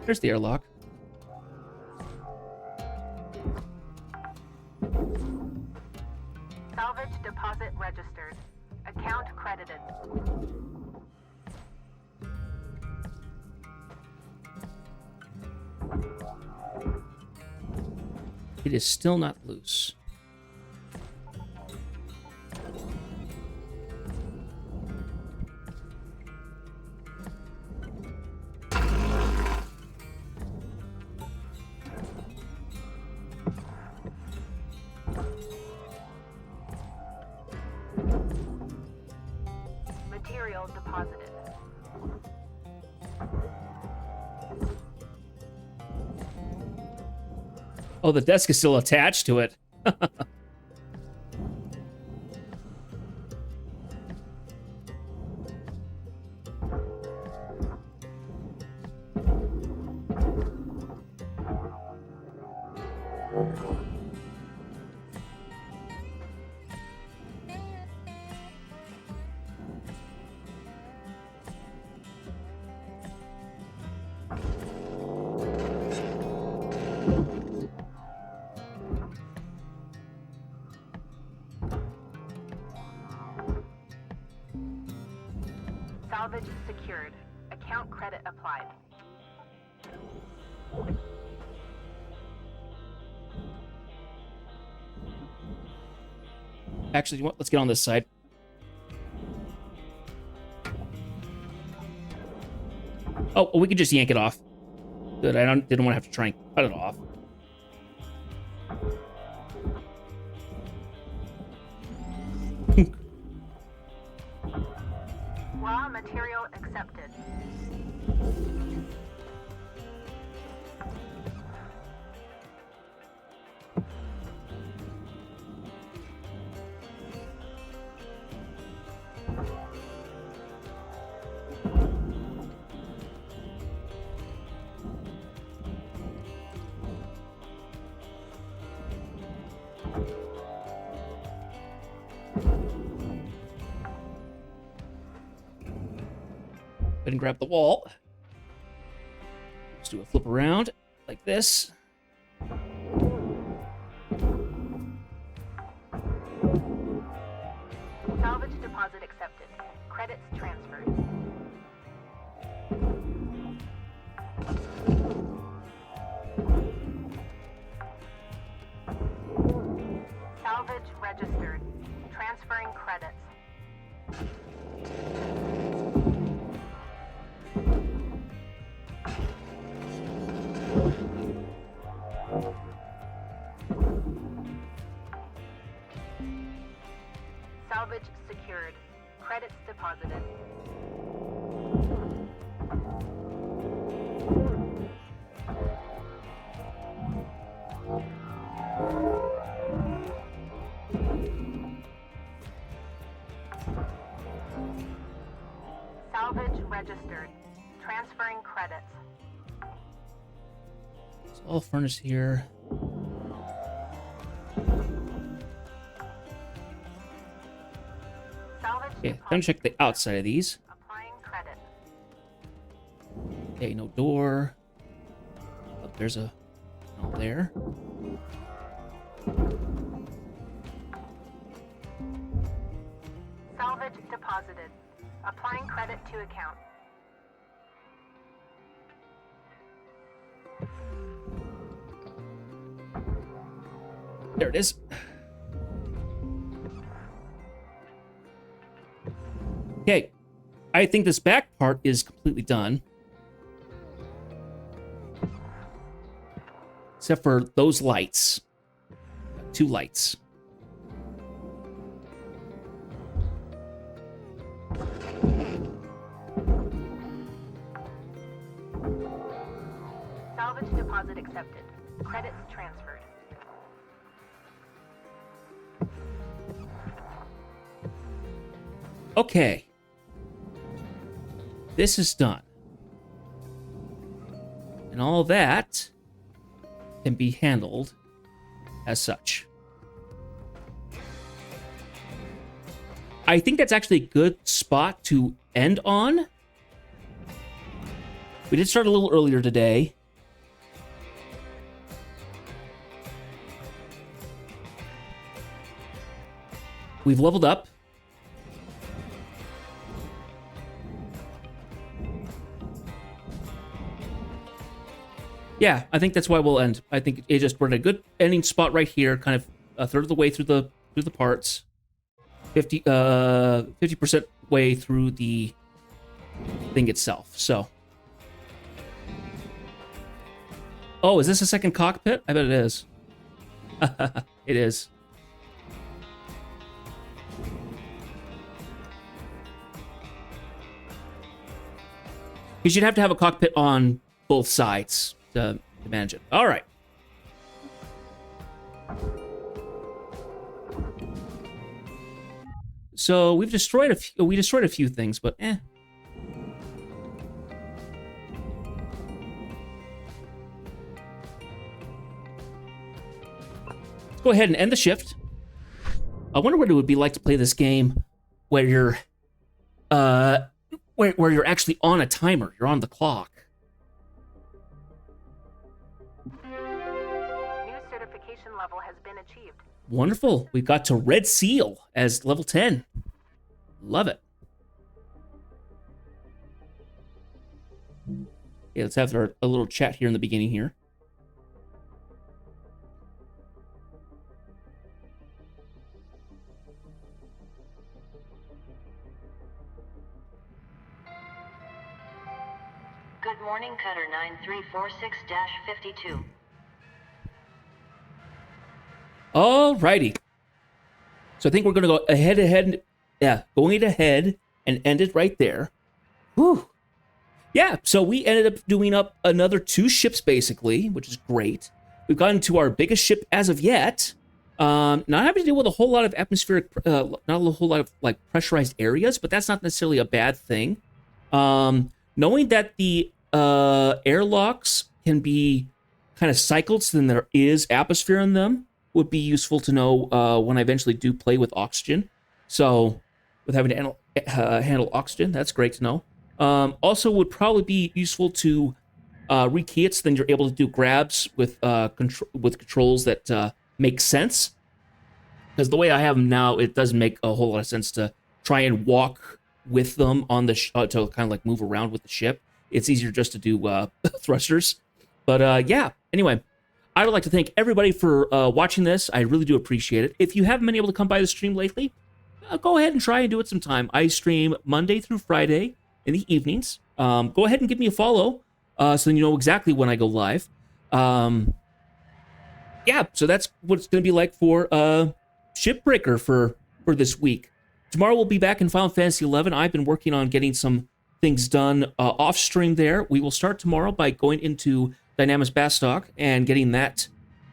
There's the airlock. Salvage deposit registered. Account credited. It is still not loose. Material deposited. Oh, the desk is still attached to it. Salvage secured. Account credit applied. Actually, you know what? Let's get on this side. Oh, we could just yank it off. Good. Didn't want to have to try and cut it off. Raw material accepted. And grab the wall. Let's do a flip around like this. Salvage deposit accepted. Credits transferred. Salvage registered. Transferring credits. Salvage secured. Credits deposited. registered. Transferring credits. It's all furnished here. Salvage Okay, deposit. time to check the outside of these. Applying credit. Okay, no door. Oh, there's a no there. Salvage deposited. Applying credit to account. There it is. Okay, I think this back part is completely done. Except for those lights. 2 lights. Salvage deposit accepted. Credits transferred. Okay. This is done. And all that can be handled as such. I think that's actually a good spot to end on. We did start a little earlier today. We've leveled up. Yeah, I think that's why we'll end. I think it just we're in a good ending spot right here, kind of a third of the way through the parts. 50% way through the thing itself. So, oh, is this a second cockpit? I bet it is. It is. Because you'd have to have a cockpit on both sides to manage it. All right. So we destroyed a few things, but eh. Let's go ahead and end the shift. I wonder what it would be like to play this game where you're where you're actually on a timer. You're on the clock. New certification level has been achieved. Wonderful. We got to Red Seal as level 10. Love it. Yeah, let's have a little chat here in the beginning here. Good morning, Cutter 9346-52. Alrighty. So I think we're going to go ahead. Yeah, going ahead and end it right there. Whew. Yeah, so we ended up doing up another 2 ships, basically, which is great. We've gotten to our biggest ship as of yet. Not having to deal with a whole lot of atmospheric, not a whole lot of like pressurized areas, but that's not necessarily a bad thing. Knowing that the airlocks can be kind of cycled, so then there is atmosphere in them, would be useful to know when I eventually do play with oxygen. So, with having to handle oxygen, that's great to know. Also, would probably be useful to rekey it, so then you're able to do grabs with controls that make sense. Because the way I have them now, it doesn't make a whole lot of sense to try and walk with them on the to kind of like move around with the ship. It's easier just to do thrusters. But yeah, anyway, I would like to thank everybody for watching this. I really do appreciate it. If you haven't been able to come by the stream lately, go ahead and try and do it sometime. I stream Monday through Friday in the evenings. Go ahead and give me a follow so then you know exactly when I go live. Yeah, so that's what it's going to be like for Shipbreaker for this week. Tomorrow we'll be back in Final Fantasy XI. I've been working on getting some things done off stream there. We will start tomorrow by going into Dynamis Bastock and getting that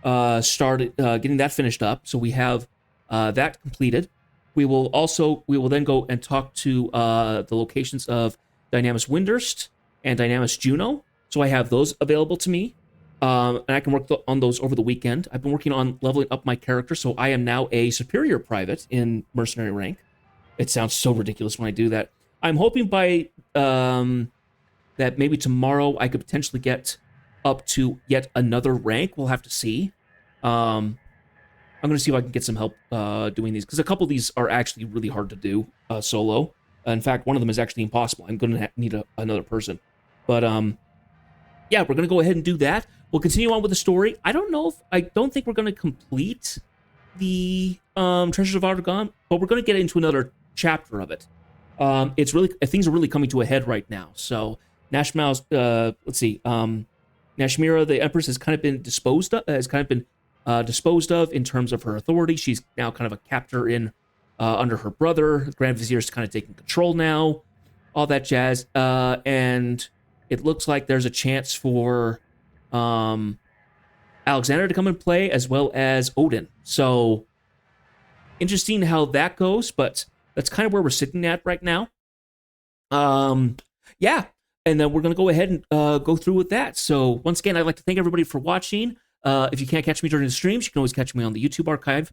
getting that finished up. So we have that completed. We will then go and talk to the locations of Dynamis Windurst, and Dynamis Juno. So I have those available to me. And I can work on those over the weekend. I've been working on leveling up my character, so I am now a superior private in mercenary rank. It sounds so ridiculous when I do that. I'm hoping by that maybe tomorrow I could potentially get up to yet another rank. We'll have to see. I'm going to see if I can get some help doing these, because a couple of these are actually really hard to do solo. In fact, one of them is actually impossible. I'm going to need another person. But yeah, we're going to go ahead and do that. We'll continue on with the story. I don't think we're going to complete the Treasures of Argon, but we're going to get into another chapter of it. It's really, things are really coming to a head right now. So Nashmao's, Nashmira, the Empress, has kind of been disposed of in terms of her authority. She's now kind of a captor in under her brother. The Grand Vizier is kind of taking control now. All that jazz, and it looks like there's a chance for Alexander to come and play, as well as Odin. So interesting how that goes, but that's kind of where we're sitting at right now. Yeah, and then we're going to go ahead and go through with that. So once again, I'd like to thank everybody for watching. If you can't catch me during the streams, you can always catch me on the YouTube archive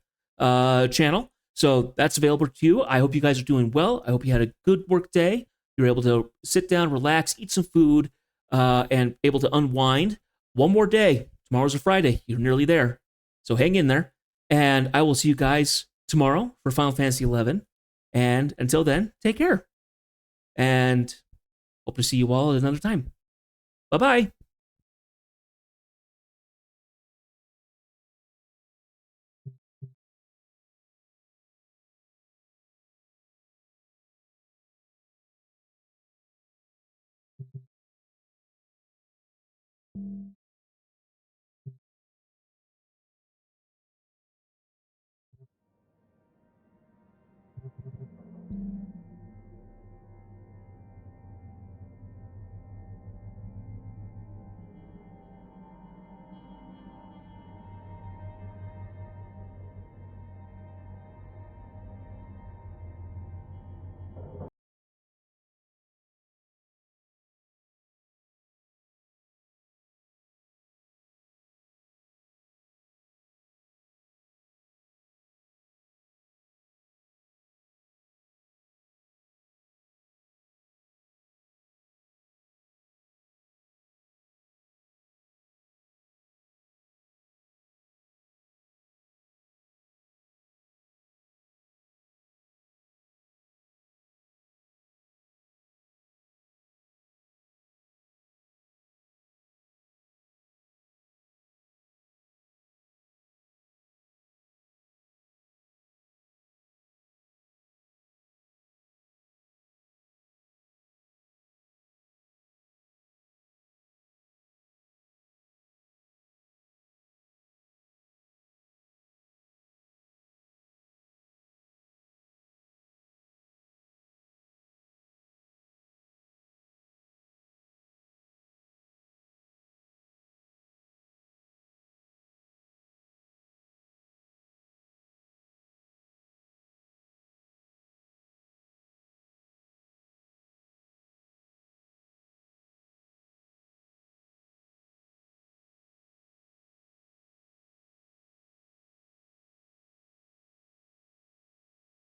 channel. So that's available to you. I hope you guys are doing well. I hope you had a good work day. You're able to sit down, relax, eat some food, and able to unwind. One more day. Tomorrow's a Friday. You're nearly there. So hang in there. And I will see you guys tomorrow for Final Fantasy XI. And until then, take care. And hope to see you all at another time. Bye-bye.